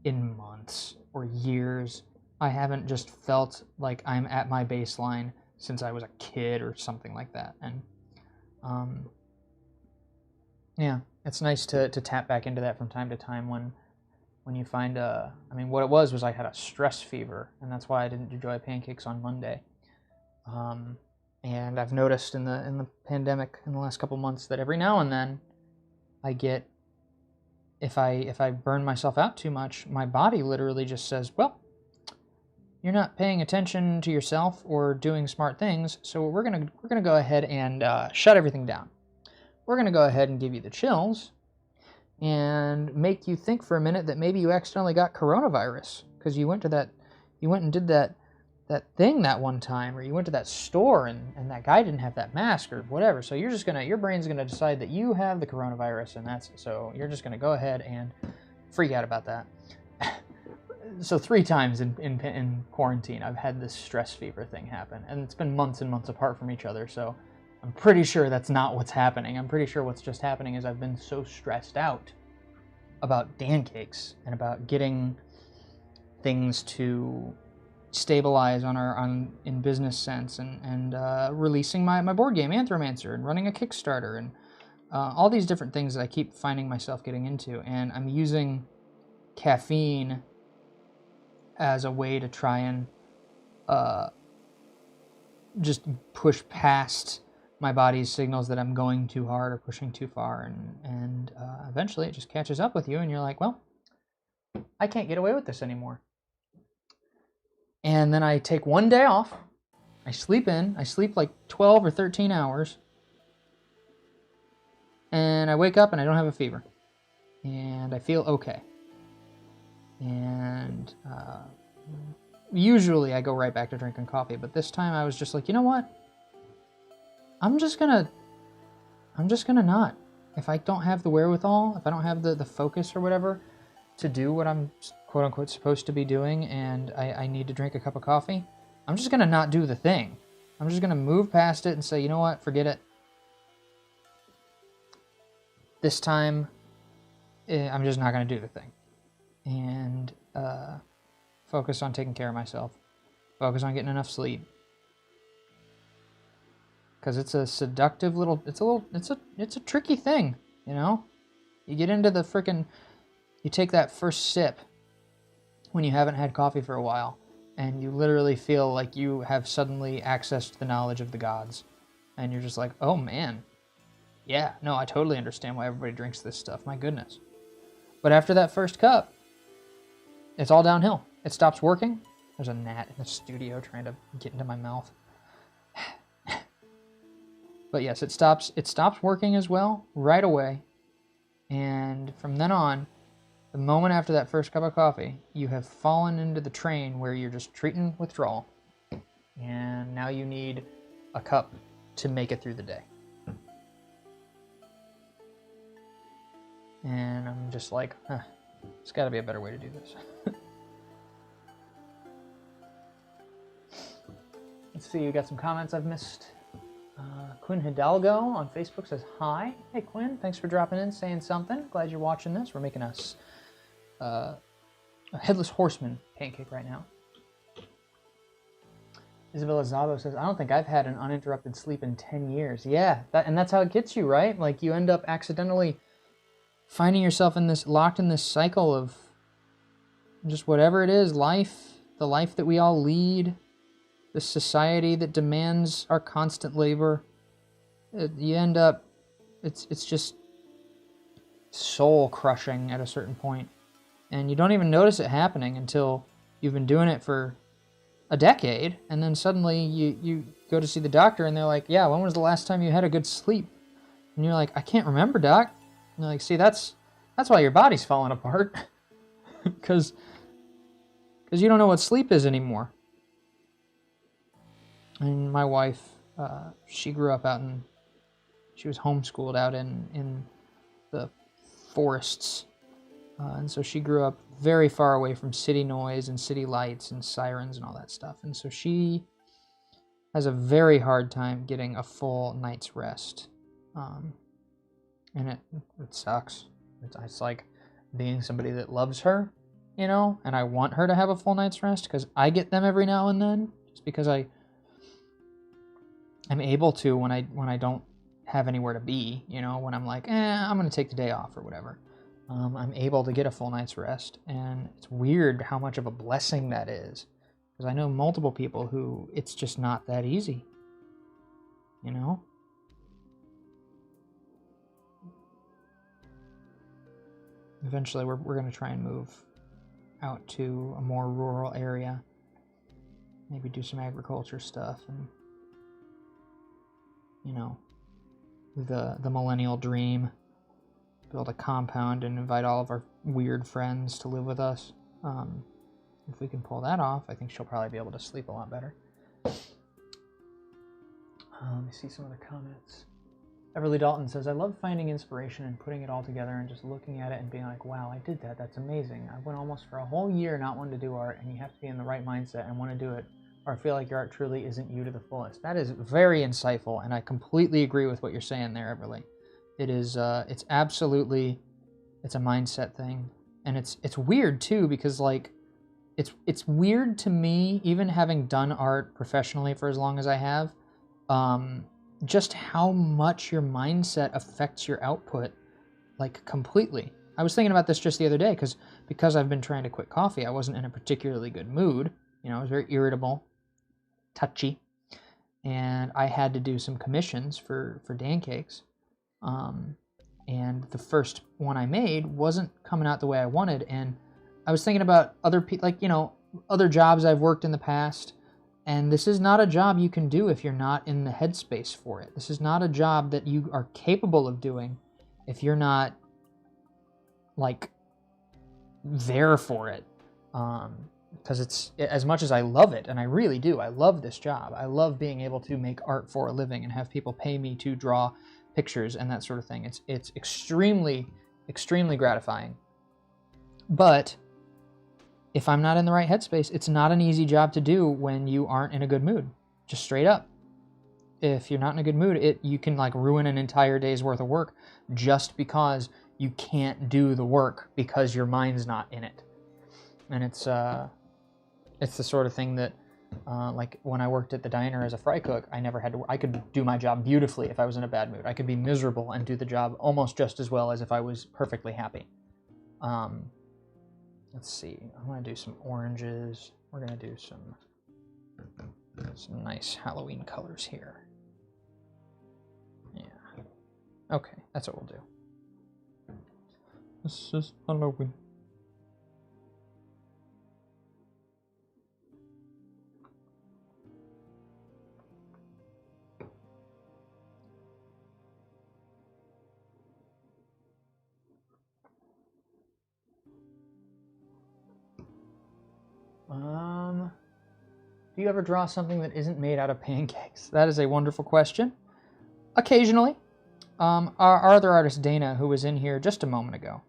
in months or years. I haven't just felt like I'm at my baseline since I was a kid or something like that. And yeah, it's nice to tap back into that from time to time when you find what it was I had a stress fever, and that's why I didn't do Joy of Pancakes on Monday. And I've noticed in the pandemic in the last couple months that every now and then I get, if I burn myself out too much, my body literally just says, well, you're not paying attention to yourself or doing smart things, so we're gonna go ahead and shut everything down. We're gonna go ahead and give you the chills and make you think for a minute that maybe you accidentally got coronavirus because you went and did that thing that one time, or you went to that store and that guy didn't have that mask or whatever. So your brain's gonna decide that you have the coronavirus, and so you're just gonna go ahead and freak out about that. So 3 times in quarantine, I've had this stress fever thing happen, and it's been months and months apart from each other. So I'm pretty sure that's not what's happening. I'm pretty sure what's just happening is I've been so stressed out about Dancakes and about getting things to stabilize in business sense, and releasing my board game Anthromancer, and running a Kickstarter, and all these different things that I keep finding myself getting into. And I'm using caffeine as a way to try and just push past my body's signals that I'm going too hard or pushing too far, and eventually it just catches up with you, and you're like, well, I can't get away with this anymore. And then I take one day off, I sleep like 12 or 13 hours, and I wake up and I don't have a fever, and I feel okay. And usually I go right back to drinking coffee, but this time I was just like, you know what? I'm just gonna not. if I don't have the wherewithal, if I don't have the focus or whatever to do what I'm quote unquote supposed to be doing, and I need to drink a cup of coffee, I'm just gonna not do the thing. I'm just gonna move past it and say, you know what, forget it. This time, I'm just not gonna do the thing. And focus on taking care of myself. Focus on getting enough sleep. Because it's a seductive little, it's a tricky thing, you know? You get into the frickin', you take that first sip when you haven't had coffee for a while, and you literally feel like you have suddenly accessed the knowledge of the gods. And you're just like, oh man, yeah, no, I totally understand why everybody drinks this stuff, my goodness. But after that first cup, it's all downhill. It stops working. There's a gnat in the studio trying to get into my mouth. But yes, it stops working as well right away. And from then on, the moment after that first cup of coffee, you have fallen into the train where you're just treating withdrawal. And now you need a cup to make it through the day. And I'm just like, there's got to be a better way to do this. Let's see, we got some comments I've missed. Quinn Hidalgo on Facebook says hi. Hey Quinn, thanks for dropping in, saying something. Glad you're watching this. We're making us a headless horseman pancake right now. Isabella Zabo says, I don't think I've had an uninterrupted sleep in 10 years. Yeah, and that's how it gets you, right? Like you end up accidentally finding yourself in this, locked in this cycle of just whatever it is, life, the life that we all lead, the society that demands our constant labor. You end up, it's just soul crushing at a certain point. And you don't even notice it happening until you've been doing it for a decade, and then suddenly you go to see the doctor and they're like, yeah, when was the last time you had a good sleep? And you're like, I can't remember, doc. And they're like, see, that's why your body's falling apart. Because you don't know what sleep is anymore. And my wife, she grew up she was homeschooled out in the forests. And so she grew up very far away from city noise and city lights and sirens and all that stuff. And so she has a very hard time getting a full night's rest. And it sucks. It's like being somebody that loves her, you know, and I want her to have a full night's rest because I get them every now and then, just because I'm able to when I don't have anywhere to be, you know, when I'm like, I'm going to take the day off or whatever. I'm able to get a full night's rest, and it's weird how much of a blessing that is, because I know multiple people who it's just not that easy, you know? Eventually we're going to try and move out to a more rural area, maybe do some agriculture stuff, and, you know, the millennial dream. Build a compound and invite all of our weird friends to live with us. If we can pull that off, I think she'll probably be able to sleep a lot better. Let me see some of the comments. Everly Dalton says, I love finding inspiration and putting it all together and just looking at it and being like, wow, I did that. That's amazing. I went almost for a whole year not wanting to do art, and you have to be in the right mindset and want to do it, or feel like your art truly isn't you to the fullest. That is very insightful, and I completely agree with what you're saying there, Everly. It is, it's absolutely, it's a mindset thing. And it's weird too, because like, it's weird to me, even having done art professionally for as long as I have, just how much your mindset affects your output, like completely. I was thinking about this just the other day, because I've been trying to quit coffee, I wasn't in a particularly good mood. You know, I was very irritable, touchy, and I had to do some commissions for Dancakes. And the first one I made wasn't coming out the way I wanted, and I was thinking about other people, like, you know, other jobs I've worked in the past, and this is not a job you can do if you're not in the headspace for it. This is not a job that you are capable of doing if you're not, like, there for it. Because it's, as much as I love it, and I really do, I love this job. I love being able to make art for a living and have people pay me to draw pictures and that sort of thing. It's extremely, extremely gratifying. But if I'm not in the right headspace, it's not an easy job to do when you aren't in a good mood. Just straight up. If you're not in a good mood, you can like ruin an entire day's worth of work just because you can't do the work because your mind's not in it. And it's the sort of thing that like when I worked at the diner as a fry cook, I could do my job beautifully if I was in a bad mood. I could be miserable and do the job almost just as well as if I was perfectly happy. Let's see. I want to do some oranges. We're going to do some nice Halloween colors here. Yeah. Okay, that's what we'll do. This is Halloween. Do you ever draw something that isn't made out of pancakes? That is a wonderful question. Occasionally. Our other artist, Dana, who was in here just a moment ago,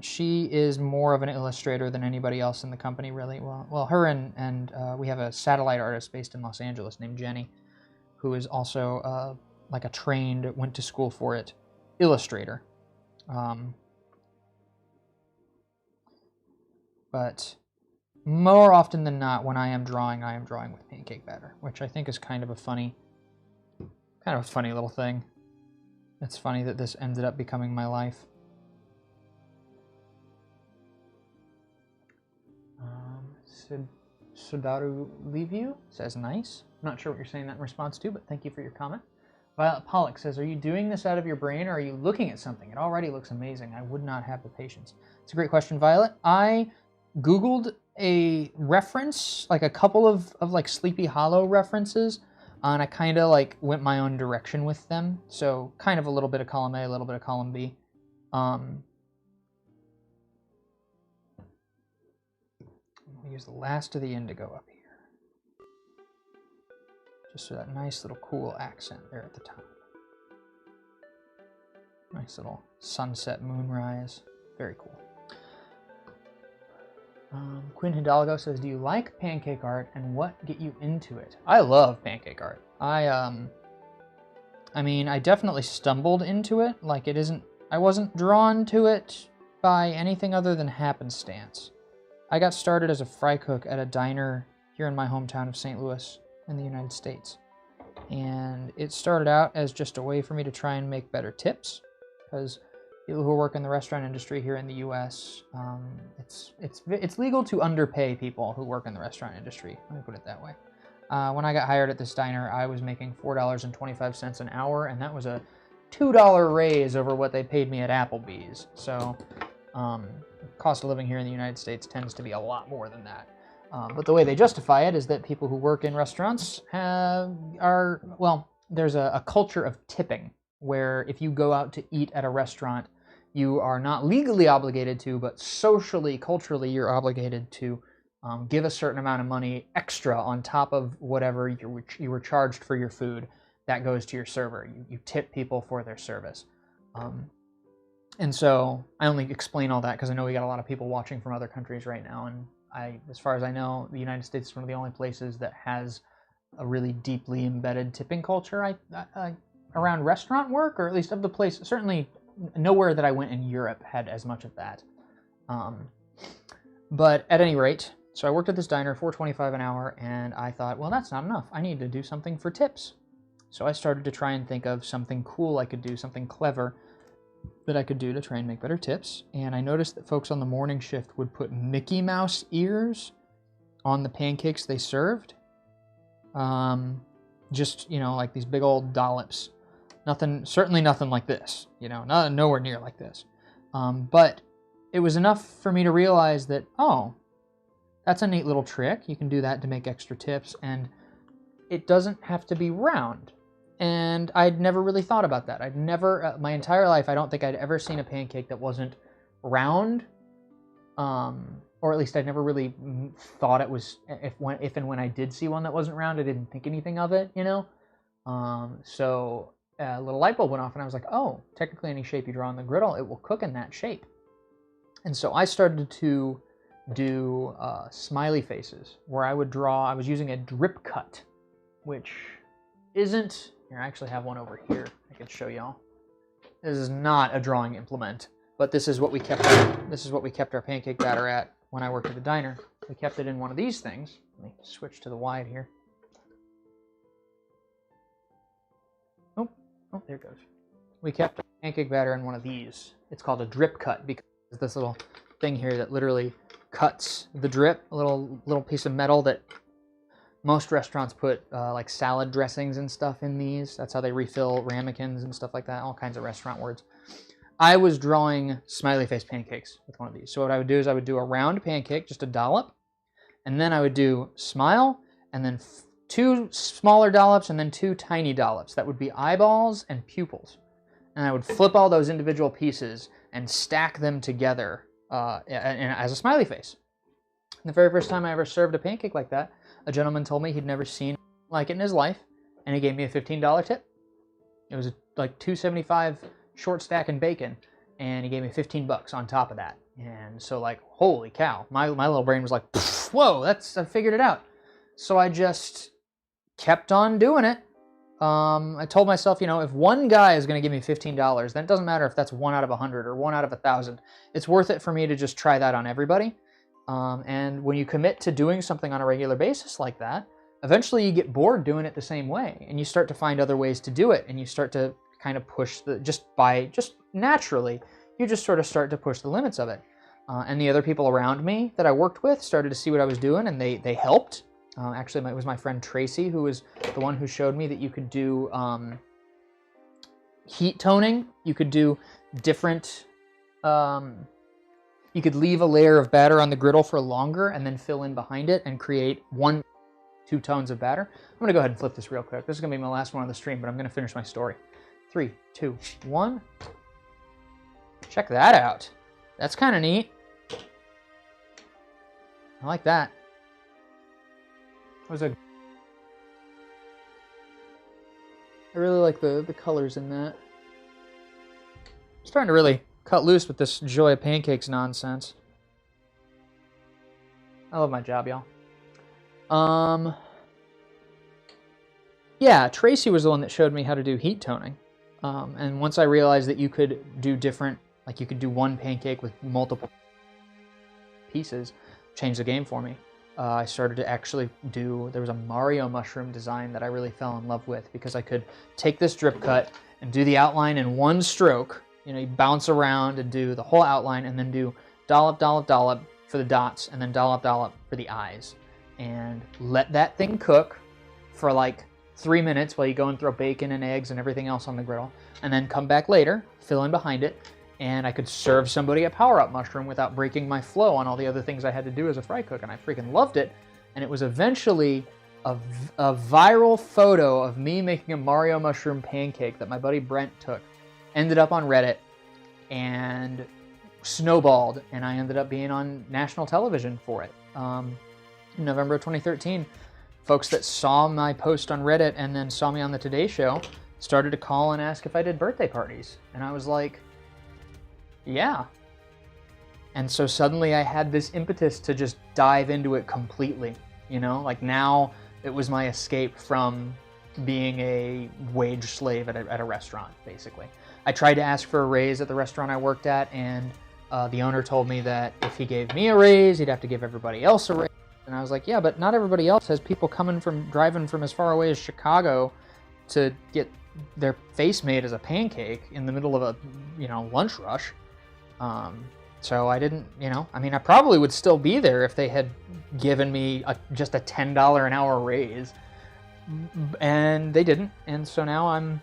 she is more of an illustrator than anybody else in the company, really. Well, her and we have a satellite artist based in Los Angeles named Jenny, who is also like a trained, went to school for it, illustrator. But more often than not, when I am drawing with pancake batter, which I think is kind of a funny little thing. It's funny that this ended up becoming my life. Sudaru Leave says nice. I'm not sure what you're saying that in response to, but thank you for your comment. Violet Pollock says, are you doing this out of your brain or are you looking at something? It already looks amazing. I would not have the patience. It's a great question, Violet. I Googled a reference, like a couple of like Sleepy Hollow references, and I kind of like went my own direction with them. So kind of a little bit of column A, a little bit of column B. I'll use the last of the indigo up here. Just for that nice little cool accent there at the top. Nice little sunset moonrise. Very cool. Quinn Hidalgo says, do you like pancake art and what get you into it? I love pancake art. I mean, I definitely stumbled into it. Like I wasn't drawn to it by anything other than happenstance. I got started as a fry cook at a diner here in my hometown of St. Louis in the United States. And it started out as just a way for me to try and make better tips, because people who work in the restaurant industry here in the U.S., it's legal to underpay people who work in the restaurant industry. Let me put it that way. When I got hired at this diner, I was making $4.25 an hour, and that was a $2 raise over what they paid me at Applebee's. So, cost of living here in the United States tends to be a lot more than that. But the way they justify it is that people who work in restaurants there's a culture of tipping, where if you go out to eat at a restaurant, you are not legally obligated to, but socially, culturally, you're obligated to give a certain amount of money extra on top of whatever you were charged for your food. That goes to your server. You tip people for their service. And so I only explain all that because I know we got a lot of people watching from other countries right now, and as far as I know, the United States is one of the only places that has a really deeply embedded tipping culture around restaurant work, or at least of the place. Certainly nowhere that I went in Europe had as much of that. But at any rate, so I worked at this diner, $4.25 an hour, and I thought, well, that's not enough. I need to do something for tips. So I started to try and think of something cool I could do, something clever that I could do to try and make better tips. And I noticed that folks on the morning shift would put Mickey Mouse ears on the pancakes they served. Just, like these big old dollops. Certainly nothing like this, nowhere near like this. But it was enough for me to realize that, oh, that's a neat little trick. You can do that to make extra tips, and it doesn't have to be round. And I'd never really thought about that. I'd never, my entire life, I don't think I'd ever seen a pancake that wasn't round, or at least I'd never really thought it was, if and when I did see one that wasn't round, I didn't think anything of it, So a little light bulb went off, and I was like, oh, technically any shape you draw on the griddle, it will cook in that shape. And so I started to do smiley faces, where I would draw, I was using a drip cut, which isn't, here, I actually have one over here I could show y'all. This is not a drawing implement, but this is what we kept our pancake batter at when I worked at the diner. We kept it in one of these things. Let me switch to the wide here. Oh, there it goes. We kept the pancake batter in one of these. It's called a drip cut because this little thing here that literally cuts the drip, a little piece of metal that most restaurants put like salad dressings and stuff in these. That's how they refill ramekins and stuff like that, all kinds of restaurant words. I was drawing smiley face pancakes with one of these. So what I would do is I would do a round pancake, just a dollop, and then I would do smile, and then 2 smaller dollops, and then 2 tiny dollops. That would be eyeballs and pupils. And I would flip all those individual pieces and stack them together as a smiley face. And the very first time I ever served a pancake like that, a gentleman told me he'd never seen like it in his life, and he gave me a $15 tip. It was like $2.75 short stack and bacon, and he gave me $15 on top of that. And so, like, holy cow, my little brain was like, whoa, I figured it out. So I just kept on doing it. I told myself, if one guy is going to give me $15, then it doesn't matter if that's 1 out of 100 or 1 out of 1,000. It's worth it for me to just try that on everybody. And when you commit to doing something on a regular basis like that, eventually you get bored doing it the same way, and you start to find other ways to do it, and you start to kind of push just naturally, you just sort of start to push the limits of it. And the other people around me that I worked with started to see what I was doing, and they helped. Actually, it was my friend Tracy who was the one who showed me that you could do heat toning. You could do different, you could leave a layer of batter on the griddle for longer and then fill in behind it and create 1-2 tones of batter. I'm going to go ahead and flip this real quick. This is going to be my last one on the stream, but I'm going to finish my story. 3, 2, 1. Check that out. That's kind of neat. I like that. I really like the colors in that. I'm starting to really cut loose with this Joy of Pancakes nonsense. I love my job, y'all. Yeah, Tracy was the one that showed me how to do heat toning. And once I realized that you could do different, like you could do one pancake with multiple pieces, changed the game for me. I started to actually there was a Mario mushroom design that I really fell in love with because I could take this drip cut and do the outline in one stroke. You bounce around and do the whole outline and then do dollop, dollop, dollop for the dots and then dollop, dollop for the eyes. And let that thing cook for like 3 minutes while you go and throw bacon and eggs and everything else on the griddle. And then come back later, fill in behind it, and I could serve somebody a power-up mushroom without breaking my flow on all the other things I had to do as a fry cook, and I freaking loved it. And it was eventually a viral photo of me making a Mario mushroom pancake that my buddy Brent took. Ended up on Reddit and snowballed, and I ended up being on national television for it. In November of 2013, folks that saw my post on Reddit and then saw me on the Today Show started to call and ask if I did birthday parties. And I was like, yeah. And so suddenly I had this impetus to just dive into it completely. Like now it was my escape from being a wage slave at a restaurant, basically. I tried to ask for a raise at the restaurant I worked at, and the owner told me that if he gave me a raise, he'd have to give everybody else a raise. And I was like, yeah, but not everybody else has people driving from as far away as Chicago to get their face made as a pancake in the middle of a, lunch rush. So I didn't, I probably would still be there if they had given me just a $10 an hour raise, and they didn't. And so now I'm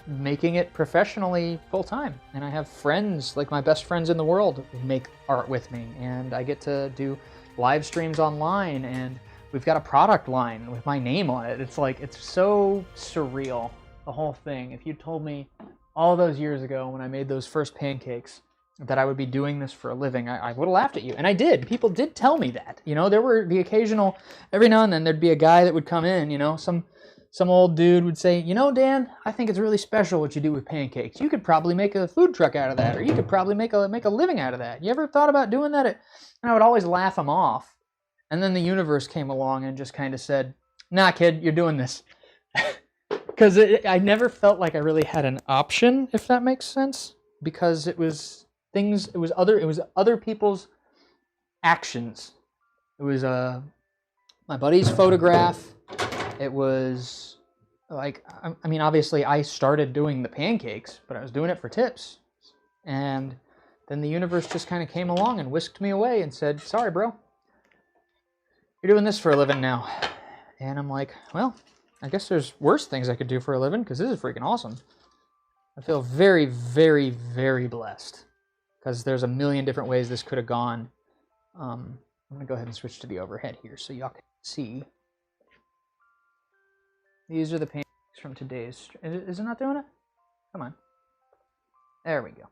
making it professionally full time, and I have friends, like my best friends in the world, make art with me, and I get to do live streams online, and we've got a product line with my name on it. It's like, it's so surreal, the whole thing. If you told me all those years ago when I made those first pancakes that I would be doing this for a living, I would have laughed at you. And I did. People did tell me that. There were the occasional, every now and then there'd be a guy that would come in, some some old dude would say, you know, Dan, I think it's really special what you do with pancakes. You could probably make a food truck out of that, or you could probably make a living out of that. You ever thought about doing that? And I would always laugh him off. And then the universe came along and just kind of said, nah, kid, you're doing this. Because I never felt like I really had an option, if that makes sense. Because it was other people's actions. It was my buddy's photograph. It was like, I mean, obviously I started doing the pancakes, but I was doing it for tips. And then the universe just kind of came along and whisked me away and said, sorry, bro, you're doing this for a living now. And I'm like, well, I guess there's worse things I could do for a living because this is freaking awesome. I feel very, very, very blessed because there's a million different ways this could have gone. I'm going to go ahead and switch to the overhead here so y'all can see. These are the pancakes from today's... Is it not doing it? Come on. There we go.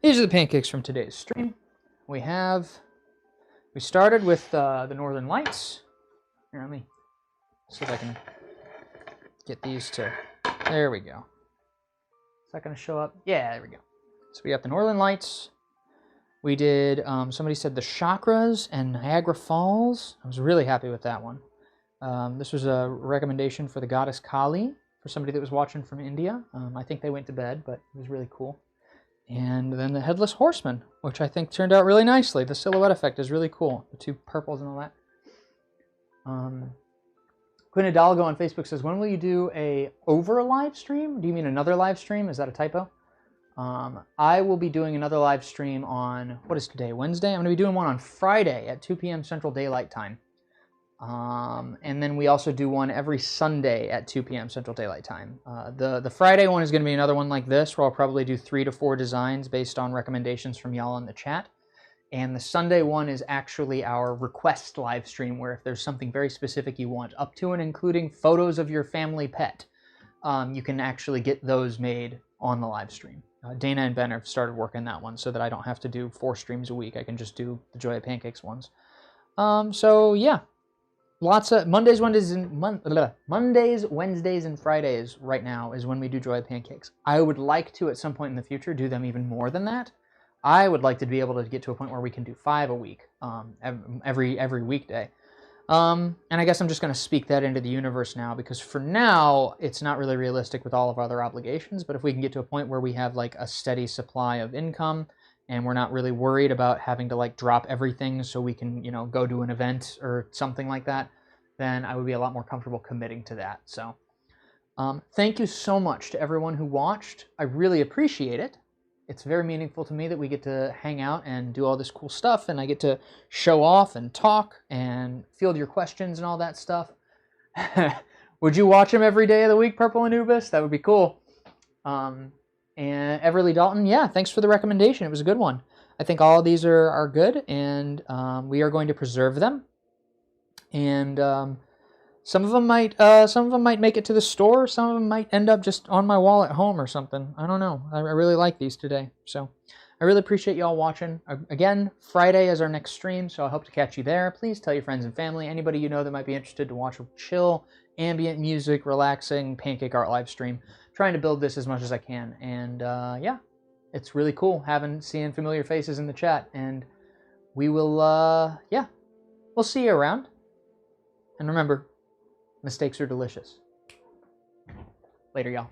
These are the pancakes from today's stream. We started with the Northern Lights. Here, let me see if I can get these to... There we go. Is that going to show up? Yeah, there we go. So we got the Northern Lights. We did, somebody said the Chakras and Niagara Falls. I was really happy with that one. This was a recommendation for the goddess Kali, for somebody that was watching from India. I think they went to bed, but it was really cool. And then the Headless Horseman, which I think turned out really nicely. The silhouette effect is really cool. The two purples and all that. Quinn Hidalgo on Facebook says, when will you do a over live stream? Do you mean another live stream? Is that a typo? I will be doing another live stream on, what is today, Wednesday? I'm going to be doing one on Friday at 2 p.m. Central Daylight Time. And then we also do one every Sunday at 2 p.m. Central Daylight Time. The Friday one is going to be another one like this, where I'll probably do 3 to 4 designs based on recommendations from y'all in the chat. And the Sunday one is actually our request live stream, where if there's something very specific you want, up to and including photos of your family pet, you can actually get those made on the live stream. Dana and Ben have started working that one so that I don't have to do 4 streams a week. I can just do the Joy of Pancakes ones. So yeah, lots of Mondays, Wednesdays, and Fridays right now is when we do Joy of Pancakes. I would like to, at some point in the future, do them even more than that. I would like to be able to get to a point where we can do 5 a week, every weekday. And I guess I'm just going to speak that into the universe now, because for now, it's not really realistic with all of our other obligations. But if we can get to a point where we have like a steady supply of income, and we're not really worried about having to like drop everything so we can, you know, go to an event or something like that, then I would be a lot more comfortable committing to that. So thank you so much to everyone who watched. I really appreciate it. It's very meaningful to me that we get to hang out and do all this cool stuff, and I get to show off and talk and field your questions and all that stuff. Would you watch them every day of the week, Purple Anubis? That would be cool. And Everly Dalton, yeah, thanks for the recommendation. It was a good one. I think all of these are good, and we are going to preserve them. And some of them might make it to the store. Some of them might end up just on my wall at home or something. I don't know. I really like these today. So I really appreciate y'all watching. Again, Friday is our next stream, so I hope to catch you there. Please tell your friends and family, anybody you know that might be interested to watch a chill, ambient music, relaxing pancake art live stream. Trying to build this as much as I can. And yeah, it's really cool seeing familiar faces in the chat. And we will, yeah, we'll see you around. And remember, mistakes are delicious. Later, y'all.